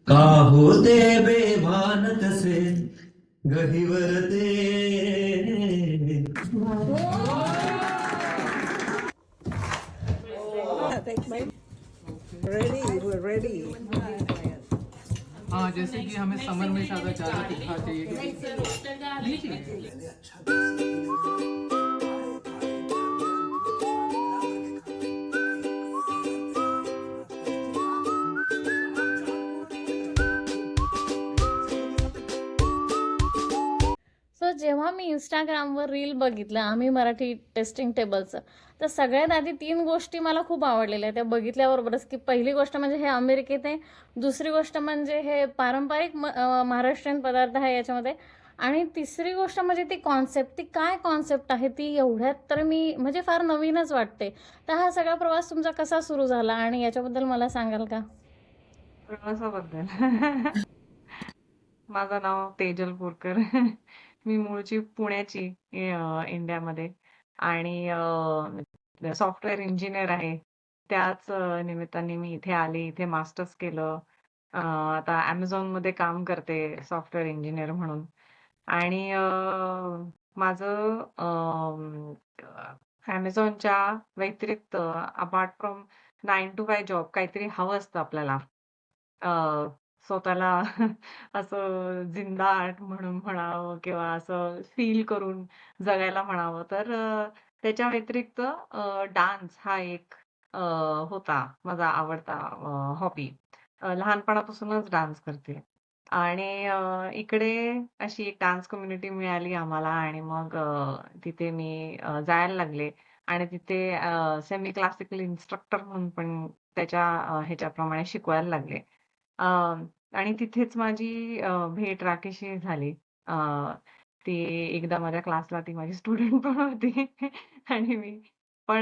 का होते बेभान कसे गहिवर ते. हाँ, जैसे कि हमें समर में ज़्यादा तीखा चाहिए। सो जेव्हा मी इंस्टाग्रामवर रील बघितलं आम्ही मराठी टेस्टिंग टेबलचं, तर सगळ्यात आधी 3 गोष्टी मला खूप आवडलेल्या त्या बघितल्याबरोबरच, की पहिली गोष्ट म्हणजे हे अमेरिकेत आहे, दुसरी गोष्ट म्हणजे हे पारंपरिक महाराष्ट्रीयन पदार्थ आहे याच्यामध्ये, आणि तिसरी गोष्ट म्हणजे ती कॉन्सेप्ट. ती काय कॉन्सेप्ट आहे ती एवढ्यात तर मी म्हणजे फार नवीनच वाटते. तर हा सगळा प्रवास तुमचा कसा सुरू झाला आणि याच्याबद्दल मला सांगाल का? प्रवासाबद्दल माझं नाव तेजल बोरकर. मी मूळची पुण्याची इंडियामध्ये, आणि सॉफ्टवेअर इंजिनियर आहे. त्याच निमित्ताने मी इथे आले, इथे मास्टर्स केलं. आता ॲमेझॉनमध्ये काम करते सॉफ्टवेअर इंजिनियर म्हणून. आणि माझं ॲमेझॉनच्या व्यतिरिक्त अपार्ट फ्रॉम 9 to 5 जॉब काहीतरी हवं असतं आपल्याला. अ, स्वतःला असं जिंदाट म्हणून म्हणावं किंवा असं फील करून जगायला म्हणावं. तर त्याच्या व्यतिरिक्त डान्स हा एक अ, होता माझा आवडता हॉबी. लहानपणापासूनच डान्स करते. आणि इकडे अशी एक डान्स कम्युनिटी मिळाली आम्हाला, आणि मग तिथे मी जायला लागले, आणि तिथे सेमी क्लासिकल इन्स्ट्रक्टर म्हणून पण त्याच्या ह्याच्याप्रमाणे शिकवायला लागले. अ, आणि तिथेच माझी भेट राकेशशी झाली. अ, ती एकदा माझ्या क्लासला ती माझी स्टुडंट पण होती. आणि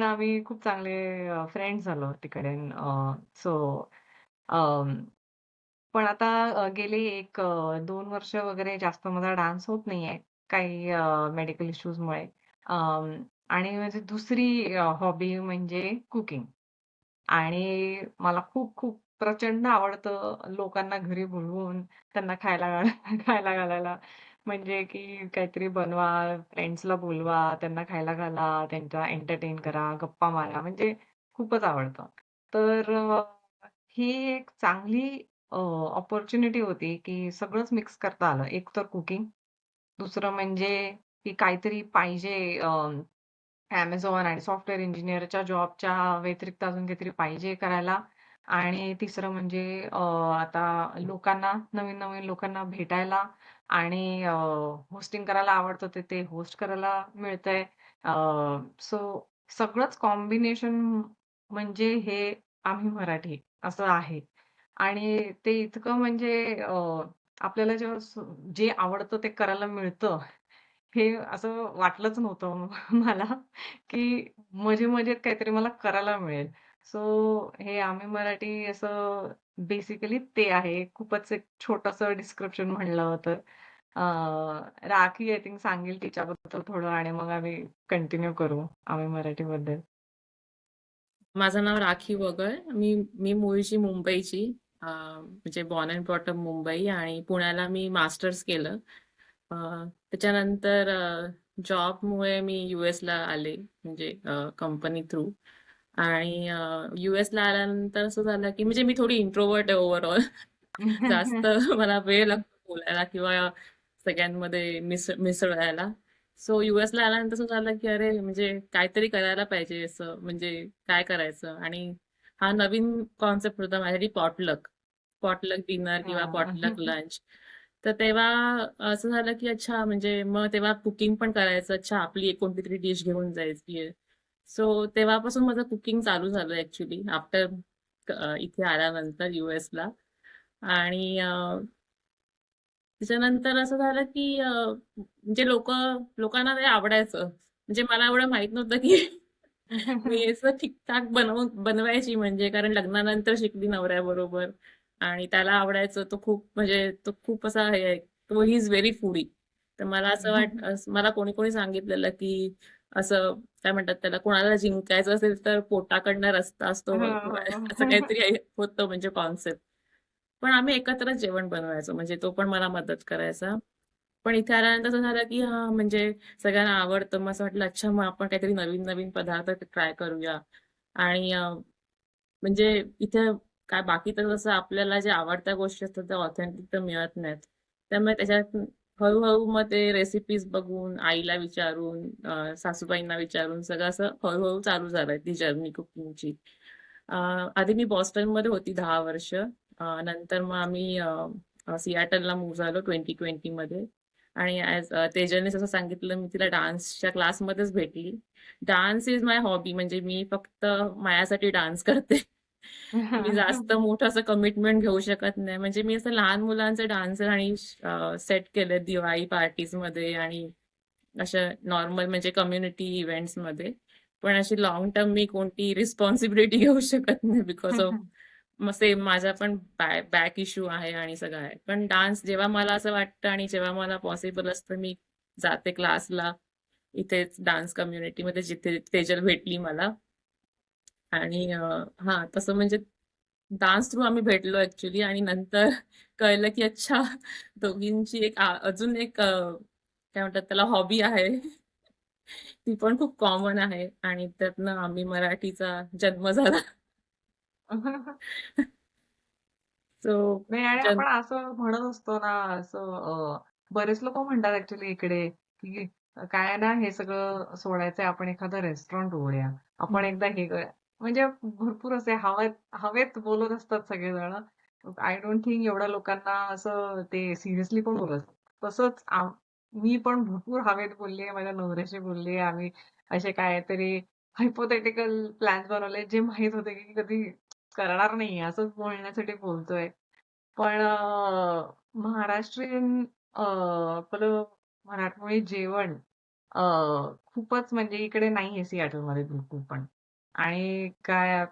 आम्ही खूप चांगले फ्रेंड्स झालो तिकडे. सो पण आता गेले एक 2 वर्ष वगैरे जास्त माझा डान्स होत नाहीये, काही मेडिकल इश्यूजमुळे. आणि माझी दुसरी हॉबी म्हणजे कुकिंग. आणि मला खूप खूप प्रचंड आवडतं लोकांना घरी बोलवून त्यांना खायला खायला घालायला. म्हणजे की काहीतरी बनवा, फ्रेंड्सला बोलवा, त्यांना खायला घाला, त्यांचा एंटरटेन करा, गप्पा मारा, म्हणजे खूपच आवडतं. तर ही एक चांगली अपॉर्च्युनिटी होती, की सगळंच मिक्स करता आलं. एक तर कुकिंग, दुसरं म्हणजे की काहीतरी पाहिजे Amazon आणि सॉफ्टवेअर इंजिनिअरच्या जॉबच्या व्यतिरिक्त अजून काहीतरी पाहिजे करायला. आणि तिसरं म्हणजे आता लोकांना, नवीन-नवीन लोकांना भेटायला आणि होस्टिंग करायला आवडतं, तर ते होस्ट करायला मिळतंय. सो सगळंच कॉम्बिनेशन म्हणजे हे आम्ही मराठी असं आहे. आणि ते इतकं म्हणजे आपल्याला जेव्हा जे आवडतं ते करायला मिळतं, हे असं वाटलंच नव्हतं मला, की मजे-मजेत काहीतरी मला करायला मिळेल. सो हे आम्ही मराठी असं बेसिकली ते आहे. खूपच एक छोटंसं डिस्क्रिप्शन म्हणलं तर. अ, राखी आय थिंक सांगेल तिच्याबद्दल थोडं, आणि मग आम्ही कंटिन्यू करू आम्ही मराठीबद्दल. माझं नाव राखी वगळ. मी मी मूळची मुंबईची. म्हणजे born and brought up Mumbai, आणि पुण्याला मी मास्टर्स केलं. अ, त्याच्यानंतर जॉबमुळे मी यूएसला आले, म्हणजे कंपनी थ्रू. आणि यूएसला आल्यानंतर असं झालं की म्हणजे मी थोडी इंट्रोवर्ट आहे ओव्हरऑल. जास्त मला वेळ लागतो बोलायला किंवा सगळ्यांमध्ये मिसळायला. सो यूएसला आल्यानंतर असं झालं की अरे म्हणजे काहीतरी करायला पाहिजे, असं म्हणजे काय करायचं. आणि हा नवीन कॉन्सेप्ट होता माझ्यासाठी, पॉटलक. पॉटलक डिनर किंवा हां. Potluck lunch. तर तेव्हा असं झालं की अच्छा, म्हणजे मग तेव्हा कुकिंग पण करायचं. अच्छा, आपली एक कोणती तरी डिश घेऊन जायची आहे. सो तेव्हापासून माझं कुकिंग चालू झालं ऍक्च्युली आफ्टर इथे आल्यानंतर युएसला. आणि त्याच्यानंतर असं झालं की म्हणजे लोकांना ते आवडायचं. म्हणजे मला एवढं माहित नव्हतं की मी असं ठीकठाक बनवायची, म्हणजे कारण लग्नानंतर शिकली नवऱ्याबरोबर. आणि त्याला आवडायचं. तो खूप म्हणजे तो खूप असा हे आहे. तो ही इज व्हेरी फूडी. तर मला मला कोणी कोणी सांगितलेलं की असं काय म्हणतात त्याला, कोणाला जिंकायचं असेल तर पोटाकडनं रस्ता असतो हो, बघ, हो. असं काहीतरी होतं म्हणजे कॉन्सेप्ट. पण आम्ही एकत्रच जेवण बनवायचो, म्हणजे तो पण मला मदत करायचा. पण इथे आल्यानंतर असं झालं की हा म्हणजे सगळ्यांना आवडतं, मग असं वाटलं अच्छा मग आपण काहीतरी नवीन नवीन पदार्थ ट्राय करूया. आणि म्हणजे इथे काय बाकी तर जसं आपल्याला ज्या आवडत्या गोष्टी असतात त्या ऑथेंटिक तर मिळत नाहीत. त्यामुळे त्याच्यात हळूहळू मग ते रेसिपीज बघून, आईला विचारून, सासूबाईंना विचारून सगळं असं हळूहळू चालू झालंय ती जर्नी कुकिंगची. आधी मी बॉस्टनमध्ये होती 10 वर्ष. नंतर मग आम्ही सियाटलला मूव्ह झालो 2020 मध्ये. आणि तेजलने जसं सांगितलं, मी तिला डान्सच्या क्लासमध्येच भेटली. डान्स इज माय हॉबी, म्हणजे मी फक्त माझ्यासाठी डान्स करते. मी जास्त मोठं असं कमिटमेंट घेऊ शकत नाही. म्हणजे मी असं लहान मुलांचे डान्सर आणि सेट केले दिवाळी पार्टीज मध्ये आणि अशा नॉर्मल म्हणजे कम्युनिटी इव्हेंट्स मध्ये. पण अशी लॉंग टर्म मी कोणती रिस्पॉन्सिबिलिटी घेऊ शकत नाही बिकॉज ऑफ मग सेम माझा पण बॅक इश्यू आहे आणि सगळं आहे. पण डान्स जेव्हा मला असं वाटतं आणि जेव्हा मला पॉसिबल असतं मी जाते क्लासला, इथेच डान्स कम्युनिटीमध्ये जिथे तेजल भेटली मला. आणि हा तसं म्हणजे डान्स थ्रू आम्ही भेटलो ऍक्च्युली. आणि नंतर कळलं की अच्छा दोघींची एक अजून एक काय म्हणतात त्याला हॉबी आहे. ती पण खूप कॉमन आहे आणि त्यातनं आम्ही मराठीचा जन्म झाला. सो नाही आणि आपण असं म्हणत असतो ना असं बरेच लोक म्हणतात ऍक्च्युली इकडे की काय आहे ना हे सगळं सोडायचंय आपण एखादं रेस्टॉरंट उघडूया आपण एकदा हे करूया म्हणजे भरपूर असे हवेत हवेत बोलत असतात सगळेजण. आय डोंट थिंक एवढ्या लोकांना असं ते सिरियसली पण बोलत तसंच मी पण भरपूर हवेत बोललीये माझ्या नवऱ्याशी बोललीये आम्ही असे काहीतरी हायपोथेटिकल प्लॅन्स बनवले जे माहित होते की कधी करणार नाही असंच बोलण्यासाठी बोलतोय. पण महाराष्ट्रीयन आपलं मराठमोळी जेवण अ, खूपच म्हणजे इकडे नाहीये सियाटलमध्ये बिलकुल पण. आणि काय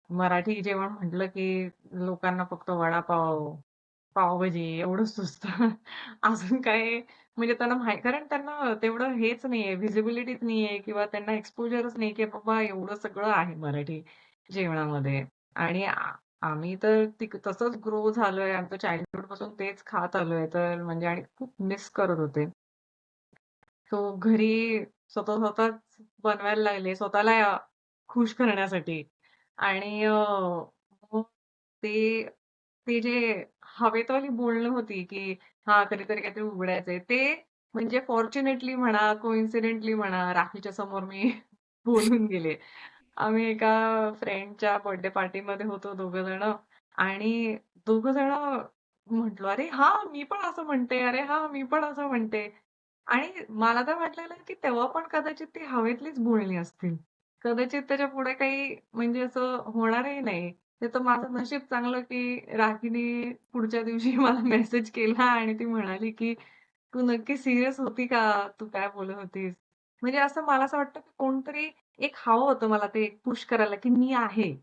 मराठी जेवण म्हटलं की लोकांना फक्त वडापाव, पावभाजी एवढंच सुचतं. अजून काय म्हणजे त्यांना कारण त्यांना तेवढं हेच नाहीये, व्हिजिबिलिटीच नाहीये किंवा त्यांना एक्सपोजरच नाही की बाबा एवढं सगळं आहे मराठी जेवणामध्ये. आणि आम्ही तर तसंच ग्रो झालोय. आमचं चाइल्डहुड पासून तेच खात आलोय. तर म्हणजे आणि खूप मिस करत होते. सो घरी स्वतःच बनवायला लागले स्वतःला खुश करण्यासाठी. आणि मग ते ते जे हवेतवाली बोलणं होती, की हां, कधीतरी काहीतरी उघडायचंय. ते म्हणजे फॉर्च्युनेटली म्हणा, कोइन्सिडेंटली म्हणा, राखीच्या समोर मी बोलून गेले. आम्ही एका फ्रेंडच्या बर्थडे पार्टीमध्ये होतो दोघं जण आणि दोघं जण म्हटलो, "अरे हां, मी पण असं म्हणते. अरे हां, मी पण असं म्हणते." आणि मला तर वाटलेलं की तेव्हा पण कदाचित ती हवेतलीच बोलणी असतील. कदाचित त्याच्यापुढे काही म्हणजे असं होणारही नाही. ते तर माझं नशीब चांगलं की राखीने पुढच्या दिवशी मला मेसेज केला आणि ती म्हणाली की "तू नक्की सीरियस होती का? तू काय बोलत होतीस?" म्हणजे असं मला असं वाटतं की कोणतरी एक हवं होतं मला ते पुश करायला की मी आहे.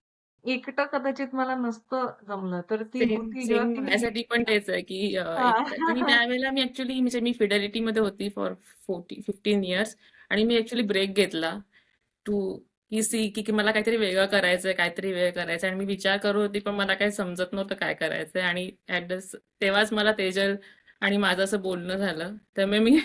एकटं कदाचित मला नसतं जमलं. तर ती सेम होती जेव्हा सेम तिने माझ्यासाठी पण तेच आहे की आणि हां. त्यावेळेला मी ऍक्च्युली म्हणजे मी फिडेलिटीमध्ये होती फॉर 15 इयर्स. आणि मी ऍक्च्युली ब्रेक घेतला टू की सी की मला काहीतरी वेगळं करायचंय, काहीतरी वेगळं करायचंय. आणि मी विचार करत होती पण मला काही समजत नव्हतं काय करायचंय. आणि तेव्हाच मला तेजल आणि माझं असं बोलणं झालं. त्यामुळे मी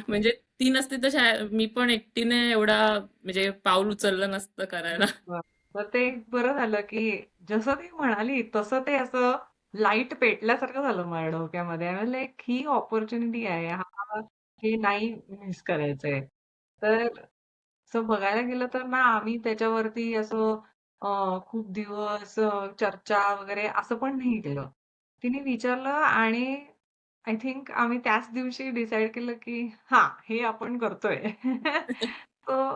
म्हणजे ती नसती तर मी पण एकटीने एवढा म्हणजे पाऊल उचललं नसतं करायला. बरोबर. तर ते बरं झालं, की जसं ती म्हणाली तसं ते असं लाईट पेटल्यासारखं झालं माझ्या डोक्यामध्ये. I was like he opportunity आहे. हे नाही मिस करायचंय. तर असं बघायला गेलं तर ना आम्ही त्याच्यावरती असं खूप दिवस चर्चा वगैरे असं पण नाही केलं. तिने विचारलं आणि आय थिंक आम्ही त्याच दिवशी डिसाईड केलं, की हां, हे आपण करतोय. सो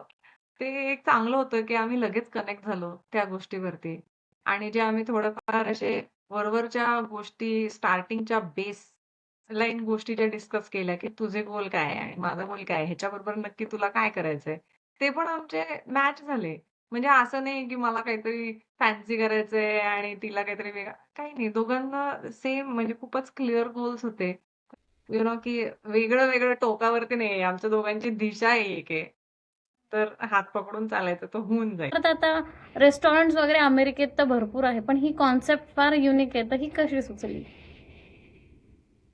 ते एक चांगलं होतं, की आम्ही लगेच कनेक्ट झालो त्या गोष्टीवरती. आणि जे आम्ही थोडंफार असे वरवरच्या गोष्टी स्टार्टिंगच्या बेस लाईन गोष्टी ज्या डिस्कस केल्या, की तुझे गोल काय आहे? आणि माझा गोल काय आहे? ह्याच्याबरोबर नक्की तुला काय करायचंय? ते पण आमचे मॅच झाले. म्हणजे असं नाही, की मला काहीतरी फॅन्सी करायचंय आणि तिला काहीतरी वेगळं काही नाही. दोघांना सेम म्हणजे खूपच क्लिअर गोल्स होते. की वेगळं वेगळं टोकावरती नाहीये. आमच्या दोघांची दिशा एक आहे. तर हात पकडून चालायचं तर होऊन जाईल. परत आता रेस्टॉरंट्स वगैरे अमेरिकेत तर भरपूर आहे, पण ही कॉन्सेप्ट फार युनिक आहे, तर ही कशी सुचली?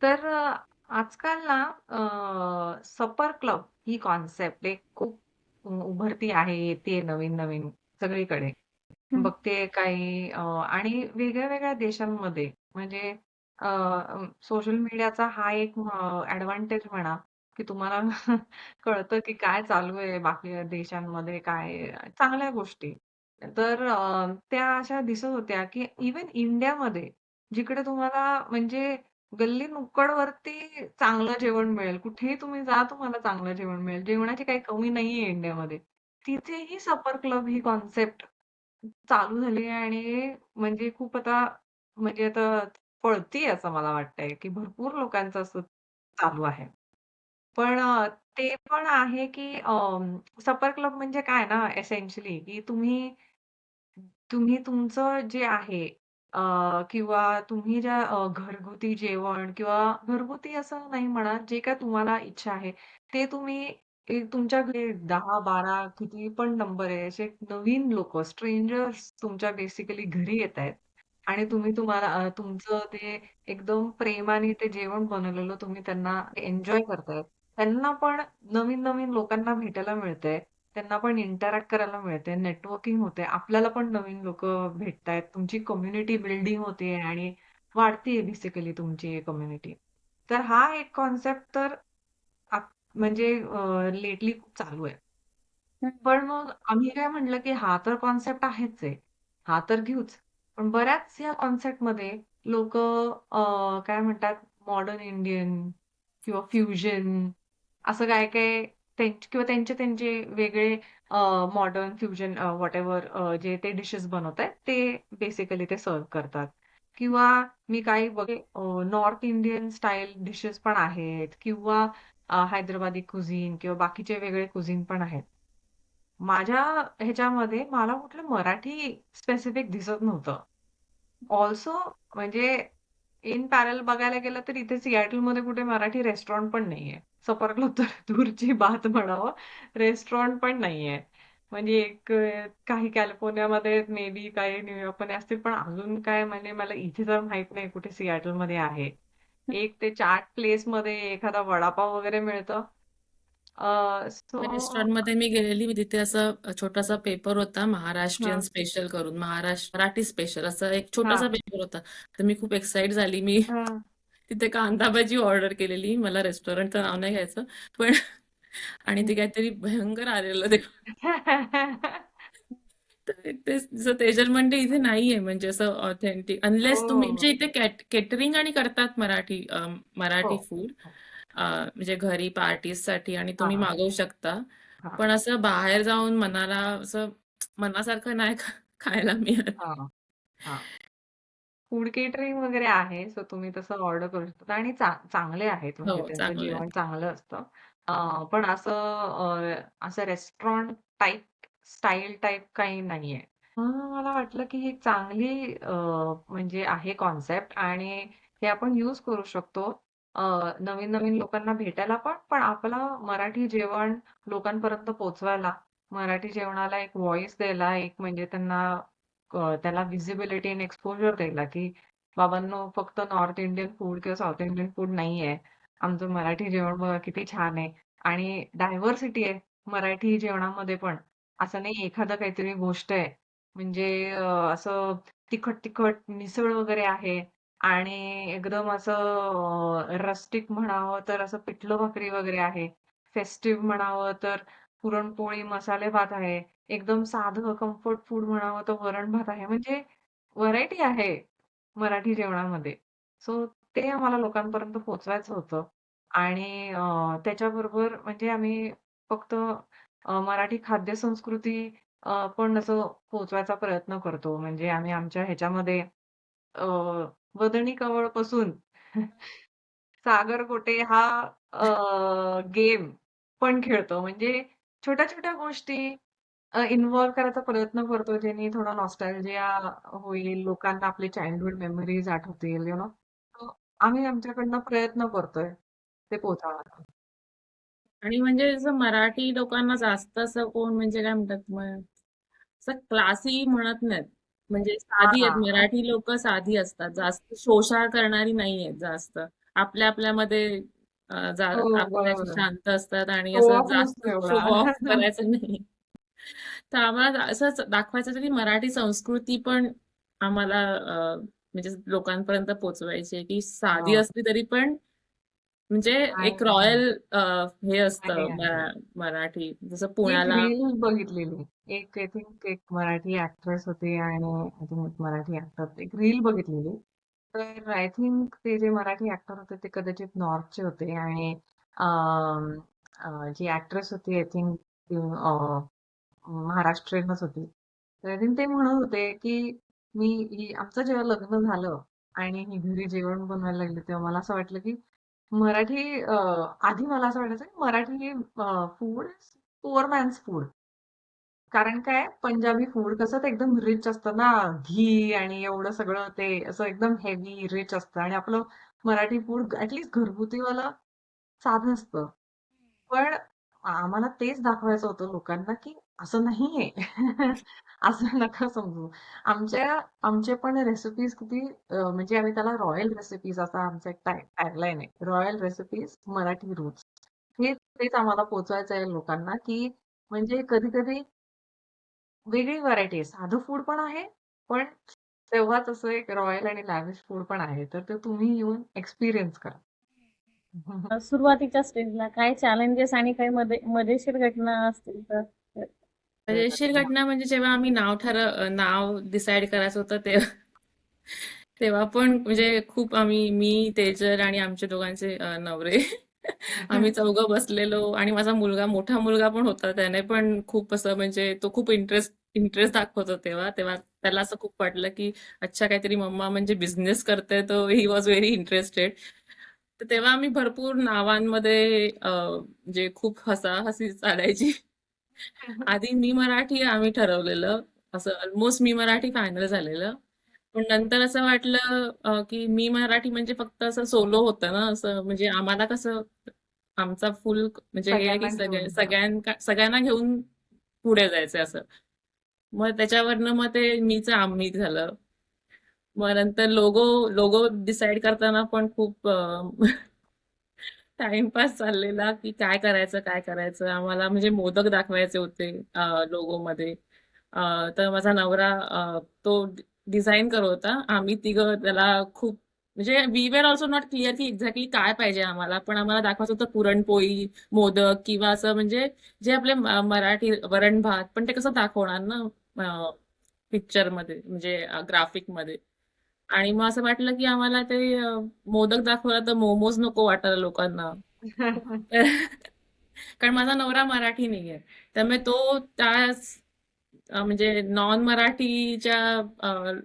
तर आजकाल ना सपर क्लब ही कॉन्सेप्ट एक खूप उभरती आहे, येतेय नवीन-नवीन सगळीकडे. हं. बघते काही आणि वेगळ्या-वेगळ्या देशांमध्ये म्हणजे सोशल मीडियाचा हा एक ॲडव्हांटेज म्हणा, की तुम्हाला कळतं की काय चालू आहे बाकी देशांमध्ये, काय चांगल्या गोष्टी. तर त्या अशा दिसत होत्या, की इव्हन इंडियामध्ये जिकडे तुम्हाला म्हणजे गल्ली नुक्कडवरती चांगलं जेवण मिळेल. कुठेही तुम्ही जा तुम्हाला चांगलं जेवण मिळेल. जेवणाची काही कमी नाहीये इंडियामध्ये. तिथेही सफर क्लब ही कॉन्सेप्ट चालू झाली आहे आणि म्हणजे खूप आता म्हणजे आता पळतीये असं मला वाटतंय, की भरपूर लोकांचं असं चालू आहे. पण ते पण आहे, की सफर क्लब म्हणजे काय ना एसेन्शियली, की तुम्ही तुम्ही तुमचं जे आहे किंवा तुम्ही ज्या घरगुती जेवण किंवा घरगुती असं नाही म्हणा, जे काही तुम्हाला इच्छा आहे, ते तुम्ही तुमच्या घरी 10-12 किती पण नंबर आहे, असे नवीन लोकं, स्ट्रेंजर्स तुमच्या बेसिकली घरी येतायत आणि तुम्ही तुम्हाला तुमचं ते एकदम प्रेमाने ते जेवण बनवलेलं तुम्ही त्यांना एन्जॉय करताय. त्यांना पण नवीन-नवीन लोकांना भेटायला मिळतंय. त्यांना पण इंटरॅक्ट करायला मिळते, नेटवर्किंग होते. आपल्याला पण नवीन लोकं भेटतायत. तुमची कम्युनिटी बिल्डिंग होते आणि वाढतीये बेसिकली तुमची कम्युनिटी. तर हा एक कॉन्सेप्ट तर म्हणजे लेटली खूप चालू आहे. हं. पण मग आम्ही काय म्हटलं, की हा तर कॉन्सेप्ट आहेच आहे. हा तर घेऊच. पण बऱ्याच या कॉन्सेप्टमध्ये लोकं काय म्हणतात मॉडर्न इंडियन किंवा फ्युजन असं काय-काय किंवा त्यांचे वेगळे मॉडर्न फ्युजन व्हॉटएव्हर जे ते डिशेस बनवतायत ते बेसिकली ते सर्व्ह करतात. किंवा मी काही नॉर्थ इंडियन स्टाईल डिशेस पण आहेत किंवा हैदराबादी कुझीन किंवा बाकीचे वेगळे कुझीन पण आहेत. माझ्या ह्याच्यामध्ये मला कुठलं मराठी स्पेसिफिक दिसत नव्हतं. ऑल्सो म्हणजे इन पॅरलल बघायला गेलं तर इथे सिएटलमध्ये कुठे मराठी रेस्टॉरंट पण नाहीये. सफर क्लब तर दूरची बात म्हणावं. रेस्टॉरंट पण नाहीये. म्हणजे एक काही कॅलिफोर्नियामध्ये मे बी काही न्यूयॉर्कमध्ये असतील, पण अजून काय म्हणजे मला इथे तर माहित नाही कुठे सिएटलमध्ये आहे. एक ते चाट प्लेसमध्ये एखादा वडापाव वगैरे मिळतं. सो रेस्टॉरंटमध्ये मी गेलेली, मी तिथे असं छोटासा पेपर होता महाराष्ट्रीयन हां, स्पेशल करून, महाराष्ट्र मराठी स्पेशल असं एक छोटासा हां, पेपर होता. तर मी खूप एक्साइट झाली. मी हां. तिथे कांदा भजी ऑर्डर केलेली. मला रेस्टॉरंटचं नाव नाही घ्यायचं. पण आणि ते काहीतरी भयंकर आलेलं ते. तर ते जसं तेजल म्हणते इथे नाहीये म्हणजे असं ऑथेंटिक अनलेस तुम्ही हो, म्हणजे इथे केटरिंग आणि करतात हो, मराठी फूड हो. म्हणजे घरी पार्टीजसाठी आणि हां, तुम्ही हां, मागवू शकता. हां, पण असं बाहेर जाऊन मनाला असं मनासारखं नाही खायला मिळत. हां, हां. फूड केटरिंग वगैरे आहे. सो तुम्ही तसं ऑर्डर करू शकता आणि चांगले आहेत म्हणजे हो, त्यांचं चांगलं आहे. जेवण चांगलं असतं. पण असं रेस्टॉरंट टाइप, स्टाईल टाइप काही नाहीये. मला वाटलं की ही चांगली म्हणजे आहे कॉन्सेप्ट आणि हे आपण यूज करू शकतो. अ, नवीन-नवीन लोकांना भेटायला पण, पण आपलं मराठी जेवण लोकांपर्यंत पोहोचवायला, मराठी जेवणाला एक व्हॉईस द्यायला, एक म्हणजे त्यांना त्याला व्हिजिबिलिटी आणि एक्सपोजर द्यायला, की बाबांनो फक्त नॉर्थ इंडियन फूड किंवा साउथ इंडियन फूड नाहीये. आमचं मराठी जेवण बघा किती छान आहे आणि डायव्हर्सिटी आहे मराठी जेवणामध्ये पण. असं नाही एखादं काहीतरी गोष्ट आहे. म्हणजे असं तिखट-तिखट मिसळ वगैरे आहे आणि एकदम असं रस्टिक म्हणावं तर असं पिठलं भाकरी वगैरे आहे. फेस्टिव्ह म्हणावं तर पुरणपोळी, मसाले भात आहे. एकदम साधं कम्फर्ट फूड म्हणावं तर वरण भात आहे. म्हणजे व्हरायटी आहे मराठी जेवणामध्ये. सो ते आम्हाला लोकांपर्यंत पोहोचवायचं होतं आणि त्याच्याबरोबर म्हणजे आम्ही फक्त मराठी खाद्यसंस्कृती पण असं पोहोचवायचा प्रयत्न करतो. म्हणजे आम्ही आमच्या ह्याच्यामध्ये अ, वदनी कवळपासून सागर गोटे हा गेम पण खेळतो. म्हणजे छोट्या-छोट्या गोष्टी इन्व्हॉल्व करायचा प्रयत्न करतो, ज्याने थोडा नॉस्टॅल्जिया होईल, लोकांना आपले चाइल्डहूड मेमरीज आठवतील, आम्ही आमच्याकडनं प्रयत्न करतोय. ते पोहोचावं. आणि म्हणजे जसं मराठी लोकांना जास्त असं कोण म्हणजे काय म्हणतात असं क्लासी म्हणत नाहीत. म्हणजे हां, साधी आहेत. हां. मराठी लोक साधी असतात. जास्त शोषाळ करणारी नाही आहेत जास्त. आपल्या आपल्यामध्ये हो, आपल्या अशी बरोबर. शांत असतात आणि शो असं ऑफ जास्त नसतो शो एवढा. ऑफ करायचं नाही. तर आम्हाला असंच दाखवायचं होतं की मराठी संस्कृती पण आम्हाला म्हणजे लोकांपर्यंत पोहोचवायची आहे, की साधी हो. असली तरी पण म्हणजे आहे, एक आहे. रॉयल हे आहे, असतं आहे. मराठी. जसं मी एक पुण्याला रील बघितलेली. एक आय थिंक एक मराठी ऍक्ट्रेस होती आणि आय थिंक एक मराठी ऍक्टर एक रील बघितलेली. तर आय थिंक ते जे मराठी ऍक्टर होते ते कदाचित नॉर्थचे होते आणि अम, जी ऍक्ट्रेस होती आय थिंक महाराष्ट्रीयनच होती. तर आय थिंक ते म्हणत होते की आमचं जेव्हा लग्न झालं आणि ही घरी जेवण बनवायला लागली तेव्हा मला असं वाटलं की मराठी आधी मला असं वाटायचं की Marathi food poor man's food. कारण काय पंजाबी फूड कसं ते एकदम रिच असतं ना, घी आणि एवढं सगळं ते असं एकदम हेवी रिच असतं आणि आपलं मराठी फूड ऍटलीस्ट घरगुतीवालं साधं असतं. पण आम्हाला तेच दाखवायचं होतं लोकांना, की असं नाहीये. असं नका समजू. आमचे पण रेसिपीज किती म्हणजे आम्ही त्याला रॉयल रेसिपीज असा आमचा एक टॅगलाईन आहे. Royal recipes Marathi roots. तेच आम्हाला पोहोचवायचं आहे लोकांना, की म्हणजे कधी-कधी वेगळी व्हरायटी आहे. साधं फूड पण आहे, पण तेव्हाच असं एक रॉयल आणि लॅविश फूड पण आहे. तर ते तुम्ही येऊन एक्सपिरियन्स करा. सुरुवातीच्या स्टेजला काय चॅलेंजेस आणि काही मजेशीर घटना असतील तर मजेशीर घटना म्हणजे जेव्हा आम्ही नाव डिसाईड करायचं होतं तेव्हा तेव्हा पण म्हणजे खूप मी तेजल आणि आमच्या दोघांचे नवरे आम्ही चौघं बसलेलो आणि माझा मोठा मुलगा पण होता. त्याने पण खूप असं म्हणजे तो खूप इंटरेस्ट दाखवत होता तेव्हा तेव्हा त्याला असं खूप वाटलं की अच्छा काहीतरी मम्मा म्हणजे बिझनेस करते. तो ही वॉज व्हेरी इंटरेस्टेड. तर तेव्हा आम्ही भरपूर नावांमध्ये म्हणजे खूप हसाहसी चालायची. आधी मी मराठी आम्ही ठरवलेलं. असं ऑलमोस्ट मी मराठी फायनल झालेलं. पण नंतर असं वाटलं की मी मराठी म्हणजे फक्त असं सोलो होतं ना, असं म्हणजे आम्हाला कसं आमचा फुल म्हणजे हे आहे की सगळ्यांना घेऊन. सगळ्यांना घेऊन पुढे जायचं असं. मग त्याच्यावरनं मग ते मीच आम्ही झालं. मग नंतर लोगो लोगो डिसाईड करताना पण खूप टाइमपास चाललेला की काय करायचं आम्हाला म्हणजे मोदक दाखवायचे होते लोगो मध्ये. तर माझा नवरा तो डिझाईन करत होता. आम्ही तिघं त्याला खूप म्हणजे we were also not clear की एक्झॅक्टली काय पाहिजे आम्हाला, पण आम्हाला दाखवायचं होतं पुरणपोळी, मोदक किंवा असं म्हणजे जे आपले मराठी वरण भात, पण ते कसं दाखवणार ना पिक्चर मध्ये म्हणजे ग्राफिक मध्ये. आणि मग असं वाटलं की आम्हाला ते मोदक दाखवला तर मोमोज नको वाटायला लोकांना. कारण माझा नवरा मराठी नाहीये. त्यामुळे तो त्या म्हणजे नॉन मराठीच्या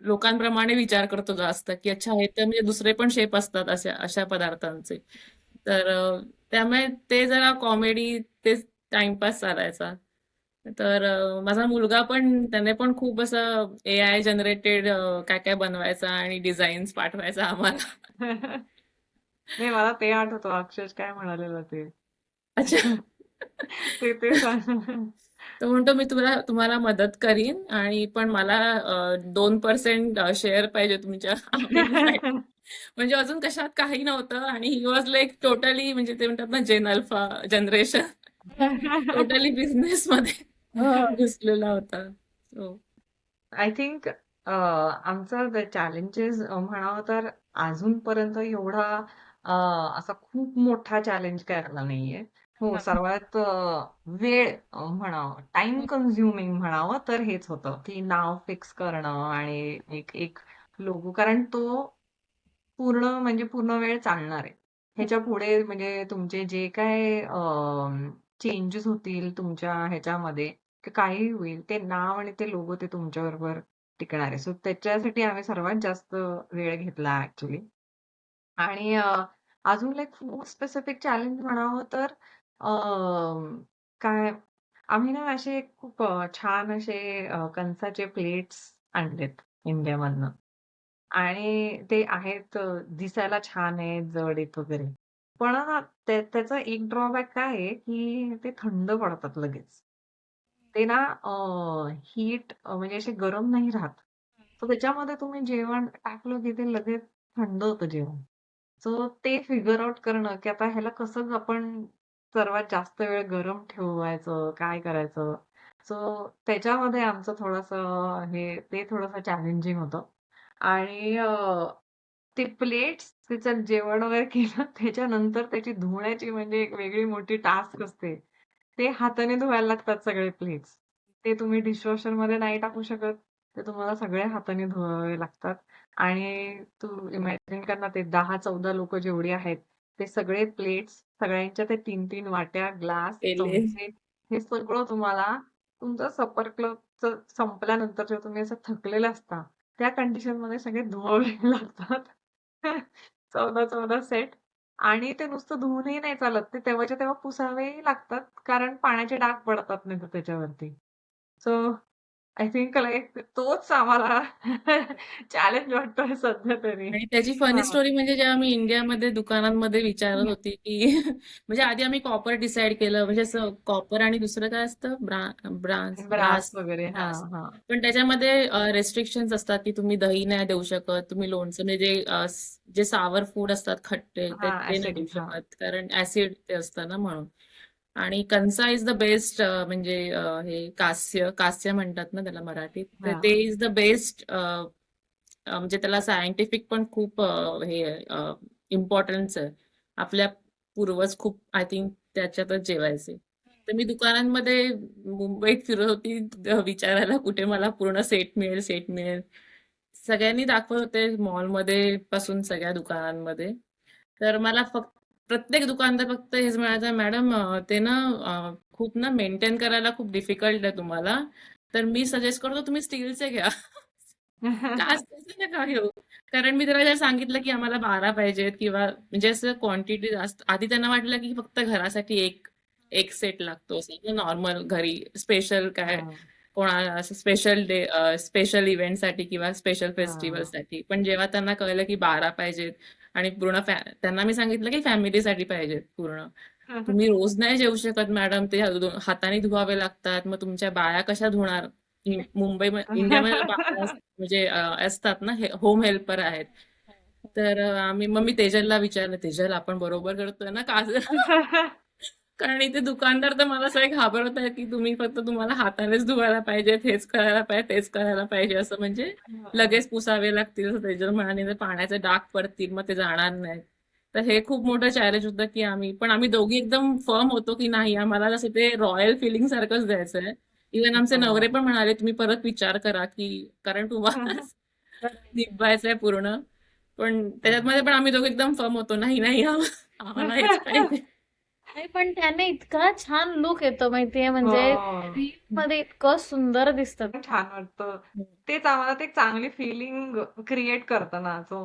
लोकांप्रमाणे विचार करतो जास्त, की अच्छा हे तर म्हणजे दुसरे पण शेप असतात अशा अशा पदार्थांचे. तर त्यामुळे ते जरा कॉमेडी तेच टाइमपास चालायचा. तर माझा मुलगा पण त्याने पण खूप असं AI जनरेटेड काय काय बनवायचा आणि डिझाईन्स पाठवायचा आम्हाला. नाही मला ते आठवतं अक्षय काय म्हणालेलं ते. अच्छा. ते सांग. तो म्हणतो मी तुम्हाला मदत करीन आणि पण मला 2% शेअर पाहिजे तुमच्या आम्ही म्हणजे अजून कशात काही नव्हतं आणि ही वॉज लाईक टोटली म्हणजे ते म्हणतात ना जेन अल्फा जनरेशन टोटली बिझनेस मध्ये घुसलेला होता. So, आय थिंक आमचं चॅलेंजेस म्हणावं तर अजूनपर्यंत एवढा असा खूप मोठा चॅलेंज काय आला नाहीये. हो, सर्वात वेळ म्हणावं, टाइम कन्झ्युमिंग म्हणावं तर हेच होतं, की नाव फिक्स करणं आणि एक एक लोगो कारण तो पूर्ण वेळ चालणार आहे. ह्याच्या पुढे म्हणजे तुमचे जे काय चेंजेस होतील तुमच्या ह्याच्यामध्ये काही होईल ते नाव आणि ते लोगो ते तुमच्याबरोबर टिकणार आहे. सो त्याच्यासाठी आम्ही सर्वात जास्त वेळ घेतला ऍक्च्युली. आणि अजून लाईक फूड स्पेसिफिक चॅलेंज म्हणावं तर काय आम्ही ना असे खूप छान असे कंसाचे प्लेट्स आणलेत इंडियामधनं. आणि ते आहेत दिसायला छान आहेत, जड आहेत वगैरे. पण ना त्याचा एक ड्रॉबॅक काय आहे, की ते थंड पडतात लगेच. ते ना हीट म्हणजे असे गरम नाही राहत. तर त्याच्यामध्ये तुम्ही जेवण टाकलं की ते लगेच थंड होतं जेवण. सो ते फिगर आउट करणं, की आता ह्याला कसं आपण सर्वात जास्त वेळ गरम ठेवायचं, काय करायचं? सो त्याच्यामध्ये आमचं थोडंसं ते थोडंसं चॅलेंजिंग होतं. आणि ते प्लेट्स त्याच्यात जेवण वगैरे केलं त्याच्यानंतर त्याची धुण्याची म्हणजे एक वेगळी मोठी टास्क असते. ते हाताने धुवायला लागतात सगळे प्लेट्स. ते तुम्ही डिशवॉशरमध्ये नाही टाकू शकत. ते तुम्हाला सगळे हाताने धुवावे लागतात. आणि तू इमॅजिन कर ना, ते 10-14 लोकं जेवढी आहेत, ते सगळे प्लेट्स, सगळ्यांच्या ते 3-3 वाट्या, ग्लास, केले. चमचे हे सगळं तुम्हाला तुमचं सपर क्लबचं संपल्यानंतर जेव्हा तुम्ही असं थकलेलं असता, त्या कंडिशनमध्ये सगळे धुवावे लागतात. 14-14 सेट. आणि ते नुसतं धुवूनही नाही चालत. ते तेव्हाच्या तेव्हा पुसावेही लागतात, कारण पाण्याचे डाग पडतात नाहीतर त्याच्यावरती. सो आय थिंक लाइक तोच आम्हाला चॅलेंज वाटतोय सध्या तरी. आणि त्याची फनी हां. स्टोरी म्हणजे जेव्हा मी इंडियामध्ये दुकानांमध्ये विचारत होती की म्हणजे आधी आम्ही कॉपर डिसाईड केलं, म्हणजे असं कॉपर आणि दुसरं काय असतं, ब्रास ब्रास ब्रास वगैरे. ब्रास हां, हां. पण त्याच्यामध्ये रेस्ट्रिक्शन्स असतात की तुम्ही दही नाही देऊ शकत, तुम्ही लोणचं म्हणजे जे सावर फूड असतात खट्टे ते हां, ते नाही देऊ ॲसिडिक. हां. शकत, कारण ऍसिड ते असतं ना म्हणून. आणि कंसा इज द बेस्ट, म्हणजे हे कास्य कास्य म्हणतात ना त्याला मराठीत, तर ते हां. इज द बेस्ट, म्हणजे त्याला सायंटिफिक पण खूप हे इम्पॉर्टन्स आहे. आपल्या पूर्वज खूप आय थिंक त्याच्यातच जेवायचे. तर मी दुकानांमध्ये मुंबईत फिरत होती विचारायला कुठे मला पूर्ण सेट मिळेल, सेट मिळेल. सगळ्यांनी दाखवत होते मॉलमध्ये पासून सगळ्या दुकानांमध्ये. तर मला फक्त प्रत्येक दुकानदार फक्त हेच म्हणायचं, मॅडम ते ना खूप ना मेंटेन करायला खूप डिफिकल्ट आहे तुम्हाला. तर मी सजेस्ट करतो तुम्ही स्टीलचे घ्या. काचेचे नका घेऊ. कारण मी त्याला जर सांगितलं की आम्हाला 12 पाहिजेत किंवा म्हणजे असं क्वांटिटी जास्त, आधी त्यांना वाटलं की फक्त घरासाठी एक एक सेट लागतो, असं नॉर्मल घरी स्पेशल काय हां. कोणाला असं स्पेशल डे, स्पेशल इव्हेंटसाठी किंवा स्पेशल हां. फेस्टिवलसाठी. पण जेव्हा त्यांना कळलं की 12 पाहिजेत आणि पूर्ण त्यांना मी सांगितलं की फॅमिलीसाठी पाहिजेत पूर्ण. तुम्ही रोज नाही जेवू शकत मॅडम, ते हाताने धुवावे लागतात, मग तुमच्या बाया कशा धुणार? मुंबई इंडियामध्ये बाया म्हणजे असतात ना, होम हेल्पर आहेत. तर मग मी तेजलला विचारलं, तेजल आपण बरोबर करतोय ना का? कारण इथे दुकानदार तर मला सगळे घाबरत आहेत की तुम्ही फक्त तुम्हाला हातानेच धुवायला पाहिजे, हेच करायला पाहिजे, तेच करायला पाहिजे, असं म्हणजे हां. लगेच पुसावे लागतील असं तेजल म्हणाले, तर पाण्याचे डाग पडतील मग ते जाणार नाहीत. तर हे खूप मोठं चॅलेंज होतं की आम्ही दोघी एकदम फर्म होतो की नाही, आम्हाला जसं ते रॉयल फिलिंग सारखंच द्यायचंय. इव्हन आमचे नवरे हो. पण म्हणाले तुम्ही परत विचार करा की कारण तुम्हाला निभवायचंय पूर्ण. पण त्याच्यामध्ये पण आम्ही दोघे एकदम फर्म होतो, नाही नाही आम्हाला हेच पाहिजे. नाही पण त्याने इतका छान लुक येतो माहितीये, म्हणजे हो. रील मध्ये इतकं सुंदर दिसतं. पण छान वाटतं. तेच आम्हाला ते चांगली फिलिंग क्रिएट करतं ना. सो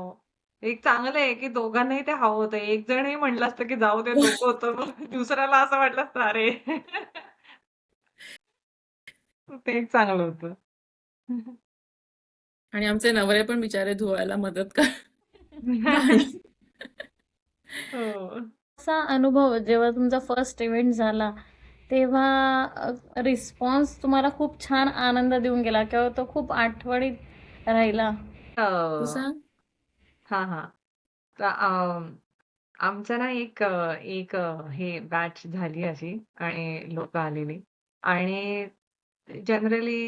एक चांगलं आहे, की दोघांनाही ते हवं होतं. एक जणही म्हटलं असतं, की जाऊ दे नको होतं. मग दुसऱ्याला असं वाटलं असतं, अरे ते एक चांगलं होतं. आणि आमचे नवरे पण बिचारे धुवायला मदत कर भांडी. हो. असा अनुभव जेव्हा तुमचा फर्स्ट इव्हेंट झाला, तेव्हा रिस्पॉन्स तुम्हाला खूप छान आनंद देऊन गेला किंवा तो खूप आठवणीत राहिला? तू अ, सांग. हां, हां. तर आमचं ना हे बॅच झाली अशी आणि लोकं आलेली आणि जनरली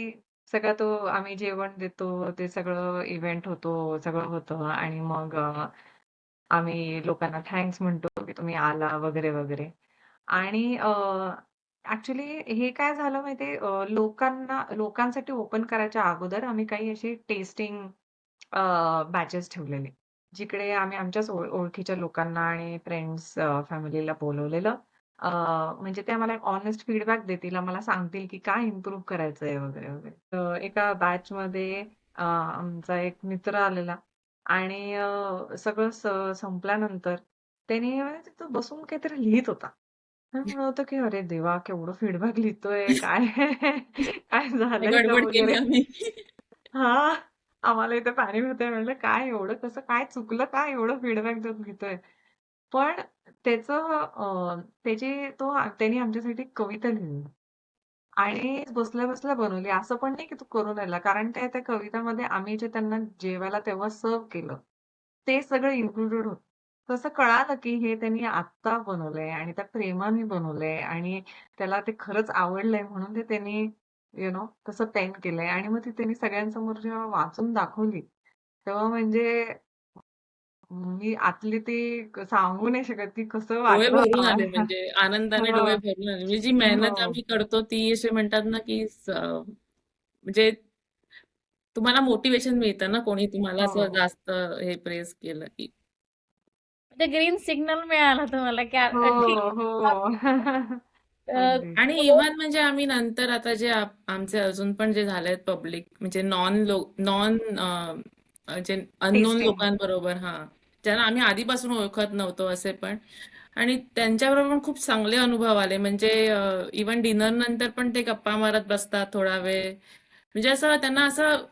सगळा तो आम्ही जेवण देतो, ते सगळं इव्हेंट होतो, सगळं होतं आणि मग आम्ही लोकांना थँक्स म्हणतो, की तुम्ही आला वगैरे, वगैरे. आणि ॲक्चुअली हे काय झालं माहितीये, लोकांसाठी ओपन करायच्या अगोदर आम्ही काही असे टेस्टिंग बॅचेस ठेवलेले. जिकडे आम्ही आमच्याच ओळखीच्या लोकांना आणि फ्रेंड्स, फॅमिलीला बोलवलेलं. अ, म्हणजे ते आम्हाला एक हॉनेस्ट फीडबॅक देतील, आम्हाला सांगतील, की काय इम्प्रूव्ह करायचंय वगैरे, वगैरे. एका बॅचमध्ये आमचा एक मित्र आलेला आणि सगळं संपल्यानंतर त्याने तिथं बसून काहीतरी लिहित होता. तर मला होतं, की "अरे देवा! केवढं फीडबॅक लिहितोय, काय काय काय झालंय का गडबड केली वगैरे?" आम्ही. हां. आम्हाला इथे पॅनिक होतंय. म्हटलं काय एवढं कसं काय चुकलं काय एवढं फीडबॅक देत लिहितोय? पण त्याने आमच्यासाठी कविता लिहिली आणि बसल्या-बसल्या बनवली. असं पण नाही की तो करून राहिला. कारण त्या कवितामध्ये आम्ही जे त्यांना जेवायला तेव्हा सर्व्ह केलं, ते सगळं इन्क्लुडेड होतं. तसं कळालं की हे त्यांनी आत्ता बनवलंय आणि त्या प्रेमाने बनवलंय आणि त्याला ते खरंच आवडलंय म्हणून ते त्यांनी तसं पेन केलंय आणि मग ती त्यांनी सगळ्यांसमोर जेव्हा वाचून दाखवली, तेव्हा म्हणजे मी आतली ती सांगू नाही शकत की कसं डोळे वाटलं भरून आले, आम्हाला. म्हणजे आनंदाने डोळे हो, भरून आले. म्हणजे जी मेहनत हो, आम्ही करतो ती असे म्हणतात ना, की म्हणजे तुम्हाला मोटिवेशन मिळतं ना, कोणी तुम्हाला असं हो, जास्त हे प्रेज केलं की. ते ग्रीन सिग्नल मिळाला तुम्हाला की हो, ठीक हो. अ, अगदी. आणि इव्हन म्हणजे आम्ही नंतर आता जे आमचे अजून पण जे झालेत पब्लिक, म्हणजे नॉन जे अननोन टेस्टिंग. लोकांबरोबर, हा, ज्यांना आम्ही आधीपासून ओळखत नव्हतो असे पण, आणि त्यांच्याबरोबर पण खूप चांगले अनुभव आले. म्हणजे इव्हन डिनर नंतर पण ते गप्पा मारत बसतात थोडा वेळ. म्हणजे असं त्यांना असं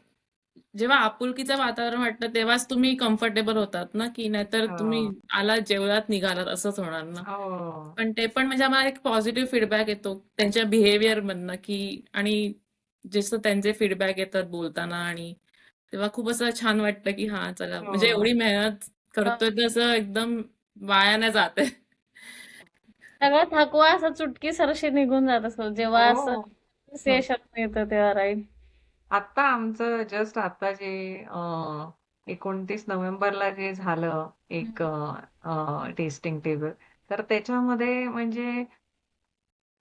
जेव्हा आपुलकीचं वातावरण वाटतं तेव्हाच तुम्ही कम्फर्टेबल होतात ना, की नाहीतर तुम्ही हो, आलात जेवलात निघालात असंच होणार ना. हो, पण ते पण म्हणजे आम्हाला एक पॉझिटिव्ह फीडबॅक येतो त्यांच्या बिहेवियर मधनं, की आणि जसं त्यांचे फीडबॅक येतात बोलताना, आणि तेव्हा खूप असं छान वाटतं की हा चला, म्हणजे हो, एवढी मेहनत करतोय तर असं एकदम वाया नाही जाते. सगळा थकवा असा चुटकीसरशी निघून जात असतो जेव्हा असं हो. हं. अप्रिसिएशन मिळतं तेव्हा, राईट? आत्ता आमचं जस्ट आता जे 29 नोव्हेंबरला जे झालं एक टेस्टिंग टेबल, तर त्याच्यामध्ये म्हणजे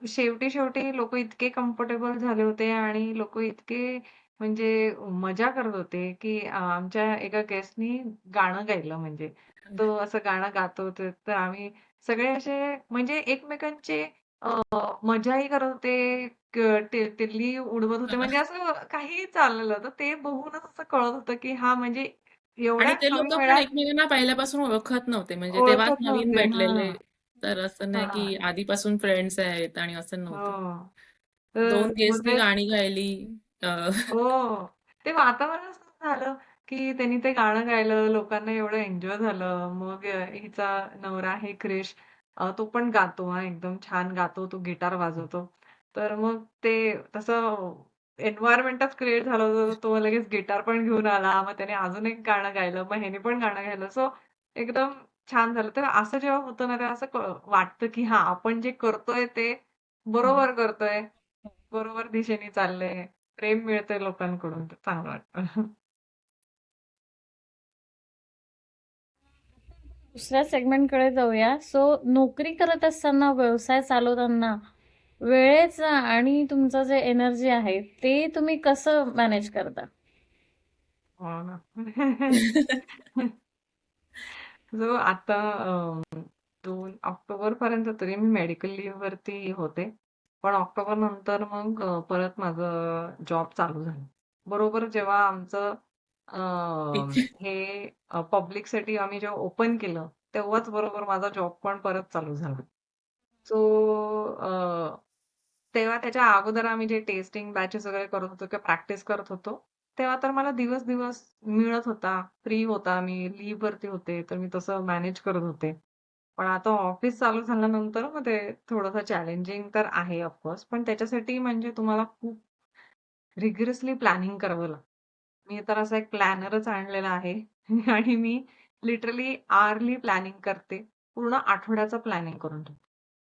शेवटी लोक इतके कम्फर्टेबल झाले होते आणि लोक इतके म्हणजे मजा करत होते की आमच्या एका गेस्टनी गाणं गायलं म्हणजे तो असं गाणं गात होते तर आम्ही सगळे असे म्हणजे एकमेकांचे मजाही करत होते टिल्ली उडवत होते म्हणजे असं काही चाललेलं तर ते बघूनच असं कळत होतं की हा म्हणजे आणि एवढ्या ते कमी लोक पण वेळात एकमेकांना पहिल्यापासून ओळखत नव्हते, म्हणजे तेव्हाच ओळखत नवीन नव्हते हा भेटलेले. तर असं नाही हा की आधीपासून फ्रेंड्स आहेत आणि असं नव्हतं. हो 2 तर मग गेस्टनी ते गाणी गायली. अ, हो. ते वातावरणच असं झालं, की त्यांनी ते गाणं गायलं, लोकांना एवढं एन्जॉय झालं. मग हिचा नवरा आहे क्रिश, तो पण गातो हां, एकदम छान गातो, तो गिटार वाजवतो. तर मग ते तसं एन्व्हायर्नमेंटच क्रिएट झालं होतं. तो लगेच गिटार पण घेऊन आला. मग त्याने अजून एक गाणं गायलं. मग ह्याने पण गाणं गायलं. सो एकदम छान झालं. तर असं जेव्हा होतं ना, तेव्हा असं वाटतं, की हां, आपण जे करतोय ते बरोबर करतोय. बरोबर दिशेने चाललंय. प्रेम मिळतंय लोकांकडून तर चांगलं वाटतं. दुसऱ्या सेगमेंटकडे जाऊया. सो नोकरी करत असताना, व्यवसाय चालवताना वेळेचं आणि तुमचं जे एनर्जी आहे ते तुम्ही कसं मॅनेज करता? हो ना. जो आता 2 ऑक्टोबरपर्यंत तरी मी मेडिकल लीव्हवरती होते. पण ऑक्टोबर नंतर मग परत माझं जॉब चालू झालं. बरोबर जेव्हा आमचं अ, हे पब्लिकसाठी आम्ही जेव्हा ओपन केलं, तेव्हाच बरोबर माझा जॉब पण परत चालू झाला. सो तेव्हा त्याच्या अगोदर आम्ही जे टेस्टिंग बॅचेस वगैरे करत होतो किंवा प्रॅक्टिस करत होतो, तेव्हा तर मला दिवस-दिवस मिळत होता, फ्री होता मी, लीव्हवरती होते, तर मी तसं मॅनेज करत होते. पण आता ऑफिस चालू झाल्यानंतर मग ते थोडंसं चॅलेंजिंग तर आहे ऑफकोर्स, पण त्याच्यासाठी म्हणजे तुम्हाला खूप रिगरसली प्लॅनिंग करावं लागतं. मी तर असा एक प्लॅनरच आणलेला आहे आणि मी लिटरली आवरली प्लॅनिंग करते. पूर्ण आठवड्याचं प्लॅनिंग करून ठेवते.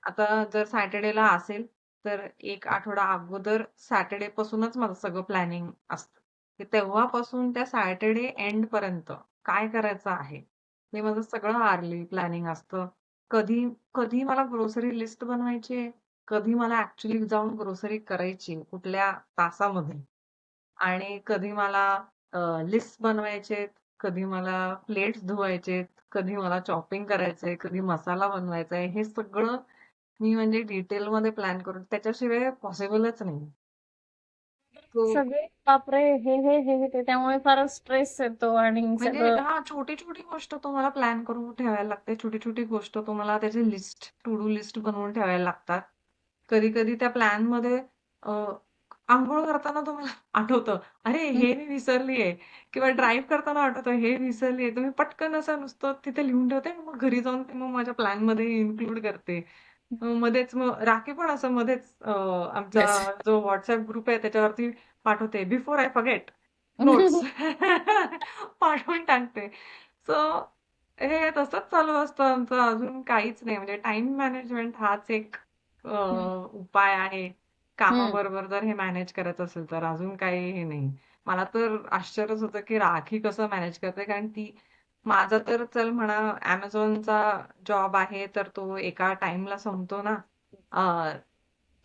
आता जर सॅटर्डेला असेल, तर 1 आठवडा अगोदर सॅटर्डेपासूनच माझं सगळं प्लॅनिंग असतं. की तेव्हापासून त्या सॅटर्डे एंडपर्यंत काय करायचं आहे, हे माझं सगळं आवरली प्लॅनिंग असतं. कधी कधी मला ग्रोसरी लिस्ट बनवायची आहे, कधी मला ॲक्चुअली जाऊन ग्रोसरी करायची, कुठल्या तासामध्ये आणि कधी मला लिस्ट बनवायचेत, कधी मला प्लेट्स धुवायचेत, कधी मला चॉपिंग करायचंय, कधी मसाला बनवायचा आहे. हे सगळं मी म्हणजे डिटेलमध्ये प्लॅन करून त्याच्याशिवाय पॉसिबलच नाही. तो सगळे बापरे! हे त्यामुळे फारच स्ट्रेस येतो आणि म्हणजे सगळं हां, छोटी-छोटी गोष्ट तुम्हाला प्लॅन करून ठेवायला लागते. छोटी-छोटी गोष्ट तुम्हाला त्याची लिस्ट, टू डू लिस्ट बनवून ठेवायला लागतात. कधी-कधी त्या प्लॅनमध्ये अंघोळ करताना तुम्हाला आठवतं, "अरे, हे मी विसरलीये" किंवा ड्राईव्ह करताना आठवतं, "हे विसरलीये." तर मी पटकन असं नुसतं तिथे लिहून ठेवते आणि मग घरी जाऊन ते मग माझ्या प्लॅनमध्ये इन्क्लूड करते. मध्येच मग राखी पण असं मध्येच आमचा मेसेज. जो WhatsApp ग्रुप आहे त्याच्यावरती पाठवते, "बिफोर आय फॉरगेट नोट्स." पाठवून टाकते. सो हे तसंच चालू असतं आमचं. अजून काहीच नाही. म्हणजे टाईम मॅनेजमेंट हाच एक उपाय आहे. हम्म. कामाबरोबर जर हे मॅनेज करायचं असेल तर अजून काही हे नाही. मला तर आश्चर्यच होतं की राखी कसं मॅनेज करते कारण ती माझा तर चल म्हणा Amazonचा जॉब आहे तर तो एका टाइमला संपतो ना. अ,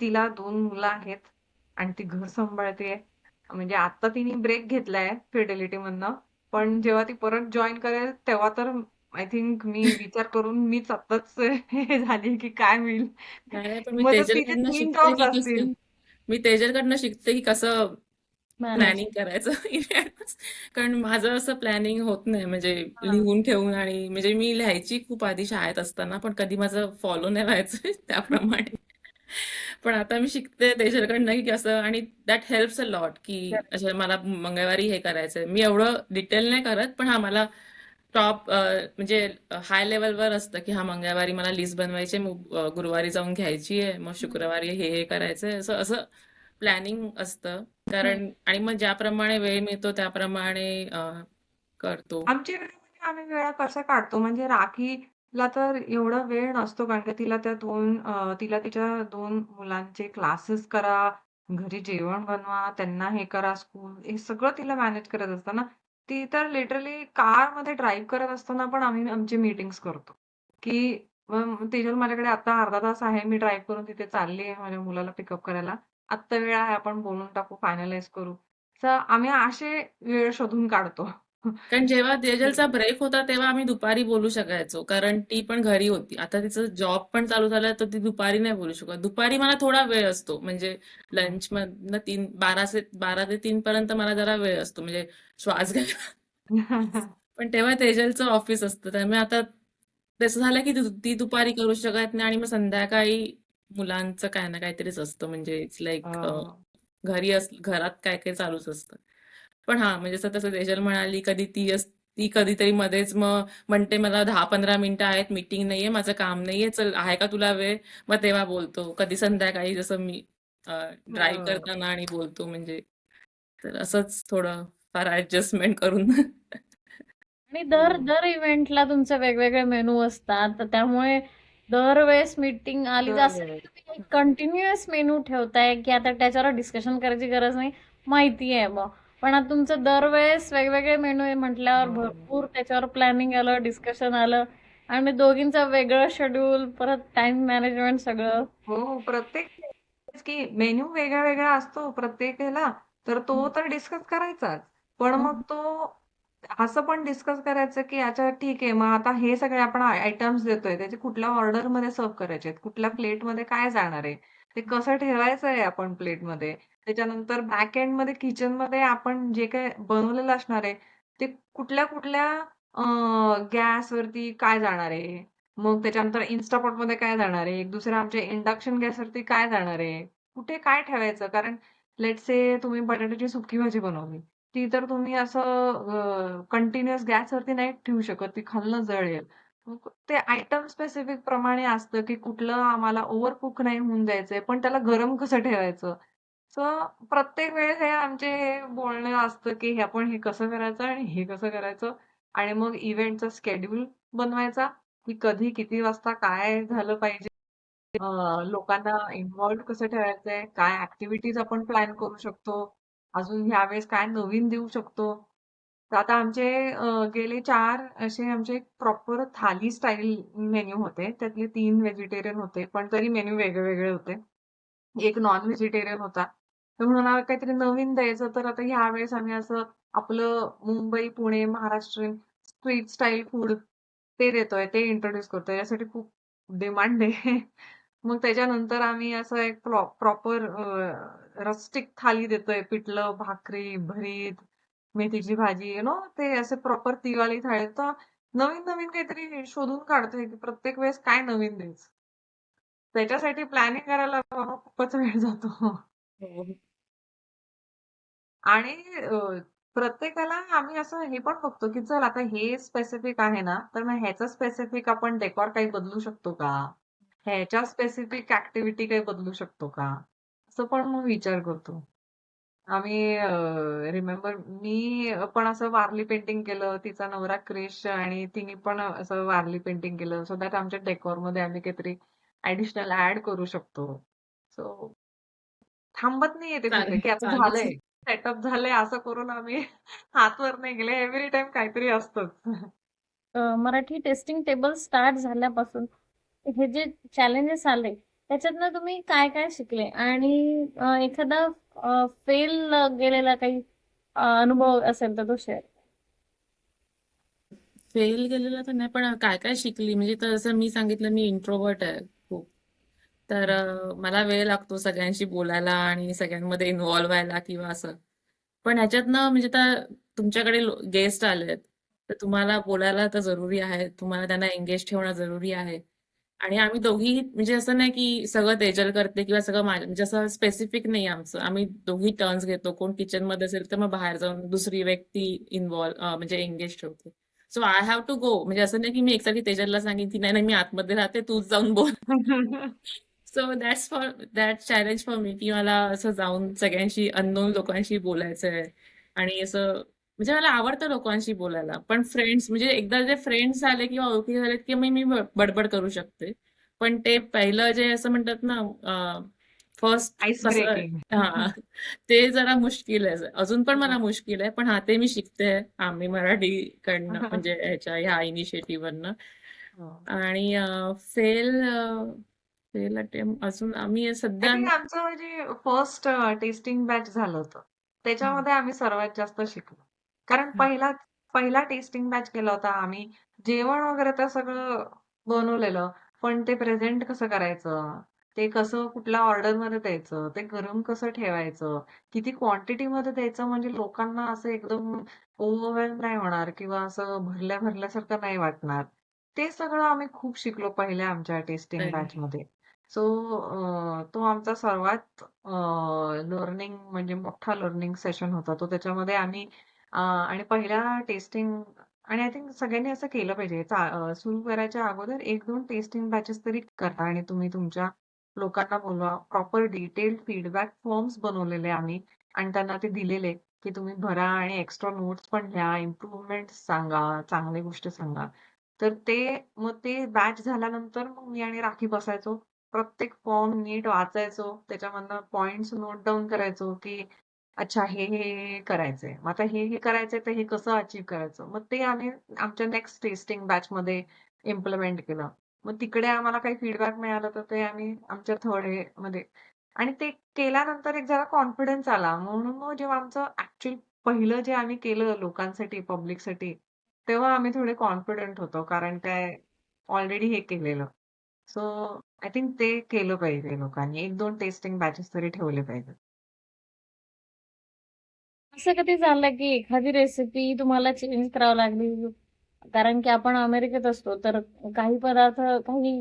तिला 2 मुलं आहेत आणि ती घर सांभाळतेय. म्हणजे आता तिने ब्रेक घेतलाय फिडेलिटीमधनं. पण जेव्हा ती परत जॉइन करेल तेव्हा तर आय थिंक मी विचार करून मीच आत्ताच हे झाली की काय होईल? नाही नाही, पण मी मग तर तिचे तेजलकडनं 3 शिकते जॉब्स की कसं, असतील. मी तेजलकडनं शिकते की कसं मॅनेज. प्लॅनिंग करायचं in advance. कारण माझं असं प्लॅनिंग होत नाही, म्हणजे हां. लिहून ठेवून, आणि म्हणजे मी लिहायची खूप आधी शाळेत असताना, पण कधी माझं फॉलो नाही व्हायचं त्याप्रमाणे. पण आता मी शिकते त्याच्याकडनं की असं, आणि दॅट हेल्प्स अ लॉट की अच्छा मला मंगळवारी हे करायचंय. मी एवढं डिटेल नाही करत, पण हा मला टॉप म्हणजे हाय लेवलवर असतं की हा मंगळवारी मला लिस्ट बनवायची आहे, मग गुरुवारी जाऊन घ्यायची आहे, मग शुक्रवारी हे हे करायचंय, असं असं प्लॅनिंग असतं. हम्म. कारण आणि मग ज्याप्रमाणे वेळ मिळतो त्याप्रमाणे करतो. आमच्या घरी म्हणजे आम्ही वेळा कसा काढतो म्हणजे राखीला तर एवढा वेळ नसतो कारण का तिला तिला तिच्या 2 मुलांचे क्लासेस करा, घरी जेवण बनवा, त्यांना हे करा स्कूल हे सगळं तिला मॅनेज करत असताना ती तर लिटरली कारमध्ये ड्राईव्ह करत असताना पण आम्ही आमची मीटिंग्स करतो, की तेजल माझ्याकडे आता अर्धा तास आहे. मी ड्राईव्ह करून तिथे चालली आहे माझ्या मुलाला पिकअप करायला. आत्ता वेळ आहे आपण बोलून टाकू, फायनलाईज करू. तर आम्ही असे वेळ शोधून काढतो. कारण जेव्हा की तेजलचा ब्रेक होता तेव्हा आम्ही दुपारी बोलू शकायचो, कारण ती पण घरी होती. आता तिचं जॉब पण चालू झालं तर ती दुपारी नाही बोलू शकत. दुपारी मला थोडा वेळ असतो, म्हणजे लंच मधनं 12 ते 3 पर्यंत मला जरा वेळ असतो, म्हणजे श्वास घ्यायला. पण तेव्हा तेजलचं ऑफिस असतं, त्यामुळे आता तसं झालं की ती दुपारी करू शकत नाही, आणि मग संध्याकाळी मुलांचं काय ना काहीतरीच असतं, म्हणजे इट्स लाईक घरात काय काय चालूच असतं. पण हा म्हणजे जसं तसं तेजल म्हणाली, ती कधीतरी मध्येच मग म्हणते मला 10-15 मिनिटं आहेत, मीटिंग नाहीये, माझं काम नाहीये, चल आहे का तुला वेळ, मग तेव्हा बोलतो. कधी संध्याकाळी जसं मी ड्राईव्ह हो. करताना आणि बोलतो, म्हणजे तर असंच थोडं फार ऍडजस्टमेंट करून. आणि दर हो. दर इव्हेंटला तुमचे वेगवेगळे मेनू असतात, तर त्यामुळे दरवेळेस मीटिंग आली तर असं दरवेळेस. नाही तुम्ही एक कंटिन्युअस मेनू ठेवताय की आता त्याच्यावर डिस्कशन करायची गरज नाही, माहिती आहे बा. पण आता तुमचं दरवेळेस वेगवेगळे मेनू आहे म्हटल्यावर हो. भरपूर त्याच्यावर प्लॅनिंग आलं, डिस्कशन आलं आणि दोघींचं वेगळं शेड्यूल, परत टाइम मॅनेजमेंट सगळं. हो, प्रत्येक वेळेस की मेन्यू वेगळा-वेगळा असतो प्रत्येक ह्याला, तर तो तर डिस्कस करायचाच. पण मग हम्म. तो असं पण डिस्कस करायचं, की अच्छा ठीक आहे, मग आता हे सगळे आपण आयटम्स देतोय, त्याचे कुठल्या ऑर्डरमध्ये सर्व्ह करायचे आहेत, कुठल्या प्लेटमध्ये काय जाणार आहे, ते कसं ठेवायचं आहे आपण प्लेटमध्ये. त्याच्यानंतर बॅक एंडमध्ये किचनमध्ये आपण जे काही बनवलेलं असणार आहे, ते कुठल्या-कुठल्या गॅसवरती काय जाणार आहे. मग त्याच्यानंतर Instapotमध्ये काय जाणार आहे? एक दुसऱ्या आमच्या इंडक्शन गॅसवरती काय जाणार आहे? कुठे काय ठेवायचं? कारण लेट्स से तुम्ही बटाट्याची सुकी भाजी बनवली. ती तर तुम्ही असं कंटिन्युअस गॅसवरती नाही ठेवू शकत. ती खालनं जळेल. मग ते आयटम स्पेसिफिक प्रमाणे असतं, की कुठलं आम्हाला ओव्हर कुक नाही होऊन द्यायचंय, पण त्याला गरम कसं ठेवायचं? सो प्रत्येक वेळेस हे आमचे हे बोलणं असतं, की हे आपण हे कसं करायचं आणि हे कसं करायचं आणि मग इव्हेंटचा शेड्यूल बनवायचा. की कधी किती वाजता काय झालं पाहिजे. लोकांना इन्व्हॉल्व कसं ठेवायचंय, काय ऍक्टिव्हिटीज आपण प्लॅन करू शकतो, अजून ह्यावेळेस काय नवीन देऊ शकतो. तर आता आमचे गेले 4 असे आमचे प्रॉपर थाली स्टाईल मेन्यू होते. त्यातले 3 व्हेजिटेरियन होते, पण तरी मेन्यू वेगळे होते. एक नॉन व्हेजिटेरियन होता. तर म्हणून आम्हाला काहीतरी नवीन द्यायचं, तर आता ह्यावेळेस आम्ही असं आपलं Mumbai, Pune, Maharashtrian street style food ते देतोय, ते इंट्रोड्यूस करतोय. यासाठी खूप डिमांड आहे. मग त्याच्यानंतर आम्ही असं एक प्रॉपर रस्टिक थाली देतोय. पिठलं, भाकरी, भरीत, मेथीची भाजी, ते असे प्रॉपर ती वाली थाळी. तर नवीन-नवीन काहीतरी शोधून काढतोय, की प्रत्येक वेळेस काय नवीन द्यायचं. त्याच्यासाठी प्लॅनिंग करायला बाबा खूपच वेळ जातो. हो. आणि प्रत्येकाला आम्ही असं हे पण बघतो, की चल आता हे स्पेसिफिक आहे ना, तर मग ह्याचं स्पेसिफिक आपण डेकोर काही बदलू शकतो का? ह्याच्या स्पेसिफिक ऍक्टिव्हिटी काही बदलू शकतो का? असं पण मग विचार करतो. आम्ही रिमेंबर मी पण असं वारली पेंटिंग केलं. तिचा नवरा क्रिश आणि तिने पण असं वारली पेंटिंग केलं. सो दॅट आमच्या डेकोरमध्ये आम्ही काहीतरी ऍडिशनल ऍड करू शकतो. सो थांबत नाहीये ते कुठे, चालेल, की आता चालूच झालंय, आहे. सेटअप झालंय असं करून आम्ही हात वर नाही गेले. एव्हरी टाइम काहीतरी असतंच. मराठी टेस्टिंग टेबल स्टार्ट झाल्यापासून हे जे चॅलेंजेस आले त्याच्यातनं तुम्ही काय काय शिकले आणि एखादा फेल गेलेला काही अनुभव असेल तर तो शेअर. फेल गेलेलं तर नाही, पण काय काय शिकली म्हणजे तसं मी सांगितलं, मी इंट्रोवर्ट आहे खूप. तर मला वेळ लागतो सगळ्यांशी बोलायला आणि सगळ्यांमध्ये इन्व्हॉल्व व्हायला किंवा असं. पण ह्याच्यातनं म्हणजे आता तुमच्याकडे गेस्ट आलेत, तर तुम्हाला बोलायला तर जरुरी आहे. तुम्हाला त्यांना एंगेज ठेवणं जरुरी आहे. आणि आम्ही दोघी म्हणजे असं नाही की सगळं तेजल करते किंवा सगळं माझं, म्हणजे असं स्पेसिफिक नाही आमचं. आम्ही दोघी टर्न्स घेतो. कोण किचन मध्ये असेल तर मग बाहेर जाऊन दुसरी व्यक्ती म्हणजे एंगेज ठेवते. So I have to go. म्हणजे असं नाही की मी एकसारखी तेजलला सांगेन की नाही नाही मी आतमध्ये राहते, तूच जाऊन बोल. So that challenge for me, की मला असं जाऊन सगळ्यांशी अननोन लोकांशी बोलायचंय. आणि असं म्हणजे मला आवडतं लोकांशी बोलायला. पण फ्रेंड्स म्हणजे एकदा जे फ्रेंड्स झाले किंवा ओळखी झाले की मी बडबड करू शकते. पण ते पहिलं जे असं म्हणतात ना, फर्स्ट आईस कसं, ब्रेकिंग. हा, ते जरा मुश्किल आहे. अजून पण मला मुश्किल आहे, पण हा ते मी शिकते. आम्ही मराठीकडनं म्हणजे ह्या इनिशिएटिव्हवरनं. आणि फेल फेल अटेम्प्ट अजून आम्ही आय सध्या थिंक आमचं म्हणजे फर्स्ट टेस्टिंग बॅच झालं होतं. हं, त्याच्यामध्ये आम्ही सर्वात जास्त शिकलो. कारण पहिला टेस्टिंग बॅच केला होता आम्ही. जेवण वगैरे तर सगळं बनवलेलं. पण ते प्रेझेंट कसं करायचं? ते कसं कुठल्या ऑर्डरमध्ये द्यायचं? ते गरम कसं ठेवायचं? किती क्वांटिटीमध्ये द्यायचं म्हणजे लोकांना असं एकदम ओव्हरवेल्म नाही होणार किंवा असं भरल्यासारखं नाही वाटणार. ते सगळं आम्ही खूप शिकलो पहिल्या आमच्या टेस्टिंग तरी बॅचमध्ये. सो तो आमचा सर्वात लर्निंग म्हणजे मोठा लर्निंग सेशन होता तो. त्याच्यामध्ये आम्ही आणि पहिल्या टेस्टिंग आणि आय थिंक सगळ्यांनी असं केलं पाहिजे. सुरू करायच्या अगोदर 1-2 टेस्टिंग बॅचेस तरी करा आणि तुम्ही तुमच्या लोकांना बोलवा. प्रॉपर डिटेल्ड फीडबॅक फॉर्म्स बनवलेले आम्ही आणि त्यांना ते दिलेले, की तुम्ही भरा आणि एक्स्ट्रा नोट्स पण घ्या, इम्प्रूव्हमेंट्स सांगा, चांगली गोष्ट सांगा. तर मग ते बॅच झाल्यानंतर मग मी आणि राखी बसायचो. प्रत्येक फॉर्म नीट वाचायचो. त्याच्यामधनं पॉइंट्स नोट डाउन करायचो, की अच्छा हे करायचंय. मग आता हे करायचंय तर हे कसं अचीव्ह करायचं? मग ते आम्ही आमच्या नेक्स्ट टेस्टिंग बॅचमध्ये इम्प्लिमेंट केलं. मग तिकडे आम्हाला काही फीडबॅक मिळाला तर ते आम्ही आमच्या थर्ड मध्ये आणि ते केल्यानंतर एक जरा कॉन्फिडन्स आला. म्हणून मग जेव्हा आमचं ऍक्च्युअली पहिलं जे आम्ही केलं लोकांसाठी, पब्लिकसाठी, तेव्हा आम्ही थोडे कॉन्फिडंट होतो. कारण काय ऑलरेडी हे केलेलं. सो आय थिंक ते केलं पाहिजे लोकांनी. 1-2 टेस्टिंग बॅचेस तरी ठेवले पाहिजेत. असं कधी झालं की एखादी रेसिपी तुम्हाला चेंज करावी लागली? कारण की आपण अमेरिकेत असतो तर काही पदार्थ काही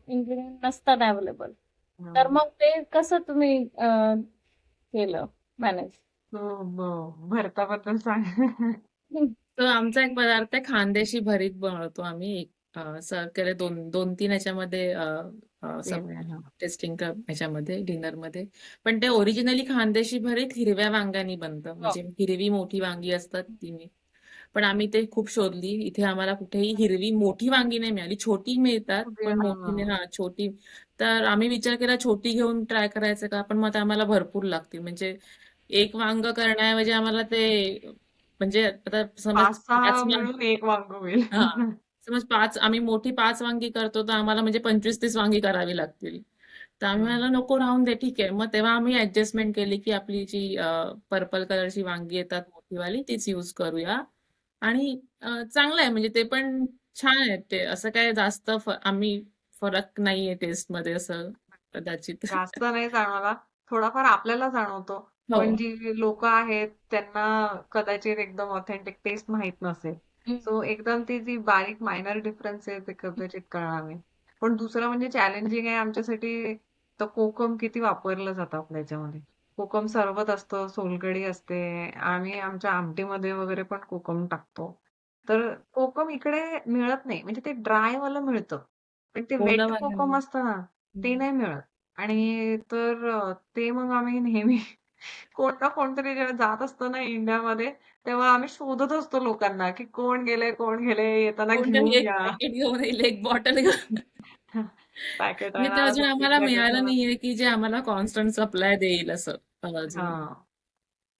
इन्ग्रेडियंट नसतात अवेलेबल. तर हं. मग ते कसं तुम्ही केलं मॅनेज? सो भरताबद्दल सांग. तर आमचा एक पदार्थ आहे, खानदेशी भरीत बनवतो आम्ही. सर्व केले दोन दोन तीन ह्याच्यामध्ये, सब केलंय. हां. टेस्टिंग ह्याच्यामध्ये डिनरमध्ये. पण ते ओरिजिनली खानदेशी भरीत हिरव्या वांग्यानी बनतं. हो. म्हणजे हिरवी मोठी वांगी असतात ती मी. पण आम्ही ते खूप शोधली. इथे आम्हाला कुठेही हिरवी मोठी वांगी नाही मिळाली. छोटी मिळतात, पण मोठी नाही. हां. हा, छोटी. तर आम्ही विचार केला छोटी घेऊन ट्राय करायचं का, पण मग ते आम्हाला भरपूर लागतील. म्हणजे एक वांग करण्याऐवजी आम्हाला ते, म्हणजे आता समज 5-6 पाच मिळून 1 वांग होईल. हा, समज आम्ही मोठी 5 वांगी करतो तर आम्हाला म्हणजे 25-30 वांगी करावी लागतील. तर आम्ही हं. म्हणालो नको, राहून दे, ठीक आहे. मग तेव्हा आम्ही ऍडजस्टमेंट केली की आपली जी पर्पल कलरची वांगी येतात मोठीवाली तीच यूज करूया. आणि चांगलं आहे म्हणजे ते पण छान आहे. ते असं काय जास्त आम्ही फरक नाहीये टेस्ट मध्ये असं कदाचित. जास्त नाही जाणवला. थोडाफार आपल्याला जाणवतो. हो, पण जी लोकं आहेत त्यांना कदाचित एकदम ऑथेंटिक टेस्ट माहीत नसेल. सो एकदम ती जी बारीक मायनर डिफरन्स आहे ते कदाचित कळणार नाही. पण दुसरं म्हणजे चॅलेंजिंग आहे आमच्यासाठी तर कोकम किती वापरलं जातं आपल्या ह्याच्यामध्ये. कोकम सरबत असतं, सोलकढी असते. आम्ही आमच्या आमटीमध्ये वगैरे पण कोकम टाकतो. तर कोकम इकडे मिळत नाही. म्हणजे ते ड्राय वालं मिळतं. पण ते वेट ओलंवालं कोकम नाही. असतं ना, ते हं. नाही मिळत. आणि तर ते मग आम्ही नेहमी कोण ना कोणतरी जेव्हा जात असतो ना इंडियामध्ये, तेव्हा आम्ही शोधत असतो लोकांना, की कोण गेलंय, कोण गेलंय, येताना कोणतरी घेऊन एक या. पॅकेट घेऊन येईल, एक बॉटल घेऊन. पॅकेट म्हणजे ते आणा, अजून 2-3 आम्हाला पॅकेट मिळालं आणा. नाहीये, की जे आम्हाला कॉन्स्टंट सप्लाय देईल असं अजून हां.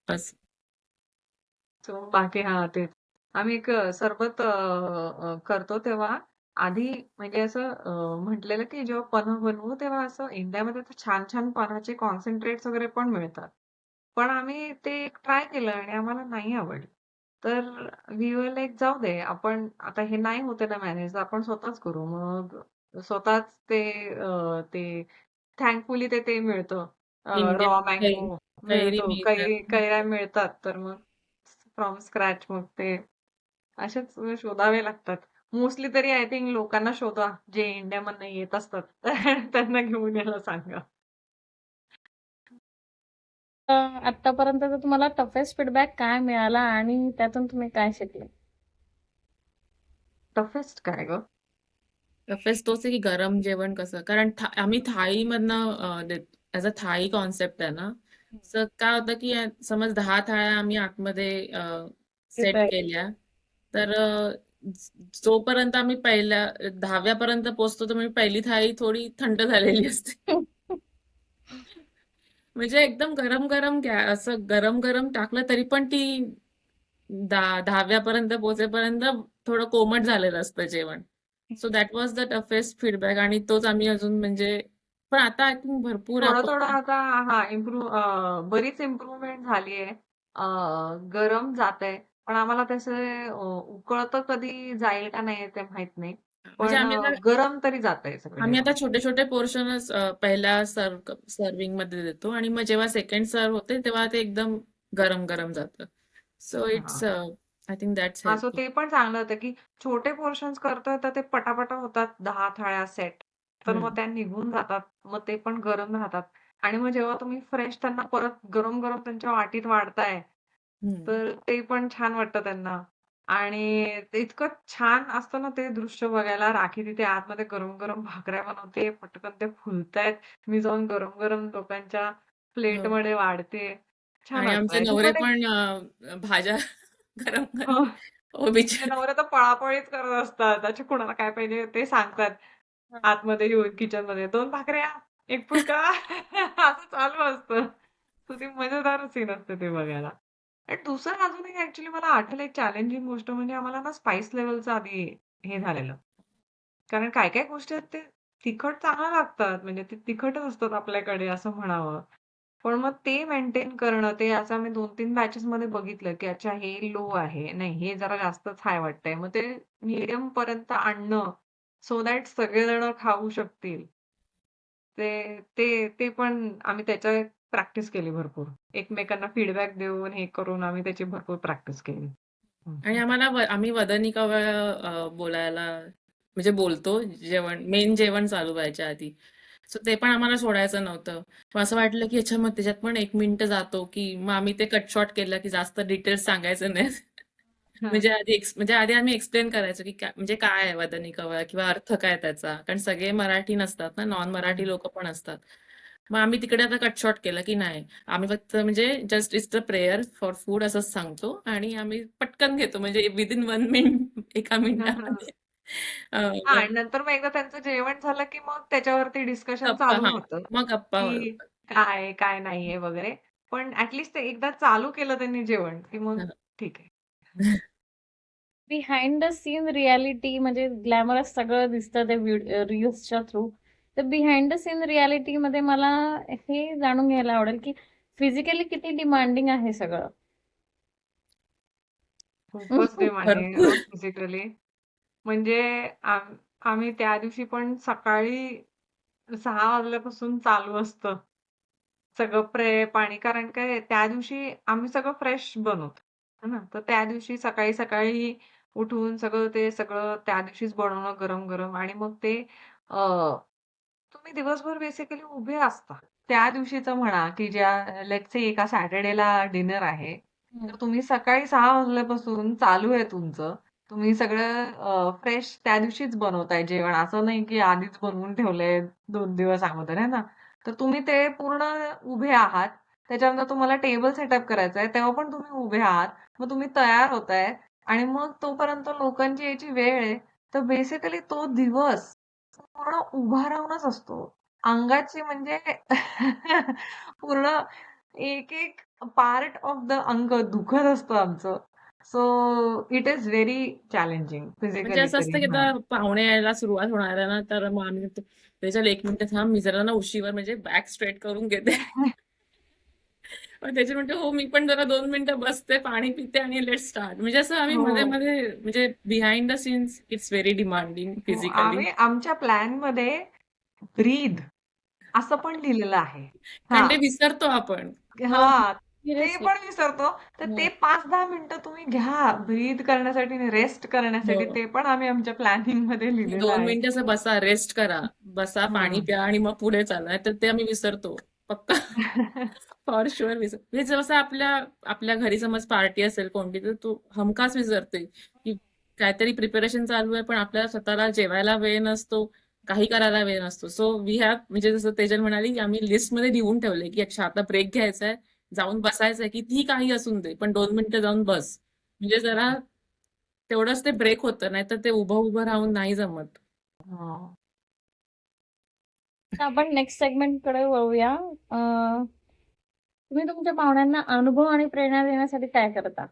असं. सो बाकी हां, तेच. आम्ही एक सरबत करतो तेव्हा आधी म्हणजे असं म्हटलेलं की जेव्हा पन्ह बनवू तेव्हा असं इंडियामध्ये तर छान-छान पन्हाचे कॉन्सन्ट्रेट्स वगैरे पण मिळतात. पण आम्ही ते एक ट्राय केलं आणि आम्हाला नाही आवडलं. तर वी वर लाइक जाऊ दे आपण आता हे नाही होते ना मॅनेज तर आपण स्वतःच करू. मग स्वतःच ते थँकफुली ते मिळतं. इंडियन रॉ कैरी मँगो कैरी मिळतो. मिळतात. कैऱ्या मिळतात. तर मग फ्रॉम स्क्रॅच मग ते असेच शोधावे लागतात. मोस्टली तरी आय थिंक लोकांना शोधा, जे इंडियामधनं येत असतात. त्यांना घेऊन यायला सांगा. आतापर्यंतचा तुम्हाला टफेस्ट फीडबॅक काय मिळाला आणि त्यातून तुम्ही काय शिकले? टफेस्ट काय गं? तोच आहे की गरम जेवण कसं कारण आम्ही थाळीमधनं देतो ॲज अ थाळी कॉन्सेप्ट आहे ना. तर काय होतं की समज 10 थाळ्या आम्ही आतमध्ये सेट केल्या तर जोपर्यंत आम्ही पहिल्या 10व्या पर्यंत पोहोचतो तर म्हणजे पहिली थाळी थोडी थंड झालेली असते. म्हणजे एकदम गरम गरम असं गरम गरम टाकलं तरी पण ती 10व्या पर्यंत पोहोचेपर्यंत थोडं कोमट झालेलं असतं जेवण. So that was the toughest feedback आणि तोच आम्ही अजून म्हणजे पण आता आय थिंक भरपूर थोडं-थोडं आपण आता हां, बरीच इम्प्रूव्हमेंट झाली आहे. गरम जातंय. पण आम्हाला त्याचे उकळतं कधी जाईल का नाही ते माहीत नाही. म्हणजे पण गरम तरी जातंय सगळं आम्ही आता जेवण. छोटे छोटे पोर्शनच पहिल्या सर्विंग मध्ये देतो आणि मग जेव्हा सेकंड सर्व होते तेव्हा ते एकदम गरम गरम जातं. सो इट्स हां. आय थिंक दॅट्स हां, सो हेल्पफुल. ते पण चांगलं होतं, की छोटे पोर्शन्स करतोय तर ते पटापटा होतात 10 थाळ्या सेट. तर मग त्या निघून जातात. मग ते पण गरम राहतात. आणि मग जेव्हा तुम्ही फ्रेश त्यांना परत गरम-गरम त्यांच्या वाटीत वाढताय, तर ते पण छान वाटतं त्यांना. आणि ते इतकं छान असतं ना ते दृश्य बघायला. राखी तिथे आतमध्ये गरम-गरम भाकऱ्या बनवते, पटकन ते फुलतायत. मी जाऊन गरम-गरम लोकांच्या प्लेटमध्ये वाढते. छान आणि वाटतं. आमचे ह्याची नवरे पण एक पण भाज्या गरम गरम हो. हो ते बिचारे. नवरे तर पळापळीच करत असतात. त्याचे कुणाला काय पाहिजे ते सांगतात. आतमध्ये येऊन किचनमध्ये 2 भाकऱ्या, 1 फुलका असं चालू असतं. तर ती मजेदार सीन असते ते बघायला. आणि दुसरं अजून एक ॲक्चुअली मला आठवलं एक चॅलेंजिंग गोष्ट म्हणजे आम्हाला ना स्पाइस लेव्हलचं आधी हे झालेलं. कारण काय-काय गोष्टी आहेत ते तिखट चांगलं लागतात. म्हणजे ते तिखटच असतात आपल्याकडे असं म्हणावं. पण मग ते मेंटेन करणं, ते असं आम्ही 2-3 बॅचेसमध्ये बघितलं, की अच्छा हे लो आहे. नाही हे जरा जास्तच हाय वाटतंय. मग ते मीडियम पर्यंत आणणं, सो दॅट सगळेजण खाऊ शकतील. ते ते ते पण आम्ही त्याच्यावर प्रॅक्टिस केली भरपूर. एकमेकांना फीडबॅक देऊन, हे करून आम्ही त्याची भरपूर प्रॅक्टिस केली. हं, आणि हं. आम्हाला आम्ही वदनी कव्या बोलायला म्हणजे बोलतो मेन जेवण चालू व्हायच्या आधी. सो ते पण आम्हाला सोडायचं नव्हतं. मग असं वाटलं की अच्छा मग त्याच्यात पण 1 मिनिट जातो की मग आम्ही ते कट शॉर्ट केलं की जास्त डिटेल्स सांगायचं नाही. हं, म्हणजे म्हणजे आधी आम्ही एक्सप्लेन करायचो की म्हणजे काय आहे वदनी कव्या किंवा अर्थ काय त्याचा कारण सगळे मराठी नसतात ना नॉन मराठी हं. लोक पण असतात. मग आम्ही तिकडे आता कट शॉर्ट केलं की नाही आम्ही फक्त म्हणजे just it's the prayer for food असंच सांगतो आणि आम्ही पटकन घेतो म्हणजे विदिन 1 मिनिट एका मिनिटामध्ये हां आणि नंतर मग एकदा त्यांचं जेवण झालं, की मग त्याच्यावरती डिस्कशन गप्पा चालू हा होतं, मग गप्पा की काय आहे, काय नाहीये वगैरे. पण ते एकदा चालू केलं त्यांनी जेवण, की मग ठीक आहे. बिहाइंड द सीन रियालिटी म्हणजे ग्लॅमरस सगळं दिसतं ते रील्सच्या थ्रू. तर बिहाइंड द सीन रियालिटीमध्ये मला हे जाणून घ्यायला आवडेल, की फिजिकली किती डिमांडिंग आहे सगळं? खूपच डिमांडिंग भरपूर फिजिकली. म्हणजे आम्ही त्या दिवशी पण सकाळी 6 वाजल्यापासून चालू असतं. सगळं प्रेप आणि कारण काय त्या दिवशी आम्ही सगळं फ्रेश बनवतो. है ना? तर त्या दिवशी सकाळी-सकाळी उठून सगळं त्या दिवशीच बनवणं गरम-गरम आणि मग ते तुम्ही दिवसभर बेसिकली उभे असता. त्या दिवशीचं म्हणा, की ज्या लेट्स से एका सॅटर्डेला डिनर आहे. तर तुम्ही सकाळी 6 वाजल्यापासून चालू आहे तुमचं. तुम्ही सगळं फ्रेश त्या दिवशीच बनवताय जेवण. असं नाही की आधीच बनवून ठेवलंय 2 दिवस अगोदर आहे ना. तर तुम्ही ते पूर्ण उभे आहात. त्याच्यानंतर तुम्हाला टेबल सेटअप करायचा आहे, तेव्हा पण तुम्ही उभे आहात. मग तुम्ही तयार होताय आणि मग तोपर्यंत लोकांची यायची वेळ आहे. तर बेसिकली तो दिवस पूर्ण उभा राहूनच असतो. अंगाची म्हणजे पूर्ण एक-एक पार्ट ऑफ द अंग दुखत असतं आमचं. So it is very challenging म्हणजे फिजिकली असं असतं तरी. की हां. आता पाहुणे यायला सुरुवात होणार आहे ना, तर मग आम्ही त्याच्याला 1 मिनिट थांब, मी जरा ना उशीवर म्हणजे बॅक स्ट्रेट करून घेते. मग त्याची म्हणते, "हो, मी पण जरा 2 मिनिटं बसते, पाणी पिते आणि लेट्स स्टार्ट." म्हणजे असं आम्ही हो. मध्ये-मध्ये म्हणजे behind the scenes it's very demanding हो. फिजिकली. आम्ही आमच्या प्लॅनमध्ये ब्रीथ असं पण लिहिलेलं आहे. कारण हां. ते विसरतो आपण. हो, हां. ते सिरियसली. पण विसरतो. तर ते 5-10 मिनिटं तुम्ही घ्या ब्रीथ करण्यासाठी आणि रेस्ट करण्यासाठी. हो. ते पण आम्ही आमच्या प्लॅनिंगमध्ये लिहिलेलं 2 आहे. मिनिटं असं बसा, रेस्ट करा, बसा, पाणी हं. प्या आणि मग पुढे चाला. तर ते आम्ही विसरतो. पक्का. फॉर शुअर म्हणजे जसं आपल्या आपल्या घरी समज पार्टी असेल कोणती, तर तू हमखास विसरते, की काहीतरी प्रिपरेशन चालू आहे, पण आपल्याला स्वतःला जेवायला वेळ नसतो, काही करायला वेळ नसतो. सो वी हॅव म्हणजे जसं तेजल म्हणाली, की आम्ही लिस्टमध्ये लिहून ठेवलंय, की अच्छा आता ब्रेक घ्यायचा आहे, जाऊन बसायचंय, कितीही काही असून दे, पण 2 मिनिटं जाऊन बस. म्हणजे जरा तेवढंच ते ब्रेक होतं, नाहीतर ते उभं-उभं राहून नाही जमत. हो. तर आपण नेक्स्ट सेगमेंटकडे वळूया. तुम्ही तुमच्या पाहुण्यांना अनुभव आणि प्रेरणा देण्यासाठी काय करता?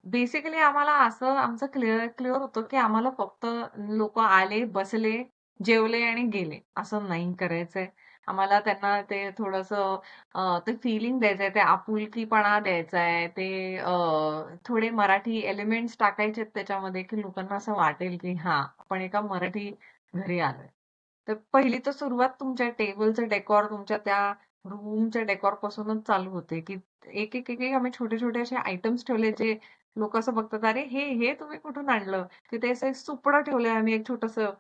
बेसिकली आम्हाला असं आमचं क्लिअर होतं, की आम्हाला फक्त लोकं आले, बसले, जेवले आणि गेले, असं नाही करायचंय. आम्हाला त्यांना ते थोडंसं ते फीलिंग द्यायचंय, ते आपुलकीपणा द्यायचा आहे. ते थोडे मराठी एलिमेंट्स टाकायचे आहेत त्याच्यामध्ये, की लोकांना असं वाटेल, की हां, आपण एका मराठी घरी आलोय. तर पहिली तर सुरुवात तुमच्या टेबलचं डेकॉर, तुमच्या त्या रूमच्या डेकॉरपासूनच चालू होते, की एक आम्ही छोटे-छोटे असे आयटम्स ठेवले, जे लोकं असं बघतात, "अरे, हे तुम्ही कुठून आणलं?" तिथे असं एक सुपडं ठेवलंय आम्ही एक छोटंसं.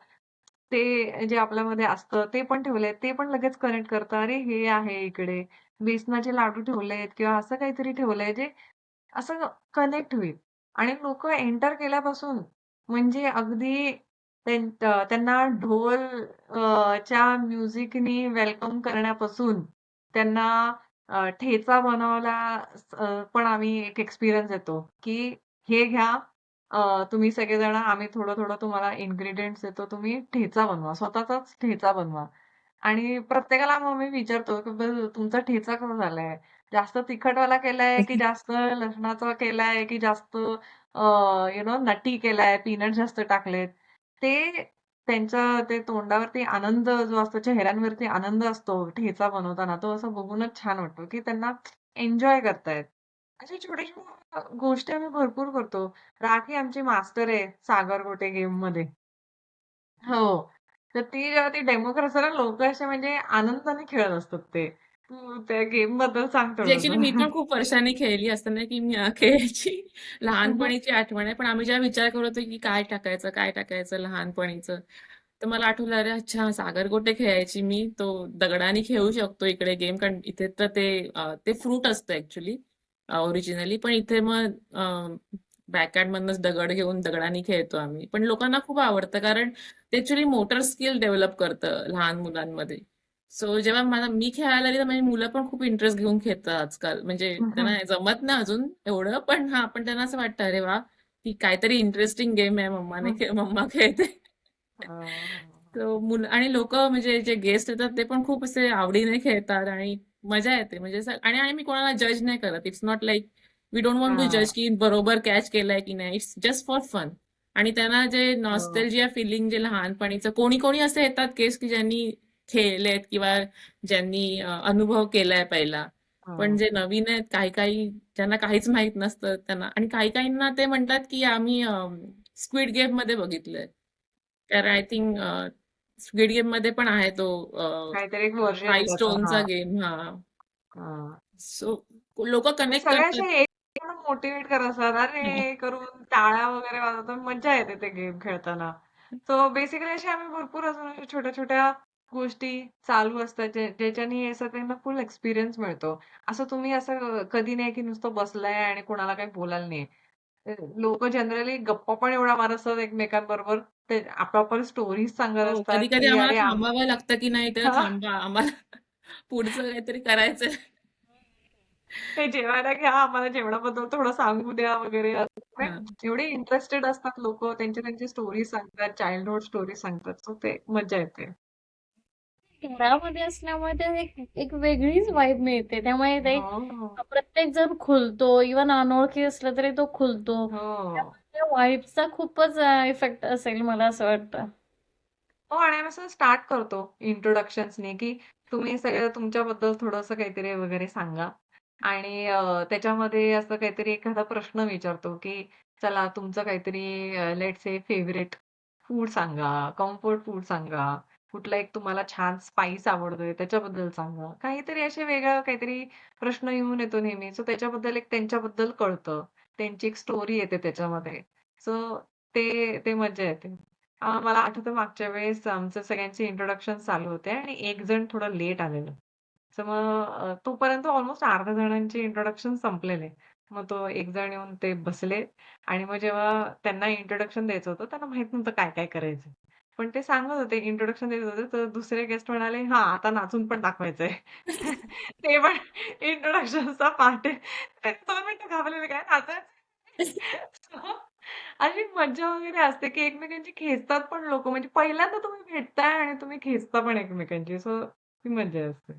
ते जे आपल्यामध्ये असतं ते पण ठेवलंय. ते पण लगेच कनेक्ट करतं, "अरे, हे आहे इकडे." बेसनाचे लाडू ठेवलेत किंवा असं काहीतरी ठेवलंय, जे असं कनेक्ट होईल. आणि लोकं एंटर केल्यापासून म्हणजे अगदी त्यांना ढोल च्या म्युझिकनी वेलकम करण्यापासून त्यांना ठेचा बनवायला पण आम्ही एक एक्सपिरियन्स देतो, की हे घ्या, तुम्ही सगळेजण आम्ही थोडं-थोडं तुम्हाला इन्ग्रीडियंट्स देतो. तुम्ही ठेचा बनवा. स्वतःचाच ठेचा बनवा. आणि प्रत्येकाला मग मी विचारतो, की तुमचा ठेचा कसा झालाय? जास्त तिखटवाला केलाय, की जास्त लसणाचा केलाय, की जास्त नटी केलाय, पीनट जास्त टाकलेत. ते त्यांच्या ते तोंडावरती आनंद जो असतो, चेहऱ्यांवरती आनंद असतो ठेचा बनवताना, तो असं बघूनच छान वाटतो, की त्यांना एन्जॉय करतायत. अशा छोट्या-छोट्या गोष्टी आम्ही भरपूर करतो. राखी आमची मास्टर आहे सागरगोटे गेममध्ये. हो. तर ती जेव्हा ती डेमो करत असते ना, लोकं असे म्हणजे आनंदाने खेळत असतात ते. तू त्या गेमबद्दल सांग म्हणजे ऍक्च्युली मी थोडंसं. पण खूप वर्षांनी खेळली असताना की मी खेळायची लहानपणीची आठवण आहे. पण आम्ही जेव्हा विचार करत होतो की काय टाकायचं लहानपणीचं, तर मला आठवलं अरे अच्छा सागरगोटे खेळायची मी. तो दगडाने खेळू शकतो इकडे गेम, कारण इथे तर ते फ्रूट असतं ऍक्च्युली ओरिजिनली, पण इथे मग बॅकयार्ड मधनच दगड घेऊन दगडाने खेळतो आम्ही. पण लोकांना खूप आवडतं कारण ते ऍक्च्युली मोटर स्किल डेव्हलप करतं लहान मुलांमध्ये. सो जेव्हा मी खेळायला लागले, तर माझी मुलं पण खूप इंटरेस्ट घेऊन खेळतात आजकाल. म्हणजे त्यांना जमत नाही अजून एवढं, पण हां, पण त्यांना असं वाटतं, "अरे वाह! ती काहीतरी इंटरेस्टिंग गेम आहे, मम्मा खेळते." सो मुलं आणि लोकं म्हणजे जे गेस्ट येतात, ते पण खूप असे आवडीने खेळतात आणि मजा येते. म्हणजे असं आणि आणि मी कोणाला जज नाही करत. It's not like we don't want to हां. जज की बरोबर कॅच केलाय की नाही. It's just for fun. आणि त्यांना जे हो. नॉस्टॅल्जिया फिलिंग जे लहानपणीचं कोणी-कोणी असे येतात केस की ज्यांनी खेळलेत किंवा ज्यांनी अनुभव केलाय पहिला. पण हो. जे नवीन आहेत, काही-काही ज्यांना काहीच माहीत नसतं त्यांना आणि काही-काहींना ते म्हणतात, की आम्ही स्क्विड गेममध्ये बघितलंय. तर आय थिंक स्क्विड गेममध्ये पण आहे तो काहीतरी एक व्हर्जन आहे 5 त्याचं. स्टोनचा हां. गेम. हां. हां. सो लोकं आणि कनेक्ट सगळे करतात. असे एकदम मोटिव्हेट करत असतात. हं. अरे! करून टाळ्या वगैरे वाजवतात. मज्जा येते ते गेम खेळताना. सो बेसिकली असे आम्ही भरपूर अजून अशा छोट्या-छोट्या गोष्टी चालू असतात ज्याच्याने असं त्यांना फुल एक्सपिरियन्स मिळतो. असं तुम्ही असं कधी नाही की नुसतं बसलाय आणि कोणाला काही बोलायला नाही. लोकं जनरली गप्पा पण एवढ्या मारत असतात एकमेकांबरोबर. ते आपापल्या स्टोरीज सांगत हो, असतात, कधी-कधी की आम्हाला "अरे थांबावं लागतं, की नाही तर हां, थांबा आम्हाला पुढचं काहीतरी करायचंय. ते जेवायला घ्या, आम्हाला जेवणाबद्दल थोडं सांगू द्या" वगैरे असं. हां. म्हणजे एवढे इंटरेस्टेड असतात लोकं. त्यांची स्टोरी सांगतात, चाइल्डहूड स्टोरी सांगतात. सो ते मज्जा येते. घरामध्ये असल्यामुळे ते एक एक वेगळीच वाइब मिळते. त्यामुळे ते हो, प्रत्येक जण खुलतो. इव्हन अनोळखी असला तरी तो खुलतो. हो. त्यामुळे त्या वाइबचा खूपच इफेक्ट असेल मला असं वाटतं. हो आणि आम्ही असं स्टार्ट करतो इंट्रोडक्शन्सनी, की तुम्ही सगळं तुमच्याबद्दल थोडंसं काहीतरी वगैरे सांगा आणि त्याच्यामध्ये असं काहीतरी एखादा प्रश्न विचारतो, की चला तुमचं काहीतरी लेट्स से फेव्हरेट फूड सांगा, कम्फर्ट फूड सांगा, कुठला एक तुम्हाला छान स्पाइस आवडतोय त्याच्याबद्दल सांगा. काहीतरी असे वेगळं काहीतरी प्रश्न येऊन येतो नेहमी. सो त्याच्याबद्दल एक त्यांच्याबद्दल कळतं. त्यांची एक स्टोरी येते त्याच्यामध्ये. सो ते मज्जा येते. मला आठवतं मागच्या वेळेस आमचं सगळ्यांचे इंट्रोडक्शन चालू होते आणि एक जण थोडं लेट आलेलं. तर मग तोपर्यंत ऑलमोस्ट अर्ध्या जणांचे इंट्रोडक्शन संपलेले. मग तो एक जण येऊन ते बसले आणि मग जेव्हा त्यांना इंट्रोडक्शन द्यायचं होतं, त्यांना माहीत नव्हतं काय-काय करायचं. पण ते सांगत होते, इंट्रोडक्शन देत होते, तर दुसरे गेस्ट म्हणाले, "हां, आता नाचून पण दाखवायचंय." ते पण इंट्रोडक्शनचा पार्ट आहे. ते 2 मिनिटं घाबरलेले, "काय नाचायचं?" अशी मज्जा वगैरे असते, की एकमेकांची खेचतात पण लोकं. म्हणजे पहिल्यांदा तुम्ही भेटताय आणि तुम्ही खेचता पण एकमेकांची. सो ती मज्जा असते.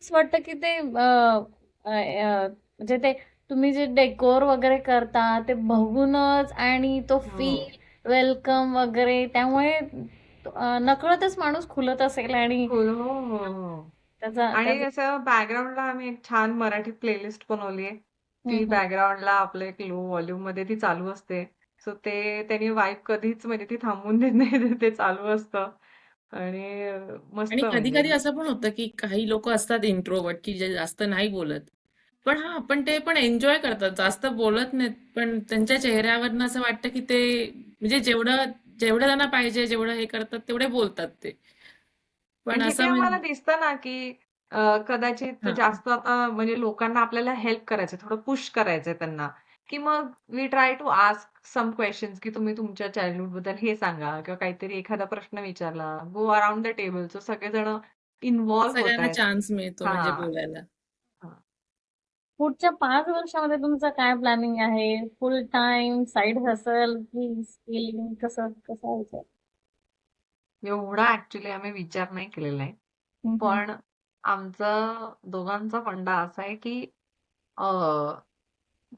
असं वाटतं की ते अ, अ, म्हणजे ते तुम्ही जे डेकोर वगैरे करता ते बघूनच आणि तो हो. फील वेलकम वगैरे त्यामुळे नकळतच माणूस खुलत असेल आणि हो, हो, हो, हो. त्याचा आणि त्याचा असं बॅकग्राऊंडला आम्ही एक छान मराठी प्लेलिस्ट बनवली आहे. हं, ती हं. बॅकग्राऊंडला आपलं एक लो व्हॉल्यूममध्ये ती चालू असते. सो ते त्यानी वाइब कधीच म्हणजे ती थांबून देत नाही. ते चालू असतं आणि आणि मस्त म्हणजे कधी-कधी असं पण होतं, की काही लोकं असतात इंट्रोव्हर्ट, की जे जास्त नाही बोलत. पण हां, पण ते पण एन्जॉय करतात. जास्त बोलत नाहीत. पण त्यांच्या चेहऱ्यावरनं असं वाटतं, की ते म्हणजे जेवढं जेवढं त्यांना पाहिजे, जेवढं हे करतात, तेवढे बोलतात ते. पण आणि जिथे असं आम्हाला दिसतं ना, की कदाचित हां. जास्त आता म्हणजे लोकांना आपल्याला हेल्प करायचंय, थोडं पुश करायचंय त्यांना, की मग we try to ask some questions, की तुम्ही तुमच्या चाइल्डहूडबद्दल हे सांगा किंवा काहीतरी एखादा प्रश्न विचारला. Go around the table. So सगळेजण इन्व्हॉल्व सगळ्यांना होतायत. चान्स मिळतो म्हणजे हां, बोलायला. हां. पुढच्या 5 वर्षामध्ये तुमचं काय प्लॅनिंग आहे? फुल टाईम, साइड हसल की स्किलिंग कसं कसं आहे? एवढा ॲक्चुअली आम्ही विचार नाही केलेला आहे. हं, हं. पण आमचा दोघांचा फंडा असा आहे, की अ,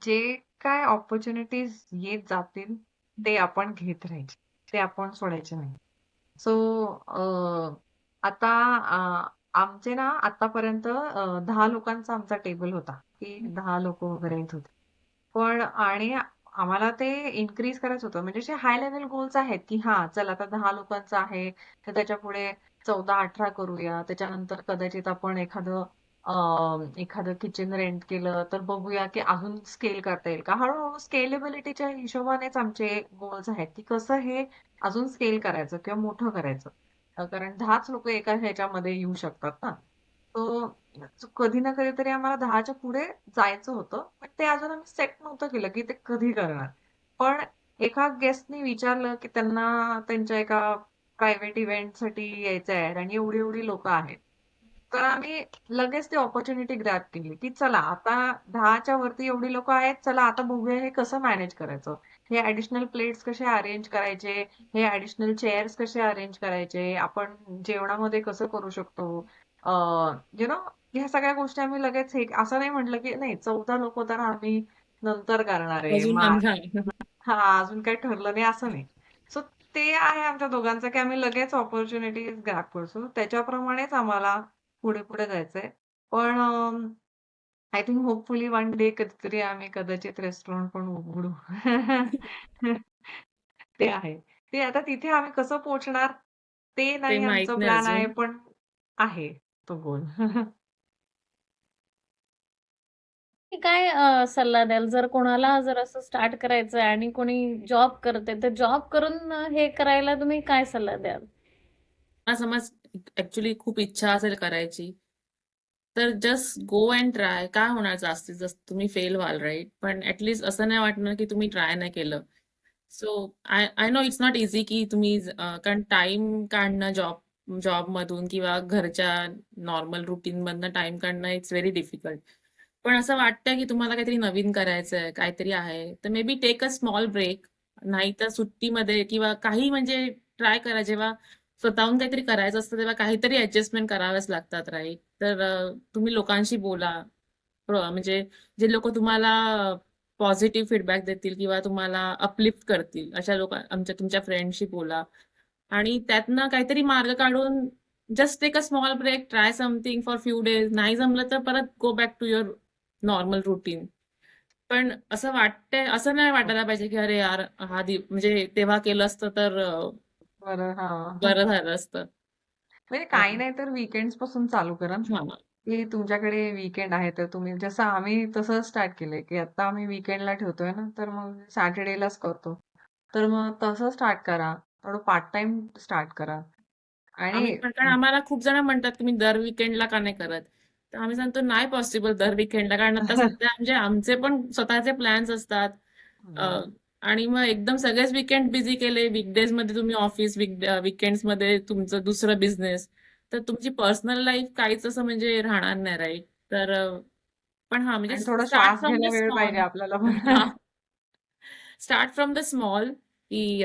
जे काय अपॉर्च्युनिटीज येत जातील, ते आपण घेत राहायचे. ते आपण सोडायचे नाही. सो आता आमचे ना आतापर्यंत 10 लोकांचा आमचा टेबल होता, की 10 लोकं वगैरे येत होते. पण आणि आम्हाला ते इन्क्रीज करायचं होतं. म्हणजे असे हाय लेव्हल गोल्स आहेत, की हां, चला आता 10 लोकांचं आहे, तर त्याच्यापुढे 14-18 करूया. त्याच्यानंतर कदाचित आपण एखादं किचन रेंट केलं, तर बघूया, की अजून स्केल करता येईल का? हळू स्केलेबिलिटीच्या हिशोबानेच आमचे गोल्स आहेत, की कसं हे अजून स्केल करायचं किंवा मोठं करायचं. कारण 10च लोकं एका ह्याच्यामध्ये येऊ शकतात ना. सो कधी ना कधीतरी आम्हाला 10च्या पुढे जायचं होतं. पण ते अजून आम्ही सेट नव्हतं केलं, की ते कधी करणार. पण एका गेस्टनी विचारलं, की त्यांना त्यांच्या एका प्रायव्हेट इव्हेंटसाठी यायचं आहे आणि एवढी-एवढी लोकं आहेत. तर आम्ही लगेच ती अपॉर्च्युनिटी ग्रॅब केली, की चला आता 10च्या वरती एवढी लोकं आहेत. चला आता बघूया हे कसं मॅनेज करायचं. हे ॲडिशनल प्लेट्स कसे अरेंज करायचे, हे ॲडिशनल चेअर्स कसे अरेंज करायचे, आपण जेवणामध्ये कसं करू शकतो. अ, यू नो ह्या सगळ्या गोष्टी आम्ही लगेच हे असं नाही म्हटलं, की नाही 14 लोकं तर आम्ही नंतर करणार आहे. अजून हां. हां, अजून काही ठरलं नाही असं नाही. सो ते आहे आमच्या दोघांचं, की आम्ही लगेच अपॉर्च्युनिटीज ग्रॅब करतो. त्याच्याप्रमाणेच आम्हाला पुढे-पुढे जायचंय. पण I think hopefully one day कधीतरी आम्ही कदाचित रेस्टॉरंट पण उघडू. ते आहे. ते आता तिथे आम्ही कसं पोहोचणार ते ते नाही माहीत आमचं नाही प्लॅन आहे, अजून. पण आहे तो गोल. तुम्ही काय सल्ला द्याल? जर कोणाला जर असं स्टार्ट करायचं आहे आणि कोणी जॉब करते, तर जॉब करून हे करायला तुम्ही काय सल्ला द्याल? समज ऍक्च्युली खूप इच्छा असेल करायची, तर जस्ट गो अँड ट्राय. काय होणार जास्तीत जास्त तुम्ही फेल व्हाल, राईट? पण ऍटलीस्ट असं नाही वाटणार की तुम्ही ट्राय नाही केलं. So I I know it's not easy की तुम्ही कारण टाइम काढणं जॉब मधून किंवा घरच्या नॉर्मल रुटीन मधनं टाइम काढणं इट्स व्हेरी डिफिकल्ट. पण असं वाटतं की तुम्हाला काहीतरी नवीन करायचंय, काहीतरी आहे, तर maybe take a small break. नाहीतर सुट्टीमध्ये किंवा काही म्हणजे ट्राय करा. जेव्हा स्वतःहून काहीतरी करायचं असतं तेव्हा काहीतरी ऍडजस्टमेंट कराव्याच लागतात, राईट? तर तुम्ही लोकांशी बोला. म्हणजे जे लोक तुम्हाला पॉझिटिव्ह फीडबॅक देतील किंवा तुम्हाला अपलिफ्ट करतील अशा तुमच्या फ्रेंडशी बोला. आणि त्यातनं काहीतरी मार्ग काढून just take a small break, try something for few days. नाही जमलं तर परत go back to your normal routine. पण असं नाही वाटायला पाहिजे की अरे यार म्हणजे तेव्हा केलं असतं तर बरं. हा. बरं झालं असतं. म्हणजे अ, काही नाही तर वीकेंड्स पासून चालू करा ना. हा. की तुमच्याकडे वीकेंड आहे तर तुम्ही जसं आम्ही तसं स्टार्ट केलंय की आता आम्ही वीकेंडला ठेवतोय ना, तर मग सॅटर्डेलाच करतो. तर मग तसं स्टार्ट करा. थोडं पार्ट टाइम स्टार्ट करा. आम्ही आणि पण, कारण आम्हाला खूप जण म्हणतात की मी दर विकेंडला का नाही करत. तर आम्ही सांगतो नाही पॉसिबल दर विकेंडला, कारण आता सध्या म्हणजे आमचे पण स्वतःचे प्लॅन्स असतात. अ, हं. आणि मग एकदम सगळेच विकेंड बिझी केले. वीकडेज मध्ये तुम्ही ऑफिस, विकेंड्स मध्ये तुमचं दुसरं बिझनेस, तर तुमची पर्सनल लाईफ काहीच असं म्हणजे राहणार नाही, राईट? तर पण हा म्हणजे आणि थोडा स्टार्ट श्वास फ्रॉम द घ्यायला वेळ स्मॉल. पाहिजे आपल्याला पण. स्टार्ट फ्रॉम द स्मॉल, की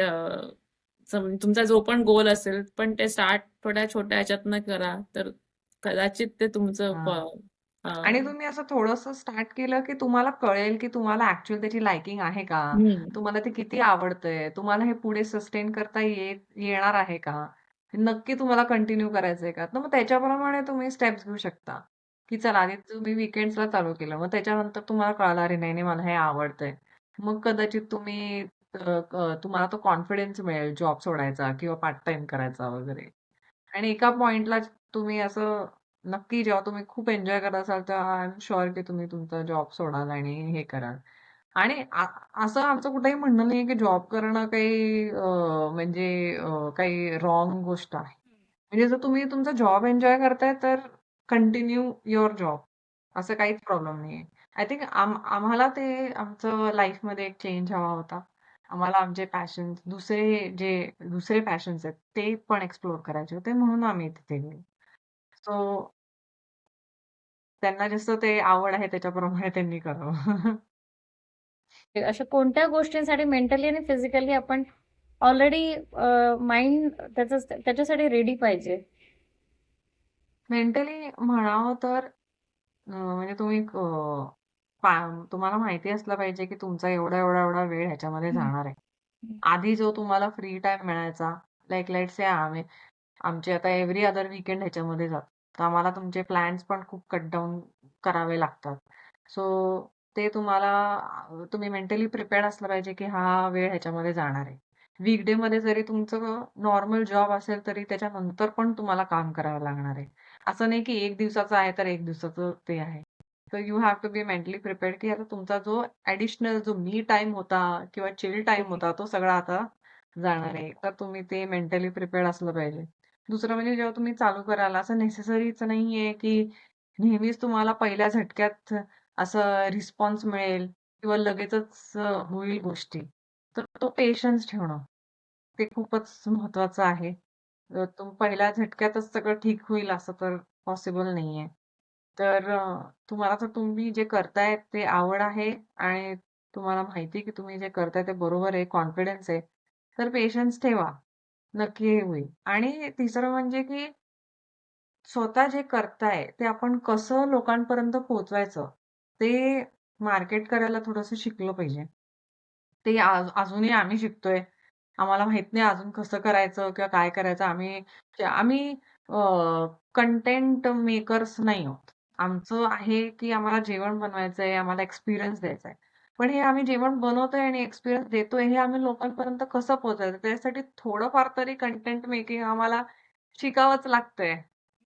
तुमचा जो पण गोल असेल, पण ते स्टार्ट थोड्या छोट्या ह्याच्यातनं करा, तर कदाचित ते तुमचं हां. आणि तुम्ही असं थोडंसं स्टार्ट केलं, की तुम्हाला कळेल, की तुम्हाला ॲक्चुअल त्याची लाइकिंग आहे का? हम्म. तुम्हाला ते किती आवडतंय? तुम्हाला हे पुढे सस्टेन करता येणार आहे का? नक्की तुम्हाला कंटिन्यू करायचंय का? तर मग त्याच्याप्रमाणे तुम्ही स्टेप्स घेऊ शकता, की चला आधी तुम्ही वीकेंड्सला चालू केलं. मग त्याच्यानंतर तुम्हाला कळालं, "अरे नाही, नाही मला हे आवडतंय." मग कदाचित तुम्हाला तो कॉन्फिडन्स मिळेल जॉब सोडायचा किंवा पार्ट टाईम करायचा वगैरे. आणि एका पॉइंटला तुम्ही असं नक्की जेव्हा तुम्ही खूप एन्जॉय करत असाल, तर आय एम शुअर की तुम्ही तुमचा जॉब सोडाल आणि हे कराल. आणि असं आमचं कुठेही म्हणणं नाहीये की जॉब करणं काही म्हणजे काही रॉंग गोष्ट आहे. म्हणजे जर तुम्ही तुमचा जॉब एन्जॉय करताय, तर कंटिन्यू युअर जॉब. असं काहीच प्रॉब्लेम नाहीये. आय थिंक आम्हाला ते आमचं लाईफमध्ये एक चेंज हवा होता. आम्हाला आमचे पॅशन्स दुसरे पॅशन्स आहेत, ते पण एक्सप्लोर करायचे होते म्हणून आम्ही तिथे गेलो. सो त्यांना जसं ते आवड आहे त्याच्याप्रमाणे त्यांनी करावं. अशा कोणत्या गोष्टींसाठी मेंटली आणि फिजिकली आपण ऑलरेडी माइंड त्याच्यासाठी रेडी पाहिजे? मेंटली म्हणावं तर म्हणजे तुम्हाला माहिती असलं पाहिजे की तुमचा एवढा वेळ ह्याच्यामध्ये हम्म. जाणार आहे. आधी जो तुम्हाला फ्री टाईम मिळायचा, लाइक लेट्स से आमचे आता एव्हरी अदर वीकेंड ह्याच्यामध्ये जातो. तर आम्हाला तुमचे प्लॅन्स पण खूप कट डाउन करावे लागतात. सो ते तुम्ही मेंटली प्रिपेअर्ड असलं पाहिजे की हा वेळ ह्याच्यामध्ये जाणार आहे. वीकडे जरी तुमचं नॉर्मल जॉब असेल तरी त्याच्यानंतर पण तुम्हाला काम करावं लागणार आहे. असं नाही की 1 दिवसाचं आहे तर 1 दिवसाचं ते आहे. तर you have to be mentally prepared की आता तुमचा जो ॲडिशनल जो मी टाईम होता किंवा चिल टाईम होता तो सगळा आता जाणार आहे. तर तुम्ही ते मेंटली प्रिपेअर्ड असलं पाहिजे. दुसरं म्हणजे जेव्हा तुम्ही चालू कराल असं नेसेसरीच नाहीये की नेहमीच तुम्हाला पहिल्या झटक्यात असं रिस्पॉन्स मिळेल किंवा लगेचच होईल गोष्टी. तर तो पेशन्स ठेवणं, ते खूपच महत्वाचं आहे. पहिल्या झटक्यातच सगळं ठीक होईल असं तर पॉसिबल नाहीये. तर तुम्ही जे करताय ते आवड आहे आणि तुम्हाला माहिती आहे की तुम्ही जे करताय ते बरोबर आहे, कॉन्फिडन्स आहे. तर पेशन्स ठेवा. नक्की हे होईल. आणि तिसरं म्हणजे की स्वतः जे करताय ते आपण कसं लोकांपर्यंत पोहोचवायचं, ते मार्केट करायला थोडंसं शिकलं पाहिजे. ते अजूनही आम्ही शिकतोय. आम्हाला माहित नाही अजून कसं करायचं किंवा काय करायचं. आम्ही कंटेंट मेकर्स नाही आहोत. आमचं आहे की आम्हाला जेवण बनवायचंय, आम्हाला एक्सपिरियन्स द्यायचा आहे. पण हे आम्ही जेवण बनवतोय आणि एक्सपिरियन्स देतोय, हे आम्ही लोकांपर्यंत कसं पोहोचायचं? त्यासाठी थोडंफार तरी कंटेंट मेकिंग आम्हाला शिकावंच लागतंय.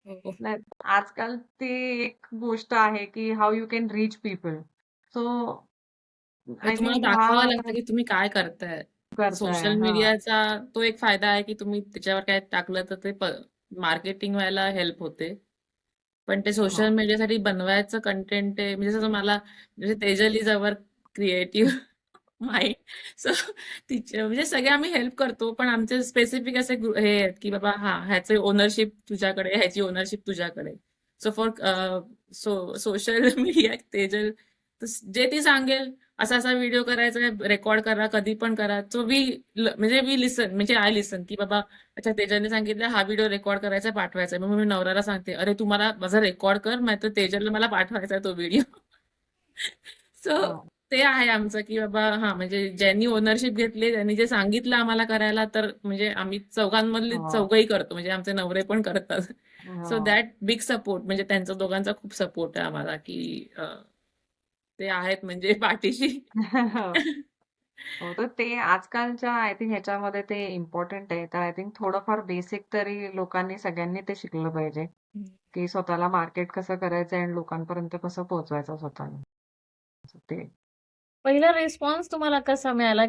हो. नाही आजकाल ती एक गोष्ट आहे की how you can reach people. So म्हणजे आय तुम्हाला थिंक हा दाखवावं लागतं की तुम्ही काय करताय. करताय. सोशल हां. मीडियाचा तो एक फायदा आहे की तुम्ही त्याच्यावर काय टाकलं तर ते मार्केटिंग व्हायला हेल्प होते. पण ते हो. सोशल मीडियासाठी बनवायचं कंटेंट आहे म्हणजे जसं मला म्हणजे Tejal is our creative mind. So तिचे म्हणजे सगळे आम्ही हेल्प करतो पण आमचे स्पेसिफिक असे हे आहेत की बाबा हा ह्याचे ओनरशिप तुझ्याकडे ह्याची ओनरशिप तुझ्याकडे. So for social media Tejal जे ती सांगेल असा असा व्हिडिओ करायचा रेकॉर्ड करा कधी पण करा सो म्हणजे वी लिसन म्हणजे आय लिसन की बाबा अच्छा तेजलने सांगितलं हा व्हिडिओ रेकॉर्ड करायचा पाठवायचा मग मी नवऱ्याला सांगते अरे तू मला माझा रेकॉर्ड कर नाहीतर तेजलला मला पाठवायचा तो व्हिडिओ. सो हो. ते आहे आमचं की बाबा हा म्हणजे ज्यांनी ओनरशिप घेतली त्यांनी जे सांगितलं आम्हाला करायला तर म्हणजे आम्ही चौघांमधले हो. चौघही करतो म्हणजे आमचे नवरे पण करतात. सो हो. दॅट बिग सपोर्ट म्हणजे त्यांचा दोघांचा खूप सपोर्ट आहे आम्हाला की ते आहेत म्हणजे पाठीशी. हो, तर ते आजकालच्या आय थिंक ह्याच्यामध्ये ते इम्पॉर्टंट आहे. तर आय थिंक थोडंफार बेसिक तरी लोकांनी सगळ्यांनी ते शिकलं पाहिजे, की स्वतःला मार्केट कसं करायचं आणि लोकांपर्यंत कसं पोहोचवायचं स्वतःला. ते पहिला रिस्पॉन्स तुम्हाला कसा मिळाला?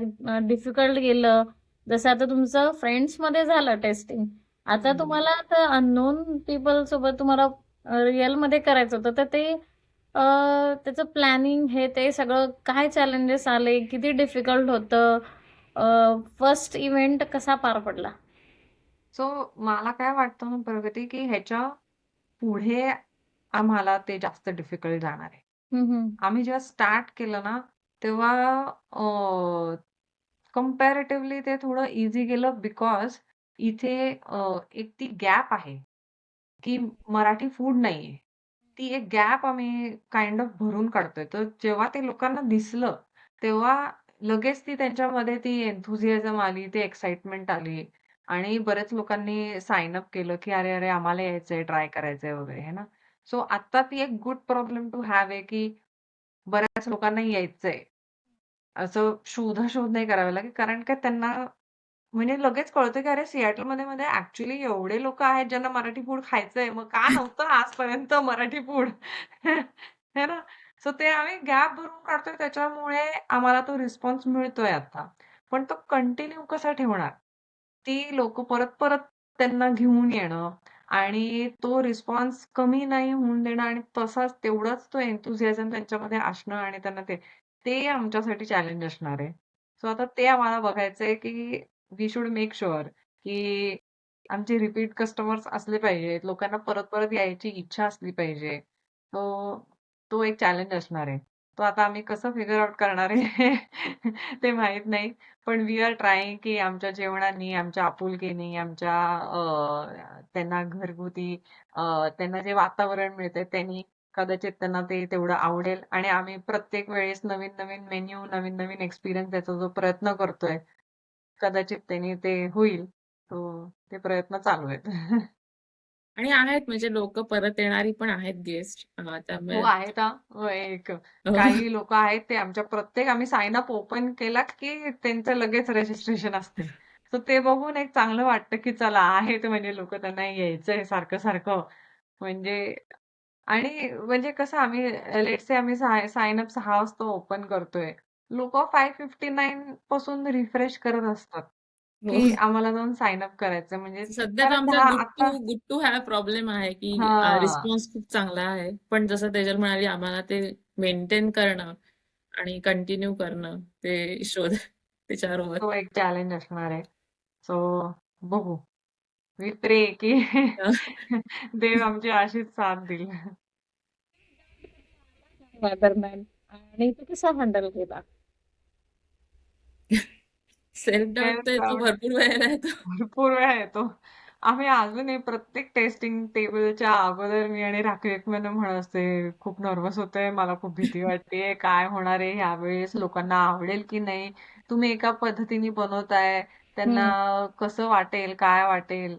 डिफिकल्ट गेलं, जसं आता तुमचं फ्रेंड्समध्ये झालं टेस्टिंग. आता हं. तुम्हाला आता अननोन पीपल सोबत तुम्हाला रिअलमध्ये करायचं होतं, तर ते त्याचं प्लॅनिंग हे ते सगळं काय चॅलेंजेस आले? किती डिफिकल्ट होतं? फर्स्ट इव्हेंट कसा पार पडला? सो मला काय वाटतं ना प्रगती, की ह्याच्या पुढे आम्हाला ते जास्त डिफिकल्ट जाणार आहे. हं, हं. आम्ही जेव्हा स्टार्ट केलं ना, तेव्हा कंपॅरेटिव्हली ते थोडं ईझी गेलं बिकॉज इथे एक ती गॅप आहे, की मराठी फूड नाहीये. ती एक गॅप आम्ही काइंड ऑफ भरून काढतोय. तर जेव्हा ते लोकांना दिसलं, तेव्हा लगेच ती त्यांच्यामध्ये ती एन्थुसियाझम आली, ती एक्साइटमेंट आली आणि बऱ्याच लोकांनी साइन अप केलं, की "अरे, अरे, आम्हाला यायचंय, ट्राय करायचंय" वगैरे है ना. सो आता ती एक गुड प्रॉब्लेम टू हॅव आहे, की बऱ्याच लोकांना यायचंय. असं शोधाशोध नाही करावी लागेल. कारण का त्यांना म्हणजे लगेच कळतं, की अरे सिएटलमध्ये मध्ये ॲक्चुअली एवढे लोकं आहेत ज्यांना मराठी फूड खायचंय. मग का नव्हतं आजपर्यंत मराठी फूड? है ना? सो ते आम्ही गॅप भरून काढतोय त्याच्यामुळे आम्हाला तो रिस्पॉन्स मिळतोय आता. पण तो कंटिन्यू कसा ठेवणार? ती लोकं परत-परत त्यांना घेऊन येणं आणि तो रिस्पॉन्स कमी नाही होऊन देणं आणि तसाच तेवढाच तो एन्थुसियाझम त्यांच्यामध्ये असणं आणि त्यांना ते आमच्यासाठी चॅलेंज असणार आहे. सो आता ते आम्हाला बघायचंय, की वी शुड मेक शुअर, की आमचे रिपीट कस्टमर्स असले पाहिजेत. लोकांना परत-परत यायची इच्छा असली पाहिजे. तो तो एक चॅलेंज असणार आहे. तो आता आम्ही कसं फिगर आउट करणार आहे ते माहीत नाही. पण वी आर ट्रायिंग, की आमच्या जेवणानी, आमच्या आपुलकीनी, आमच्या त्यांना घरगुती त्यांना जे वातावरण मिळतंय त्यांनी कदाचित त्यांना ते तेवढं आवडेल आणि आम्ही प्रत्येक वेळेस नवीन-नवीन मेन्यू, नवीन-नवीन एक्सपिरियन्स द्यायचा जो प्रयत्न करतोय, कदाचित त्यांनी ते होईल. तो ते प्रयत्न चालू आहेत. आणि आहेत म्हणजे लोक परत येणारी पण आहेत गेस्ट हो, त्यामुळे आहेत हां. एक काही लोकं आहेत ते आमच्या प्रत्येक आम्ही साइन अप ओपन केला, की त्यांचं लगेच रजिस्ट्रेशन असते. सो ते बघून एक चांगलं वाटतं, की चला आहेत म्हणजे लोकं त्यांना यायचंय सारखं-सारखं. म्हणजे आणि म्हणजे कसं आम्ही लेट्स से आम्ही साइन अप 6 वाजता ओपन करतोय. लोकं 5:59 पासून रिफ्रेश करत असतात, हो. की आम्हाला जाऊन साइन अप करायचं म्हणजे सध्याचा कारण आमचा 10 गुड टू आता गुड टू हॅव प्रॉब्लेम आहे की हां. रिस्पॉन्स खूप चांगला आहे पण जसं तेजल म्हणाली आम्हाला ते मेंटेन करणं आणि कंटिन्यू करणं ते शोध त्याच्यावर तो एक चॅलेंज असणार आहे. सो बघू. वी प्रे की देव आमची अशीच साथ देईल. दरम्यान आणि तो कसा हँडल केला? सेल्फ डाऊट सेल्फ तर येतो डाऊट भरपूर वेळेला येतो. भरपूर वेळा येतो. आम्ही अजूनही प्रत्येक टेस्टिंग टेबलच्या अगोदर मी आणि राखी एकमेकांना म्हणत असते, "खूप नर्व्हस होतंय, मला खूप भीती वाटतेय, काय होणार आहे ह्यावेळेस? लोकांना आवडेल की नाही? तुम्ही एका पद्धतीने बनवताय, त्यांना हं. कसं वाटेल, काय वाटेल?"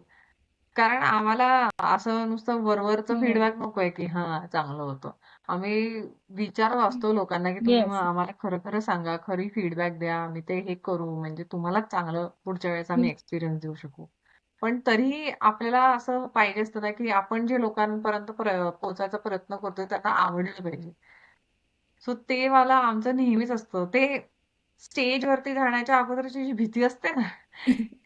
कारण आम्हाला असं नुसतं वरवरचं हं. फीडबॅक नकोय, की हां, चांगलं होतं. आम्ही विचारत असतो लोकांना, की तुम्ही मग येस. आम्हाला खरं-खरं सांगा, खरी फीडबॅक द्या. आम्ही ते हे करू, म्हणजे तुम्हालाच चांगलं पुढच्या वेळेस आम्ही एक्सपिरियन्स देऊ शकू. पण तरीही आपल्याला असं पाहिजे असतं ना, की आपण जे लोकांपर्यंत पोहोचायचा प्रयत्न करतोय, त्यांना आवडलं पाहिजे. सो ते मला आमचं नेहमीच असतं. ते स्टेजवरती जाण्याच्या अगोदरची जी भीती असते ना,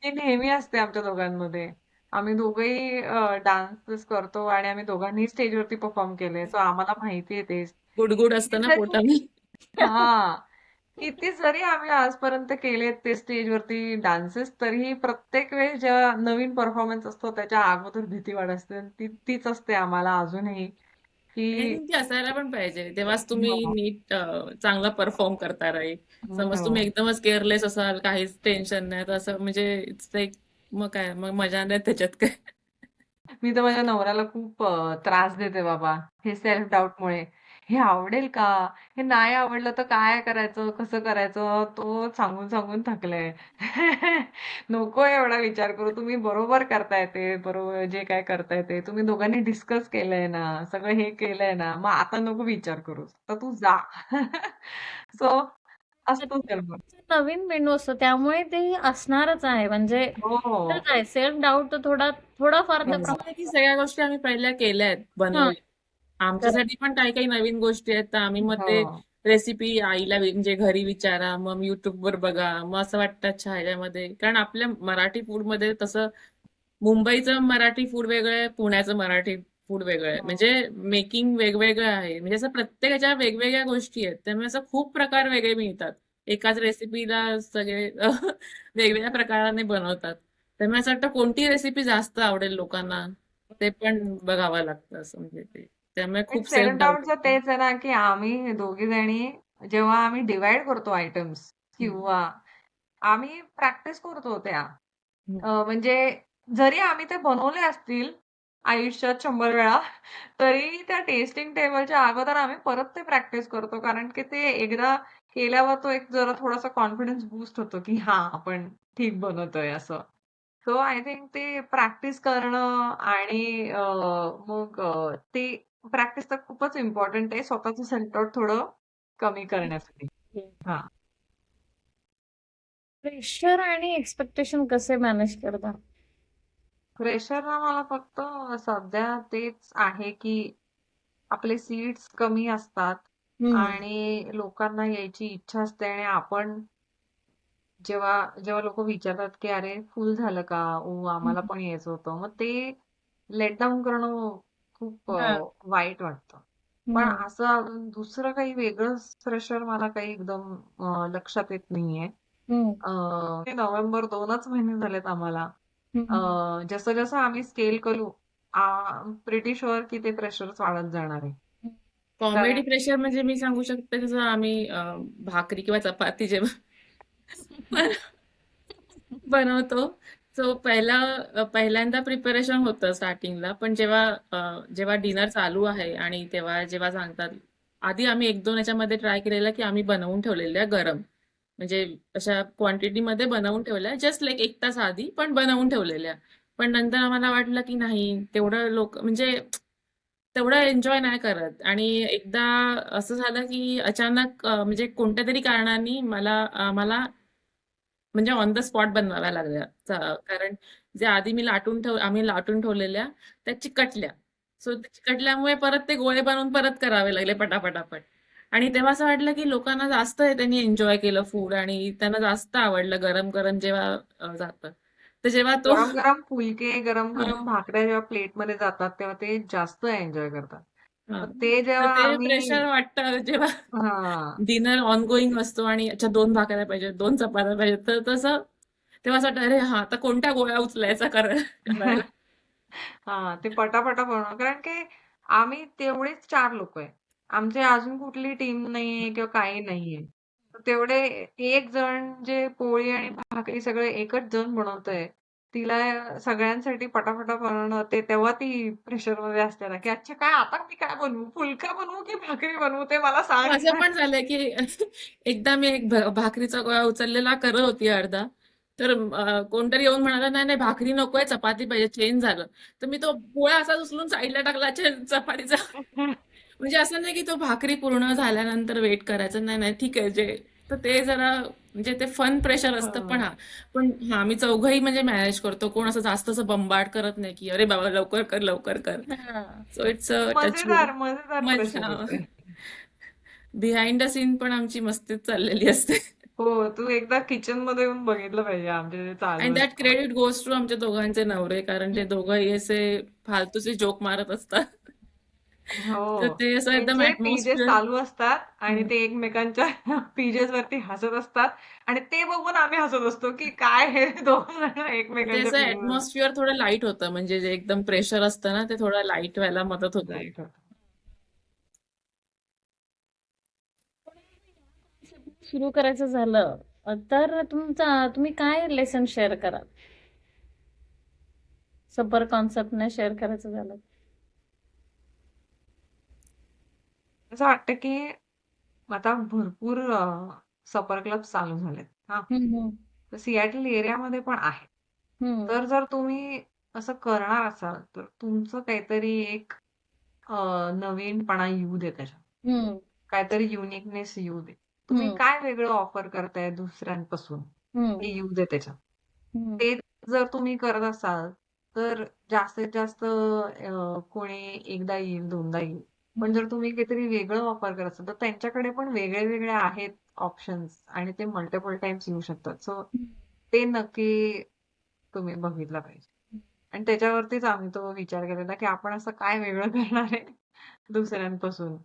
ती नेहमी असते आमच्या दोघांमध्ये. आम्ही दोघंही डान्स करतो आणि आम्ही दोघांनी स्टेजवरती परफॉर्म केले. सो आम्हाला माहिती आहे ते. गुडगुड किती असतं ना जरी पोटामध्ये. हा किती जरी आम्ही आजपर्यंत केलेत ते स्टेजवरती डान्सेस, तरीही प्रत्येक वेळेस जेव्हा नवीन परफॉर्मन्स असतो त्याच्या अगोदर भीती वाटत असते. आणि तीच असते आम्हाला अजूनही, आणि की ती असायला पण पाहिजे, तेव्हाच तुम्ही हो, नीट चांगला परफॉर्म करता राहील. समज तुम्ही हो. एकदमच केअरलेस असाल, काहीच टेन्शन नाही, तर असं म्हणजे इट्स लाईक मग काय, मग मजा नाही त्याच्यात काय. मी तर माझ्या नवऱ्याला खूप त्रास देते बाबा, हे सेल्फ डाऊटमुळे. हे आवडेल का? हे नाही आवडलं तर काय करायचं? कसं करायचं? तो सांगून सांगून थकलाय. नको एवढा विचार करू. तुम्ही बरोबर करताय ते, बरोबर जे काय करताय ते. तुम्ही दोघांनी डिस्कस केलंय ना, सगळं हे केलंय ना, मग आता नको विचार करूस. तर तू जा. सो असतो सर्व. नवीन मेनू असतो त्यामुळे ते असणारच आहे. म्हणजे हो. खरंच आहे सेल्फ डाऊट तर थोडाफार तर असं नाही की सगळ्या गोष्टी आम्ही पहिल्या केल्या आहेत, हां, बनवल्या. करेक्ट. आमच्यासाठी पण काही काही नवीन गोष्टी आहेत, तर आम्ही मग ते हो. रेसिपी आईला म्हणजे घरी विचारा, मग युट्यूबवर बघा, मग असं वाटतं अच्छा ह्याच्यामध्ये, कारण आपल्या मराठी फूडमध्ये तसं मुंबईचं मराठी फूड वेगळं आहे, पुण्याचं मराठी फूड वेगळं आहे. हो. म्हणजे मेकिंग वेगवेगळं आहे. म्हणजे असं प्रत्येकाच्या वेगवेगळ्या गोष्टी आहेत. त्यामुळे असं खूप प्रकार वेगळे मिळतात. एकाच रेसिपीला सगळे वेगवेगळ्या प्रकाराने बनवतात. त्यामुळे असं वाटतं कोणती रेसिपी जास्त आवडेल लोकांना, ते पण बघावं लागतं असं म्हणजे ते. त्यामुळे पण खूप सेल्फ सेल्फ डाऊट डाऊटचं येतो. तेच आहे ना, की आम्ही दोघी जणी जेव्हा आम्ही डिव्हाइड करतो आयटम्स हं, किंवा आम्ही प्रॅक्टिस करतो त्या. हं. म्हणजे जरी आम्ही ते बनवले असतील आयुष्यात 100 वेळा, तरी त्या टेस्टिंग टेबलच्या अगोदर आम्ही परत ते प्रॅक्टिस करतो. कारण की ते एकदा केल्यावर तो एक जरा थोडासा कॉन्फिडन्स बूस्ट होतो, की हां, आपण ठीक बनवतोय असं. सो आय थिंक ते प्रॅक्टिस करणं आणि मग ते प्रॅक्टिस तर खूपच इम्पॉर्टंट आहे स्वतःचं सेल्फ डाऊट थोडं कमी करण्यासाठी. हां. प्रेशर आणि एक्स्पेक्टेशन कसे मॅनेज करता? प्रेशरला मला फक्त सध्या तेच आहे, की आपले सीट्स कमी असतात हं, आणि लोकांना यायची इच्छा असते आणि आपण जेव्हा जेव्हा लोकं विचारतात, की "अरे फुल झालं का? ओह! हं, आम्हाला पण यायचं होतं." मग ते लेट डाउन करणं खूप हां, वाईट वाटतं. पण हं, असं अजून दुसरं काही वेगळंच प्रेशर मला काही एकदम लक्षात येत नाहीये. हं, ते नोव्हेंबर 2च महिने झालेत आम्हाला. हं. जसं-जसं आम्ही स्केल करू, प्रिटी शुअर की ते प्रेशरच वाढत जाणार आहे. कॉमेडी कारण प्रेशर म्हणजे मी सांगू शकते जसं आम्ही भाकरी किंवा चपाती जेव्हा बनवतो. सो पहिल्यांदा प्रिपरेशन होतं स्टार्टिंगला. पण जेव्हा डिनर चालू आहे आणि जेव्हा सांगतात, आधी आम्ही 1-2 याच्यामध्ये ट्राय केलेलं, की आम्ही बनवून ठेवलेल्या गरम. म्हणजे अशा क्वांटिटीमध्ये बनवून ठेवल्या. जस्ट लाइक 1 तास आधी, पण बनवून ठेवलेल्या. पण नंतर आम्हाला वाटलं, की नाही तेवढं म्हणजे तेवढं एन्जॉय नाही करत आणि एकदा असं झालं, की अचानक म्हणजे कोणत्यातरी कारणाने मला म्हणजे ऑन द स्पॉट बनवाव्या लागल्या. कारण जे आधी आम्ही लाटून ठेवलेल्या त्या चिकटल्या. सो त्या चिकटल्यामुळे परत ते गोळे बनवून परत करावे लागले पटापटापट. आणि तेव्हा असं वाटलं, की लोकांना जास्त त्यांनी एन्जॉय केलं फूड आणि त्यांना जास्त आवडलं गरम-गरम जेव्हा जातं. तर जेव्हा तो गरम-गरम फुलके, हां, गरम-गरम भाकऱ्या जेव्हा प्लेटमध्ये जातात, तेव्हा ते जास्त एन्जॉय करतात. हां. मग ते तर जेव्हा ते आम्ही प्रेशर वाटतं जेव्हा हां. डिनर ऑनगोइंग असतो आणि अच्छा 2 भाकऱ्या पाहिजेत, 2 चपात्या पाहिजेत. तर तसं तेव्हा असं वाटतं, "अरे हां, आता कोणत्या गोळ्या उचलायचा करायला?" हां, ते पटापटा बनवणं. कारण की आम्ही तेवढेच 4 लोकं आहे. आमची अजून कुठली टीम नाहीये किंवा काही नाहीये. तर तेवढे एक जण जे पोळी आणि भाकरी सगळे एकच जण बनवतंय. तिला सगळ्यांसाठी पटापटा बनवणं ते तेव्हा ती प्रेशरमध्ये असते ना, की अच्छा काय आता मी काय बनवू? फुलका बनवू की भाकरी बनवू ते मला सांग. असं पण झालंय, की एकदा मी एक भाकरीचा गोळा उचललेला करत होती अर्धा. तर कोणतरी येऊन म्हणाला, "नाही, नाही भाकरी नकोय, चपाती पाहिजे." चेंज झालं. तर मी तो गोळा असाच उचलून साईडला टाकला चपातीचा. म्हणजे असं नाही, की तो भाकरी पूर्ण झाल्यानंतर वेट करायचं. नाही, नाही ठीक आहे तर ते जरा म्हणजे ते फन प्रेशर असतं पण हां. हां. पण हां, आम्ही चौघंही म्हणजे मॅनेज करतो. कोण असं जास्त असं बंबाड करत नाही, की "अरे बाबा लवकर कर, लवकर कर." हां. So it's a touchwood. मजेदार प्रेशर मजा येते. बिहाइंड द सीन पण आमची मस्तीच चाललेली असते. हो, तू एकदा किचन मध्ये येऊन बघितलं पाहिजे आमचे जे चालू अँड दॅट असतं. क्रेडिट गोज टू आमच्या दोघांचे नवरे, कारण ते दोघंही असे फालतूचे जोक मारत असतात. तर हो. ते असं एकदम त्यांचे पीजेस ऍटमॉस्फिअर. चालू असतात आणि ते एकमेकांच्या पीजेस वरती हसत असतात आणि ते बघून आम्ही हसत असतो की काय हे दोघ जण ते एकमेकांच्या असं पीजेस ऍटमॉस्फिअर थोडं लाईट होतं, म्हणजे जे एकदम प्रेशर असतं ना ते थोडं लाईट व्हायला मदत होते. राईट होतं. सुरू करायचं झालं तर तुम्ही काय लेसन शेअर कराल? सपर कॉन्सेप्टने शेअर करायचं झालं. असं वाटतं की आता भरपूर सपर क्लब चालू झालेत. हा, हम्म, तर सियाटल एरियामध्ये पण आहे. हम्म, तर जर तुम्ही असं करणार असाल तर तुमचं काहीतरी एक नवीनपणा येऊ दे त्याच्यात. हम्म, काहीतरी युनिकनेस येऊ दे. तुम्ही हम्म, काय वेगळं ऑफर करताय दुसऱ्यांपासून हम्म, हे येऊ दे त्याच्यात. हम्म, ते जर तुम्ही करत असाल तर जास्तीत जास्त कोणी एकदा येईल, दोनदा येईल. पण जर तुम्ही काहीतरी वेगळं वापर करत असाल तर त्यांच्याकडे पण वेगळे वेगळे आहेत ऑप्शन्स आणि ते मल्टिपल टाइम्स येऊ शकतात. सो ते नक्की तुम्ही बघितलं पाहिजे. आणि त्याच्यावरतीच आम्ही तो विचार केलेला की आपण असं काय वेगळं करणार आहे दुसऱ्यांपासून.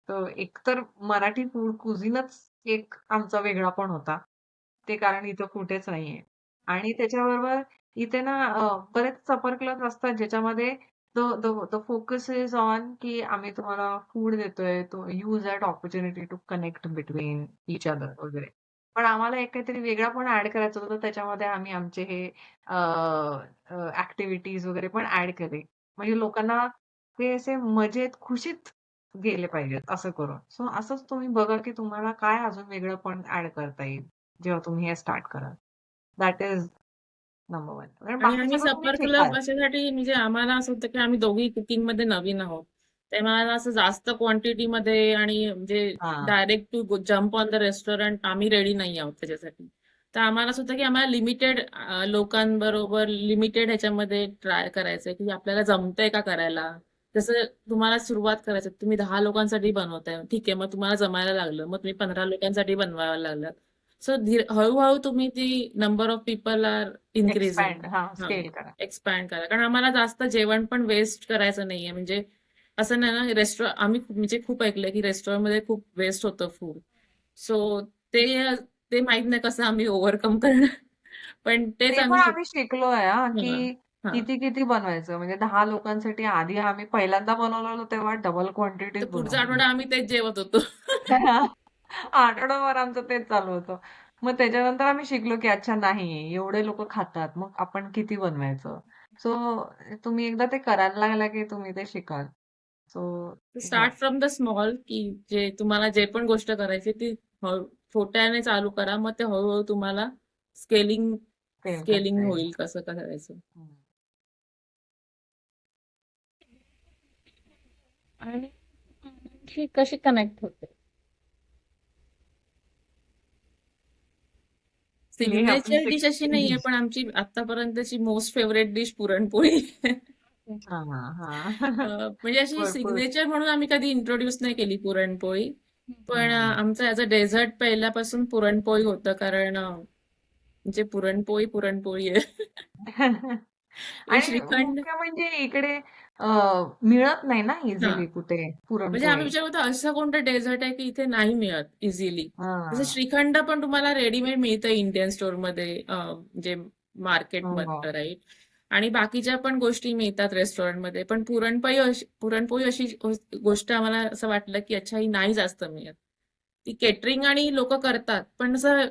तर एकतर मराठी फूड कुझिनच एक आमचा वेगळा पण होता. ते कारण इथं कुठेच नाहीये. आणि त्याच्याबरोबर इथे ना बरेच सपर क्लब असतात ज्याच्यामध्ये the the the focus is on की आम्ही तुम्हाला फूड देतोय, तो use that opportunity to connect between each other वगैरे. पण आम्हाला एक काहीतरी वेगळा पण ऍड करायचं होतं. त्याच्यामध्ये आम्ही आमचे हे ऍक्टिव्हिटीज वगैरे पण ऍड केले. म्हणजे लोकांना ते असे मजेत, खुशीत गेले पाहिजेत असं करून. सो असंच तुम्ही बघा की तुम्हाला काय अजून वेगळं पण ऍड करता येईल, जेव्हा तुम्ही हे स्टार्ट कराल. That is number 1. कारण आणि बाकी आम्ही सगळं तुम्ही सफर शिकाल. क्लब अशासाठी, म्हणजे आम्हाला असं होतं की आम्ही दोघी कुकिंग मध्ये नवीन आहोत. त्यामुळे आम्हाला असं जास्त क्वांटिटी मध्ये आणि म्हणजे हां. Direct to jump on the restaurant आम्ही रेडी नाही आहोत त्याच्यासाठी. तर आम्हाला असं होतं की आम्हाला लिमिटेड लोकांबरोबर लिमिटेड ह्याच्यामध्ये ट्राय करायचंय की आपल्याला जमतंय का करायला. जसं तुम्हाला सुरुवात करायचं, तुम्ही 10 लोकांसाठी बनवताय, ठीक आहे, मग तुम्हाला जमायला लागलं, मग तुम्ही 15 लोकांसाठी बनवायला लागलात. सो हळूहळू तुम्ही ती number of people are increasing. Expand हां, हा, स्केल करा. एक्सपॅन्ड करा, कारण आम्हाला जास्त जेवण पण वेस्ट करायचं नाहीये. म्हणजे असं नाही ना, आम्ही म्हणजे खूप ऐकलंय की रेस्टॉरंट मध्ये खूप वेस्ट होतं फूड. सो ते ते माहित नाही कसं आम्ही ओव्हरकम करणार. पण तेच ते पण आम्ही आम्ही शिकलोय हां, हा, की हा. किती बनवायचं. म्हणजे 10 लोकांसाठी आधी आम्ही पहिल्यांदा बनवलेलो तेव्हा डबल तर क्वांटिटीत पुढचा बनवलेलो. आठवडा आम्ही तेच जेवत होतो. आठवडाभर आमचं तेच चालू होतं. मग त्याच्यानंतर आम्ही शिकलो, की अच्छा नाही एवढे लोकं खातात, मग आपण किती बनवायचं. सो तुम्ही एकदा ते करायला लागला, की तुम्ही ते शिकाल. So start from the small, की जे तुम्हाला जे पण गोष्ट करायची ती छोट्याने चालू करा, मग ते हळूहळू तुम्हाला स्केलिंग स्केल स्केलिंग करता येईल. होईल कसं करायचं. हं. आणि ही कशी कनेक्ट होते? हे आपली सिग्नेचर डिश अशी सिक्रेट नाहीये, डिश. पण आमची आतापर्यंतची मोस्ट फेवरेट डिश पुरणपोळी. हां, हां. म्हणजे अशी भरपूर. सिग्नेचर म्हणून आम्ही कधी इंट्रोड्यूस नाही केली पुरणपोळी. पण हां. आमचं ऍज अ डेझर्ट पहिल्यापासून पुरणपोळी होतं, कारण म्हणजे पुरणपोळी पुरणपोळी आहे. म्हणजे आणि श्रीखंड. मुख्य म्हणजे इकडे मिळत नाही ना हा, इझिली कुठे म्हणजे आम्ही पुरणपोळी. विचार करतो असं कोणतं डेझर्ट आहे की इथे नाही मिळत इझिली. जसं हां. श्रीखंड पण तुम्हाला रेडीमेड मिळतं इंडियन स्टोअरमध्ये, म्हणजे हो, हो. मार्केटमध्ये, राईट. आणि बाकीच्या पण गोष्टी मिळतात रेस्टॉरंटमध्ये, पण पुरणपोळी अशी गोष्ट आम्हाला असं वाटलं की अच्छा ही नाही जास्त मिळत. ती केटरिंग आणि लोक करतात, पण असं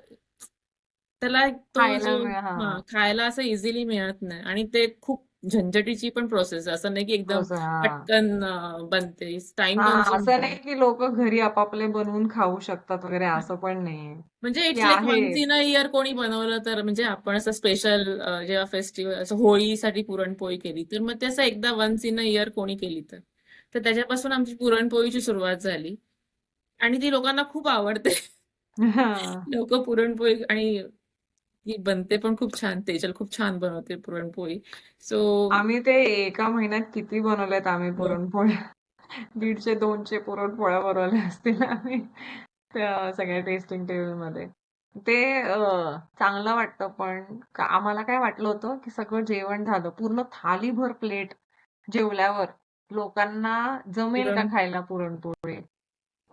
त्याला तो खायला जो हां. खायला असं इझिली मिळत नाही. आणि ते खूप झंझटीची पण प्रोसेस आहे, असं नाही की एकदम हां. पटकन बनते, टाइम हां, असं कन्झ्युमिंग. नाही की लोकं घरी आपापले बनवून खाऊ शकतात वगैरे असं पण नाहीये. म्हणजे की इट्स लाईक आहे. वन्स इन अ इयर कोणी बनवलं तर, म्हणजे आपण असं स्पेशल जेव्हा फेस्टिवल असं होळीसाठी पुरणपोळी केली तर मग ते असं एकदा वन्स इन अ इयर कोणी केली तर. तर त्याच्यापासून आमची पुरणपोळीची सुरुवात झाली आणि ती लोकांना खूप आवडते. हां. लोक पुरणपोळी, आणि ती बनते पण खूप छान. तेजल खूप छान बनवते पुरणपोळी. सो आम्ही ते एका महिन्यात किती बनवल्यात आम्ही पुरणपोळ्या. 150-200 पुरणपोळ्या बनवल्या असतील आम्ही त्या सगळ्या टेस्टिंग टेबलमध्ये. ते चांगलं वाटतं, पण आम्हाला काय वाटलं होतं, की सगळं जेवण झालं. पूर्ण थालीभर प्लेट जेवल्यावर लोकांना जमेल का पुरण खायला पुरणपोळी?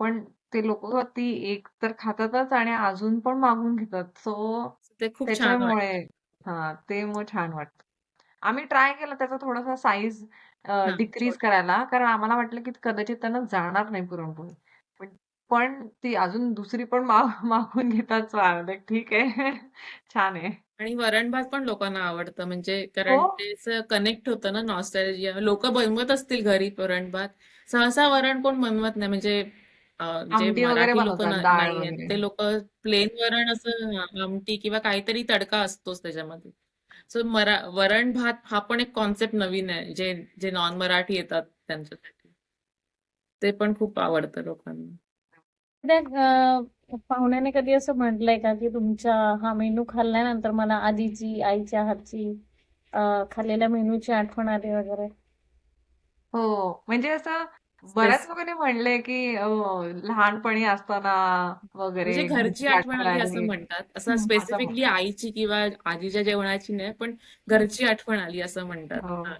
पण ते लोकं ती एक तर खातातच आणि अजून पण मागून घेतात. सो ते खूप छान त्याच्यामुळे वाटतं. हां, ते मग छान वाटतं. आम्ही ट्राय केला त्याचा थोडासा साईज हां, डिक्रीज छोट करायला, कारण आम्हाला वाटलं की कदाचित त्यांना जाणार नाही पुरणपोळी. पण पण ती अजून दुसरी पण मागून घेतात. ठीक आहे. छान आहे. आणि वरण-भात पण लोकांना आवडतं म्हणजे हो. कारण ते असं कनेक्ट होतं ना नॉस्टॅल्जिया. लोकं बनवत असतील घरी वरण-भात. सहसा वरण कोण बनवत नाही म्हणजे जे आमटी वगैरे मराठी लोकं बनवतात, डाळ नाहीयेत वगैरे. ते लोकं प्लेन वरण असं आमटी किंवा काहीतरी तडका असतोच त्याच्यामध्ये. सो वरण-भात हा पण एक कॉन्सेप्ट नवीन आहे जे जे नॉन मराठी येतात त्यांच्यासाठी. ते पण खूप आवडतं लोकांना. त्या पाहुण्याने कधी असं म्हटलंय का की तुमच्या हा मेनू खाल्ल्यानंतर मला आजीची आईच्या हातची खाल्लेल्या मेनूची आठवण आली वगैरे? हो, म्हणजे असं बऱ्याच स्पेस लोकांनी म्हणलंय की लहानपणी असताना म्हणजे वगैरे घरची घरची आठवण आठवण आली असं आली. म्हणतात. असं असं स्पेसिफिकली आईची किंवा आजीच्या जेवणाची नाही, पण घरची आठवण आली असं म्हणतात. हो. हां.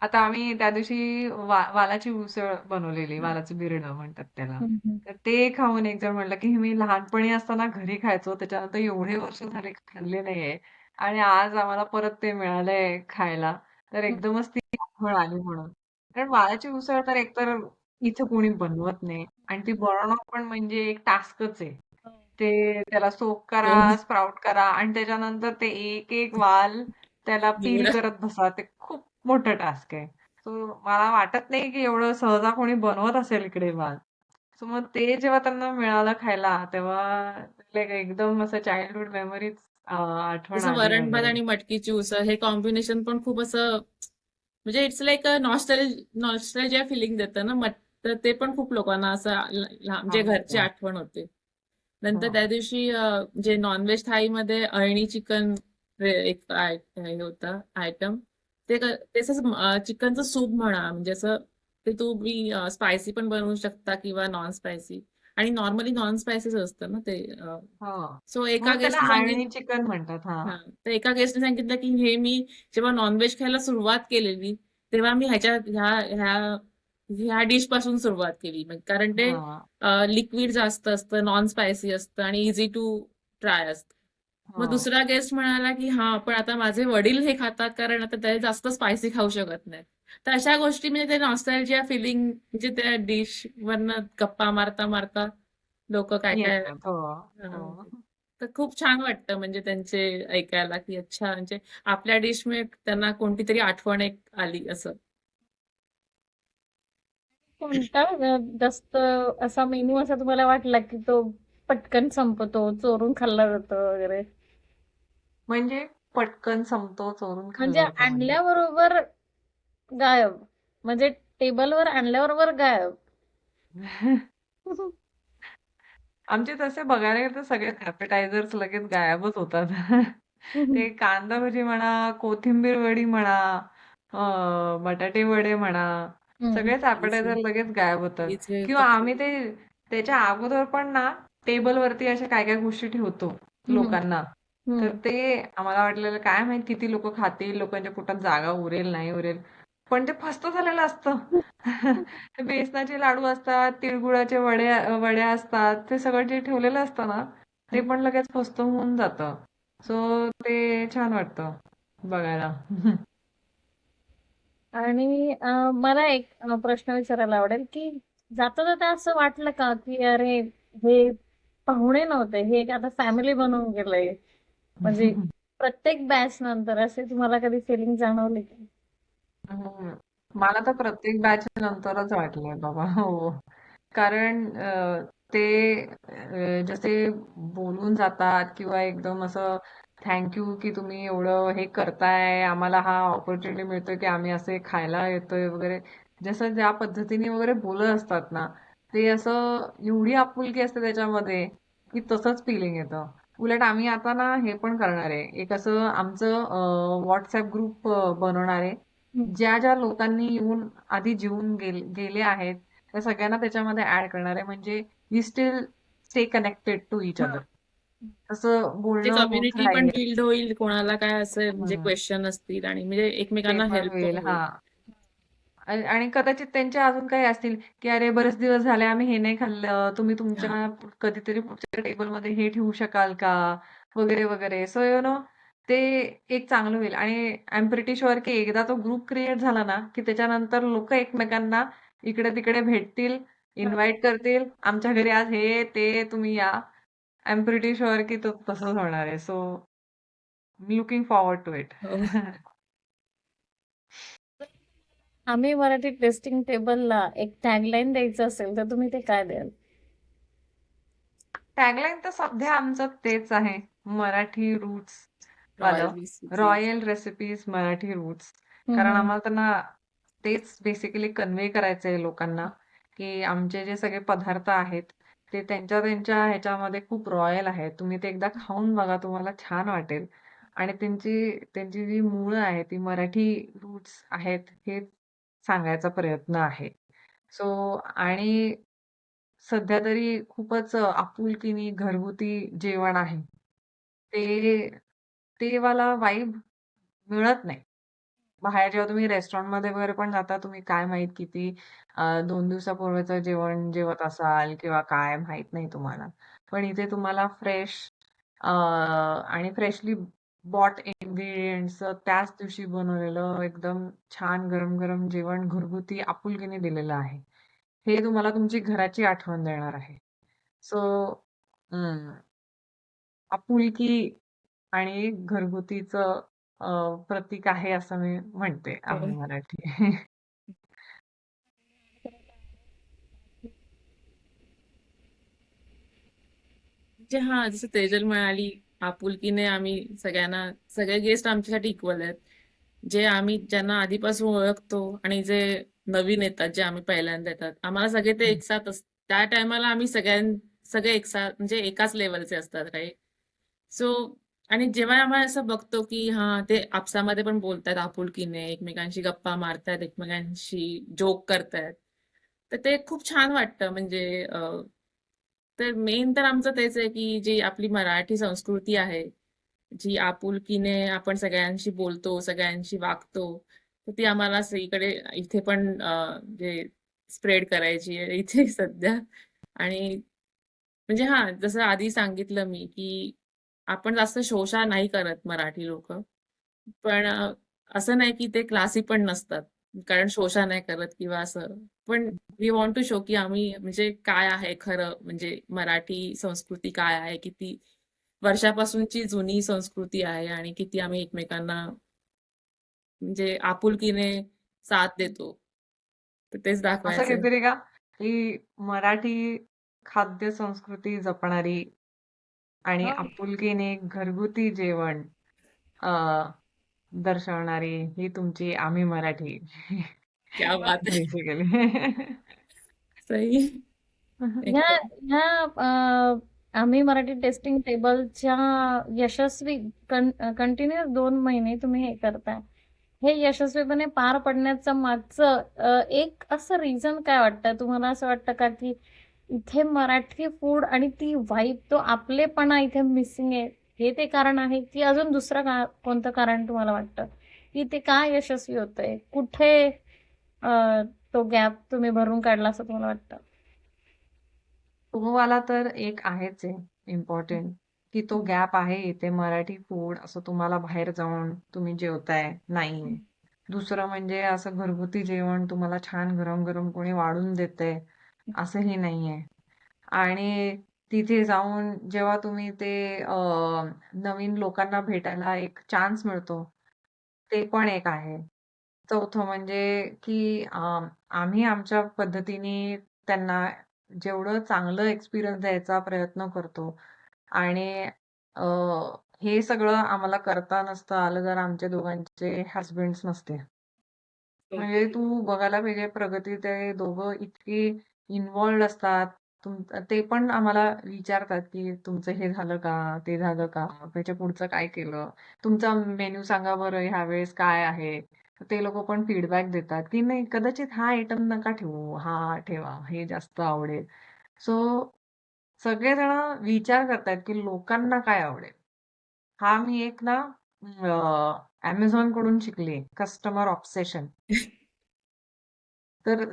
आता आम्ही त्या दिवशी वालाची उसळ बनवलेली, वालाचं बिरडं म्हणतात त्याला. हम्म, हम्म. तर ते खाऊन एक जण म्हटलं, की "मी लहानपणी असताना घरी खायचो, त्याच्यानंतर एवढे वर्ष झाले खाल्ले नाहीये आणि आज आम्हाला परत ते मिळालंय खायला." तर एकदमच ती आठवण आली म्हणून. कारण वालाची उसळ तर एकतर इथं कोणी बनवत नाही आणि ती बनवणं पण म्हणजे एक टास्कच आहे. ते त्याला सोक करा, हो. स्प्राउट करा आणि त्याच्यानंतर ते एक-एक वाल त्याला पील निवडा. करत बसा. ते खूप मोठं टास्क आहे. सो मला वाटत नाही की एवढं सहजा कोणी बनवत असेल इकडे वाल. सो मग ते जेव्हा त्यांना मिळालं खायला, तेव्हा लाइक एकदम असं चाइल्डहूड मेमरीज आठवण जसं आली वरण-भात वगैरे. आणि मटकीची उसळ हे कॉम्बिनेशन पण खूप असं म्हणजे it's like a nostalgia feeling देतं ना. तर ते पण खूप लोकांना असं म्हणजे घरची आवडतं. आठवण होते. नंतर हो. त्या दिवशी जे नॉनव्हेज थाळीमध्ये अळणी चिकन एक हे होतं आयटम. ते असं चिकनचं सूप म्हणा म्हणजे असं ते तुम्ही स्पायसी पण बनवू शकता किंवा नॉन स्पायसी आणि नॉर्मली नॉन स्पायसीच असतं ना ते. हो. सो एका म्हणून त्याला गेस्टने आळणी सांगितलं चिकन म्हणतात. हां. हां, तर एका गेस्टने सांगितलं की हे मी जेव्हा नॉनव्हेज खायला सुरुवात केलेली, तेव्हा मी ह्या ह्या ह्या डिश पासून सुरुवात केली. कारण ते हां. लिक्विड जास्त असतं, नॉन स्पायसी असतं आणि ईझी टू ट्राय असतं. मग हो. दुसरा गेस्ट म्हणाला की हां, पण आता माझे वडील हे खातात कारण आता ते जास्त स्पायसी खाऊ शकत नाहीत. तर अशा गोष्टी म्हणजे ते नॉस्टॅल्जिया फिलिंग म्हणजे त्या डिशवरनं गप्पा मारता लोकं काय-काय येतात. हो. हां. हो. तर खूप छान वाटतं म्हणजे त्यांचे ऐकायला, की अच्छा म्हणजे आपल्या डिशमुळे त्यांना कोणतीतरी आठवण एक आली असं. कोणता जास्त असा मेनू असा तुम्हाला वाटला की तो पटकन संपतो, चोरून खाल्ला जातो वगैरे? म्हणजे पटकन संपतो, चोरून म्हणजे खाल्ला जातो म्हणजे? आणल्याबरोबर गायब. म्हणजे टेबलवर आणल्याबरोबर गायब. आमचे तसे बघायला गेलं तर सगळे ॲपेटायझर्स लगेच गायबच होतात. ते कांदा भजी म्हणा, कोथिंबीर वडी म्हणा, बटाटे वडे म्हणा, हम्म. सगळेच ॲपेटायझर इझी लगेच गायब होतात. इझी किंवा फक्त आम्ही ते त्याच्या अगोदर पण ना टेबलवरती अशा काय-काय गोष्टी ठेवतो हम्म. लोकांना. तर हम्म. ते आम्हाला वाटलेलं काय माहीत किती लोकं खातील, लोकांच्या पोटात जागा उरेल, नाही उरेल. पण ते फस्त झालेलं असतं. बेसनाचे लाडू असतात, तिळगुळाचे वड्या असतात. ते सगळं जे ठेवलेलं असतं ना, ते पण लगेच फस्त होऊन जातं. सो ते छान वाटतं बघायला. आणि मला एक प्रश्न विचारायला आवडेल की जाता जाता असं वाटलं का की अरे हे पाहुणे नव्हते, हे एक आता फॅमिली बनवून गेलंय? म्हणजे प्रत्येक बॅच नंतर असे तुम्हाला कधी फिलिंग जाणवली का? हं. मला तर प्रत्येक बॅच नंतरच वाटलंय बाबा. हो. कारण ते जसे बोलून जातात किंवा एकदम असं थँक यू की तुम्ही एवढं हे करताय, आम्हाला हा अपॉर्च्युनिटी मिळतोय की आम्ही असे खायला येतोय वगैरे. जसं ज्या पद्धतीने वगैरे बोलत असतात ना, ते असं एवढी आपुलकी असते त्याच्यामध्ये की तसंच फिलिंग येतं. उलट आम्ही आता ना हे पण करणार आहे. एक असं आमचं WhatsApp ग्रुप बनवणार आहे. हम्म. ज्या लोकांनी येऊन आधी जेवून गेले आहेत, त्या सगळ्यांना त्याच्यामध्ये ॲड करणार आहे. म्हणजे we still stay connected to each हा. अदर. तसं ते बोलणं होत कम्युनिटी पण राहील. बिल्ड होईल, कोणाला काय असेल म्हणजे हं, क्वेश्चन असतील आणि म्हणजे ते एकमेकांना पण हेल्प होईल. पण होईल. हां. आणि कदाचित त्यांच्या अजून काही असतील, की "अरे, बरेच दिवस झाले आम्ही हे नाही खाल्लं. तुम्ही हां. तुमच्या कधीतरी पुढच्या टेबलमध्ये हे ठेवू शकाल का?" वगैरे, वगैरे. सो ते एक चांगलं होईल आणि आय एम प्रिटी शुअर की एकदा तो ग्रुप क्रिएट झाला ना, की त्याच्यानंतर लोकं एकमेकांना इकडे-तिकडे भेटतील, इन्व्हाईट करतील. "आमच्या घरी आज हे, ते, तुम्ही या." आय एम प्रिटी शुअर की तो तसंच होणार आहे. So looking forward to it. हो. आम्ही मराठी टेस्टिंग टेबलला एक टॅगलाईन द्यायचं असेल तर तुम्ही ते काय द्याल? टॅगलाईन तर सध्या आमचं तेच आहे. मराठी रूट्स रॉयल वालं. Recipes. Royal recipes Marathi roots. हं, कारण हं. आम्हाला त्यांना तेच बेसिकली कन्वे करायचंय लोकांना, की आमचे जे सगळे पदार्थ आहेत, ते त्यांच्या त्यांच्या ह्याच्यामध्ये खूप रॉयल आहेत. तुम्ही ते एकदा खाऊन बघा, तुम्हाला छान वाटेल. आणि त्यांची त्यांची जी मुळं आहेत, ती मराठी रूट्स आहेत, हे सांगायचा प्रयत्न आहे. सो आणि सध्या तरी खूपच आपुलकीने घरगुती जेवण आहे. ते ते वाला वाइब मिळत नाही. बाहेर जेव्हा तुम्ही रेस्टॉरंटमध्ये वगैरे पण जाता, तुम्ही काय माहीत किती 2 दिवसापूर्वीचं जेवण जेवत असाल किंवा काय माहीत नाही तुम्हाला. पण इथे तुम्हाला फ्रेश आणि फ्रेशली बॉट इन्ग्रीडियंट्सचं त्याच दिवशी बनवलेलं एकदम छान गरम-गरम जेवण घरगुती आपुलकीने दिलेलं आहे. हे तुम्हाला तुमची घराची आठवण देणार आहे. सो आपुलकी आणि घरगुतीचं प्रतीक आहे असं मी म्हणते हो. आम्ही मराठी. म्हणजे हां, जसं तेजल म्हणाली, आपुलकीने आम्ही सगळ्यांना सगळे गेस्ट आमच्यासाठी इक्वल आहेत. जे आम्ही ज्यांना आधीपासून ओळखतो आणि जे नवीन येतात, जे आम्ही पहिल्यांदा येतात. आम्हाला सगळे ते एकसाथ त्या टायमाला आम्ही सगळे एकसाथ म्हणजे एकाच लेव्हलचे असतात, राइट? सो आणि जेव्हा आम्हाला असं बघतो, की हां, ते आपसामध्ये पण बोलतायत आपुलकीने, एकमेकांशी गप्पा मारतायत, एकमेकांशी जोक करतायत. तर ते खूप छान वाटतं म्हणजे तर मेन तर आमचं तेच आहे, की जी आपली मराठी संस्कृती आहे, जी आपुलकीने आपण सगळ्यांशी बोलतो, सगळ्यांशी वागतो, तर ती आम्हाला सगळीकडे इथे पण जे स्प्रेड करायची आहे इथे सध्या. आणि म्हणजे हां, जसं आधी सांगितलं मी, की आपण जास्त शोषा नाही करत मराठी लोकं. पण असं नाही की ते क्लासी पण नसतात. कारण शोषा नाही करत किंवा असं. पण वी वॉन्ट टू शो की आम्ही म्हणजे काय आहे खरं म्हणजे मराठी संस्कृती काय आहे, किती वर्षापासूनची जुनी संस्कृती आहे आणि किती आम्ही एकमेकांना म्हणजे आपुलकीने साथ देतो. तर तेच असं दाखवायचंय. काहीतरी का, की मराठी खाद्य संस्कृती जपणारी आणि हो. आपुलकीने घरगुती जेवण अ, दर्शवणारी ही तुमची आम्ही मराठी क्या बात है! बेसिकली. सही. ह्या एकदम. ह्या आम्ही मराठी टेस्टिंग टेबलच्या यशस्वी कंटिन्युअस 2 महिने तुम्ही हे करताय. हे यशस्वीपणे पार पडण्याचं मागचं एक असं रिझन काय वाटतं? तुम्हाला असं वाटतं का, की इथे मराठी फूड आणि ती वाइब तो आपलेपणा इथे मिसिंग आहे, हे ते कारण आहे, की अजून दुसरं कोणतं कारण तुम्हाला वाटतं, की ते का यशस्वी होतंय? कुठे तो गॅप तुम्ही भरून काढला असं तुम्हाला वाटतं? तुम्हाला तर एक आहेच आहे इम्पॉर्टंट, की तो गॅप आहे इथे मराठी फूड असं तुम्हाला बाहेर जाऊन तुम्ही जेवताय नाहीये. दुसरं म्हणजे असं घरगुती जेवण तुम्हाला छान गरम-गरम कोणी वाढून देतंय असंही नाहीये. आणि तिथे जाऊन जेव्हा तुम्ही ते नवीन लोकांना भेटायला एक चान्स मिळतो, ते पण एक आहे. चौथं म्हणजे की आम्ही आमच्या पद्धतीने त्यांना जेवढं चांगलं एक्सपिरियन्स द्यायचा प्रयत्न करतो आणि अ, हे सगळं आम्हाला करता नसतं आलं जर आमच्या दोघांचे हसबँड्स नसते. म्हणजे ओके. तू बघायला पाहिजे प्रगती ते दोघं इतके इन्व्हॉल्वड असतात. ते पण आम्हाला विचारतात, की "तुमचं हे झालं का? ते झालं का? त्याच्या पुढचं काय केलं? तुमचा मेनू सांगा बरं ह्यावेळेस काय आहे?" तर ते लोकं पण फीडबॅक देतात, की "नाही कदाचित हा आयटम नका ठेवू. हा ठेवा. हे जास्त आवडेल." सो सगळेजण विचार करतायत की लोकांना काय आवडेल. हा मी एक ना Amazon कडून शिकले कस्टमर ऑब्सेशन. तर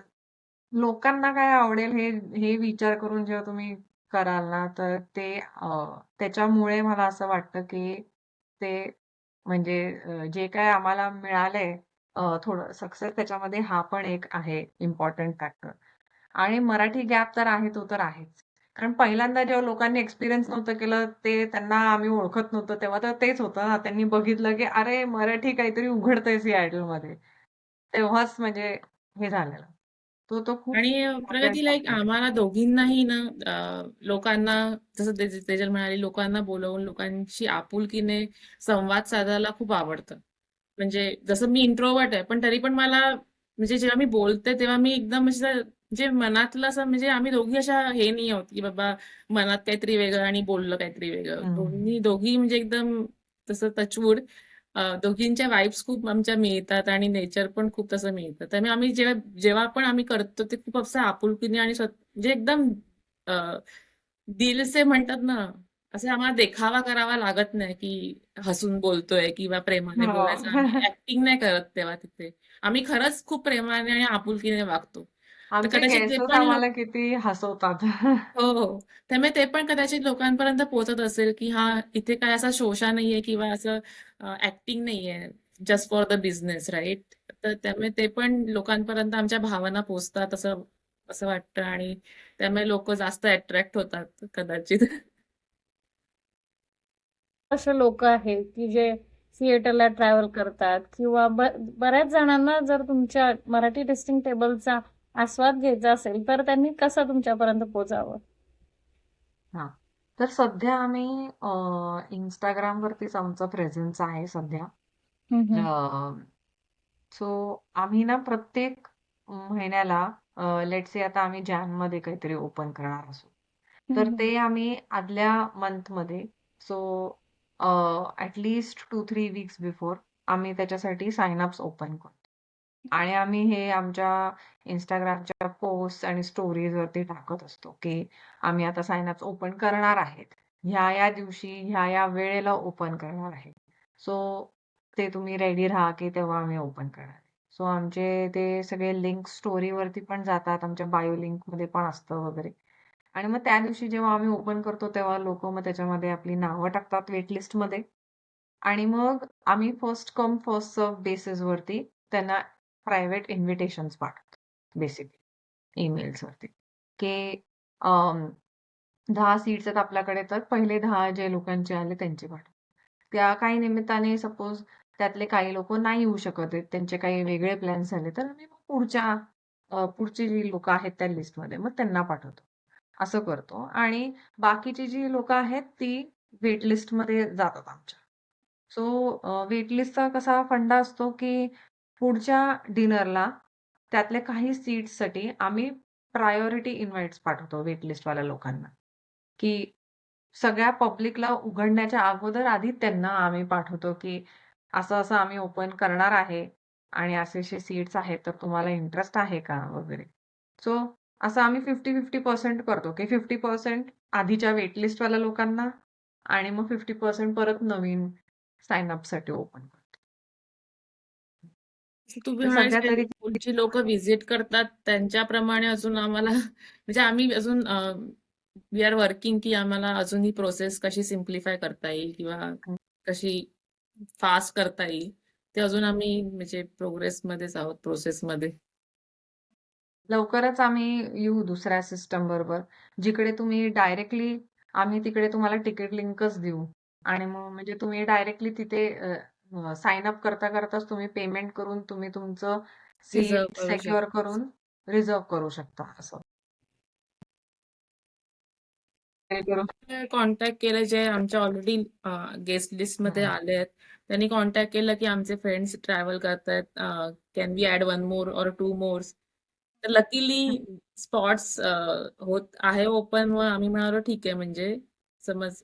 लोकांना काय आवडेल हे हे विचार करून जेव्हा तुम्ही कराल ना, तर ते त्याच्यामुळे मला असं वाटतं की ते म्हणजे जे काही आम्हाला मिळालंय थोडं सक्सेस त्याच्यामध्ये हा पण एक आहे इम्पॉर्टंट फॅक्टर. आणि मराठी गॅप तर आहे तो तर आहेच. कारण पहिल्यांदा जेव्हा लोकांनी एक्सपिरियन्स नव्हतं केलं, ते त्यांना आम्ही ओळखत नव्हतो, तेव्हा तर तेच होतं ना. त्यांनी बघितलं की अरे, मराठी काहीतरी उघडतंय सिएटलमध्ये. तेव्हाच म्हणजे हे झालेलं. तो खूप आणि इम्पॉर्टंट प्रगती लाईक फॅक्टर आहे. आम्हाला दोघींनाही ना लोकांना जसं तेजल म्हणाली लोकांना बोलवून लोकांशी आपुलकीने संवाद साधायला खूप आवडतं. म्हणजे जसं मी इंट्रोवर्ट आहे पण तरी पण मला म्हणजे जेव्हा मी बोलते तेव्हा मी एकदम असं म्हणजे मनातलं असं म्हणजे आम्ही दोघी अशा हे नाही आहोत की बाबा मनात काहीतरी वेगळं आणि बोललं काहीतरी वेगळं. हं. दोघी म्हणजे एकदम तसं टचवूड दोघींच्या वाइब्स खूप आमच्या मिळतात आणि नेचर पण खूप तसं मिळतं. त्यामुळे आम्ही जेव्हा जेव्हा पण आम्ही करतो ते खूप असं आपुलकीने आणि म्हणजे एकदम अ, दिल से म्हणतात ना, असं आम्हाला देखावा करावा लागत नाही, की हसून बोलतोय किंवा प्रेमाने हो. बोलायचं. आम्ही ॲक्टिंग नाही करत तेव्हा तिथे. आम्ही खरंच खूप प्रेमाने आणि आपुलकीने वागतो. तर आमचे कदाचित ते गेस्टच पण आम्हाला किती हसवतात. हो, हो. त्यामुळे ते पण कदाचित लोकांपर्यंत पोहोचत असेल, की हां, इथे काय असा शोषा नाहीये किंवा असं ॲक्टिंग नाहीये, just for the business right? तर त्यामुळे ते पण लोकांपर्यंत आमच्या भावना पोहोचतात असं असं वाटतं आणि त्यामुळे लोकं जास्त अट्रॅक्ट होतात कदाचित. असे लोक आहेत की जे सिएटलला ट्रॅव्हल करतात किंवा बऱ्याच जणांना जर तुमच्या मराठी टेस्टिंग टेबलचा आस्वाद घ्यायचा असेल तर त्यांनी कसं तुमच्यापर्यंत पोहोचावं? हां. तर सध्या आम्ही Instagram वरतीच आमचा प्रेझेन्स आहे सध्या. हम्म, हम्म. सो आम्ही ना प्रत्येक महिन्याला लेट्स से आता आम्ही जानेमध्ये काहीतरी ओपन करणार असू. तर हम्म, ते आम्ही आदल्या मंथमध्ये so at least 2-3 weeks before आम्ही त्याच्यासाठी साइन अप्स ओपन करतो. आणि आम्ही हे आमच्या Instagramच्या पोस्ट आणि स्टोरीजवरती टाकत असतो, की आम्ही आता साइन अप्स ओपन करणार आहेत. ह्या-ह्या दिवशी, ह्या-ह्या वेळेला ओपन करणार आहे. सो ते तुम्ही रेडी राहा, की तेव्हा आम्ही ओपन करणार आहे. सो आमचे ते सगळे लिंक स्टोरीवरती पण जातात. आमच्या बायो लिंकमध्ये पण असतं वगैरे. आणि मग त्या दिवशी जेव्हा आम्ही ओपन करतो, तेव्हा लोकं मग त्याच्यामध्ये आपली नावं टाकतात वेट लिस्टमध्ये. आणि मग आम्ही फर्स्ट कम फर्स्ट सर्व्ह बेसिसवरती त्यांना प्रायव्हेट इन्व्हिटेशन्स पाठवतो बेसिकली ईमेल्सवरती, की 10 सीट्स आहेत आपल्याकडे, तर पहिले 10 जे लोकांचे आले त्यांचे पाठवतो. त्या काही निमित्ताने सपोज त्यातले काही लोकं नाही येऊ शकत आहेत, त्यांचे काही वेगळे प्लॅन्स झाले, तर आम्ही मग पुढची जी लोकं आहेत त्या लिस्टमध्ये मग त्यांना पाठवतो. असं करतो आणि बाकीची जी लोकं आहेत ती वेट लिस्टमध्ये जातात आमच्या. सो वेट लिस्टचा कसा फंडा असतो, की पुढच्या डिनरला त्यातल्या काही सीट्ससाठी आम्ही प्रायोरिटी इन्व्हाइट्स पाठवतो वेट लिस्टवाल्या लोकांना, की सगळ्या पब्लिकला उघडण्याच्या अगोदर आधी त्यांना आम्ही पाठवतो, की असं-असं आम्ही ओपन करणार आहे आणि असे-असे सीट्स आहेत, तर तुम्हाला इंटरेस्ट आहे का? वगैरे. सो असं आम्ही 50-50% करतो, की 50% आधीच्या वेट लिस्टवाल्या लोकांना आणि मग 50% परत नवीन साइन अपसाठी ओपन करतो. तुम्ही तर म्हणाले सध्या जे तरी पुढची लोकं व्हिजिट करतात त्यांच्याप्रमाणे अजून आम्हाला म्हणजे आम्ही अजून वी आर वर्किंग की आम्हाला अजून ही प्रोसेस कशी सिम्प्लिफाय करता येईल किंवा कशी फास्ट करता येईल ते अजून आम्ही म्हणजे प्रोग्रेसमध्येच आहोत प्रोसेसमध्ये. लवकरच आम्ही येऊ दुसऱ्या सिस्टम बरोबर. जिकडे तुम्ही डायरेक्टली आम्ही तिकडे तुम्हाला तिकीट लिंकच देऊ आणि मग म्हणजे तुम्ही डायरेक्टली तिथे साइन अप करताच तुम्ही पेमेंट करून तुम्ही तुमचं रिझर्व्ह सीट करू सिक्युअर शकतो. करून रिझर्व्ह करू शकता असं. कॉन्टॅक्ट केलं जे आमच्या ऑलरेडी गेस्ट लिस्टमध्ये हं. आले आहेत. त्यांनी कॉन्टॅक्ट केलं की आमचे फ्रेंड्स ट्रॅव्हल करतायत. Can we add 1 more or 2 mores? तर लकीली स्पॉट्स होत आहे ओपन मग आम्ही म्हणालो ठीक आहे म्हणजे समज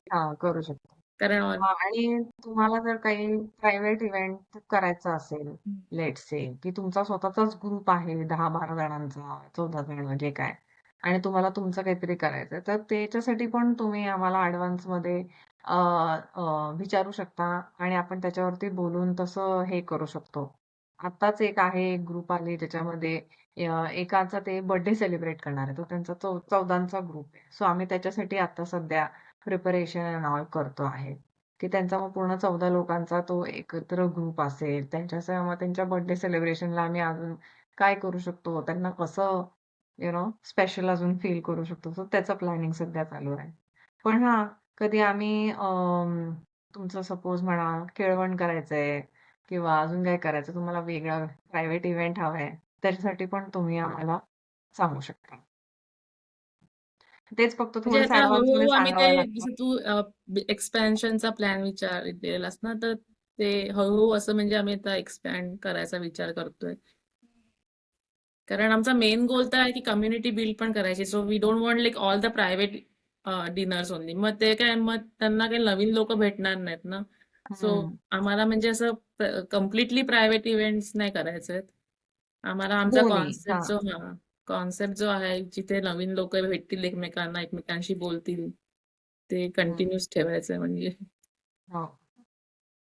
हां, करू शकतो. कारण हां आणि तुम्हाला जर काही प्रायव्हेट इव्हेंट करायचा असेल, लेट्स से की तुमचा स्वतःचाच ग्रुप आहे 10-12 जणांचा, 14 जण जे काय. आणि तुम्हाला तुमचं काहीतरी करायचंय, तर त्याच्यासाठी पण तुम्ही आम्हाला ॲडव्हान्समध्ये विचारू शकता आणि आपण त्याच्यावरती बोलून तसं हे करू शकतो. आत्ताच एक आहे, एक ग्रुप आले ज्याच्यामध्ये एकाचा ते बर्थडे सेलिब्रेट करणार आहे. तो त्यांचा 14चा ग्रुप आहे. सो आम्ही त्याच्यासाठी आता सध्या प्रिपरेशन एंड ऑल करतो आहे. की त्यांचा मग पूर्ण 14 लोकांचा तो एकत्र ग्रुप असेल. त्यांच्यासह मग त्यांच्या बर्थडे सेलिब्रेशनला आम्ही अजून काय करू शकतो, त्यांना कसं स्पेशल अजून फील करू शकतो. सो त्याचं प्लॅनिंग सध्या चालू आहे. पण हां, कधी आम्ही तुमचं सपोज म्हणा केळवण करायचंय किंवा अजून काय करायचं तुम्हाला वेगळा प्रायव्हेट इव्हेंट हवाय, त्याच्यासाठी पण तुम्ही आम्हाला सांगू शकता. तेच फक्त म्हणजे थोडंसं आता ॲडव्हान्समध्ये हळूहळू आम्ही सांगावं ते लागतं. जसं तू एक्सपॅन्शनचा प्लॅन विचारलेलास ना, तर ते हळूहळू असं म्हणजे आम्ही आता एक्सपॅन्ड करायचा विचार करतोय. कारण आमचा मेन गोल तर आहे की कम्युनिटी बिल्ड पण करायची. So we don't want like all the private diners only. मग ते काय, मग त्यांना काही नवीन लोक भेटणार नाहीत ना. सो हं. आम्हाला म्हणजे असं कम्प्लिटली प्रायव्हेट इव्हेंट्स नाही करायचे आहेत. आम्हाला आमचा दोन्ही. हां. कॉन्सेप्ट जो आहे, जिथे नवीन लोक भेटतील एकमेकांना, एकमेकांशी बोलतील, ते हं. कंटिन्यूस ठेवायचं आहे म्हणजे. हो.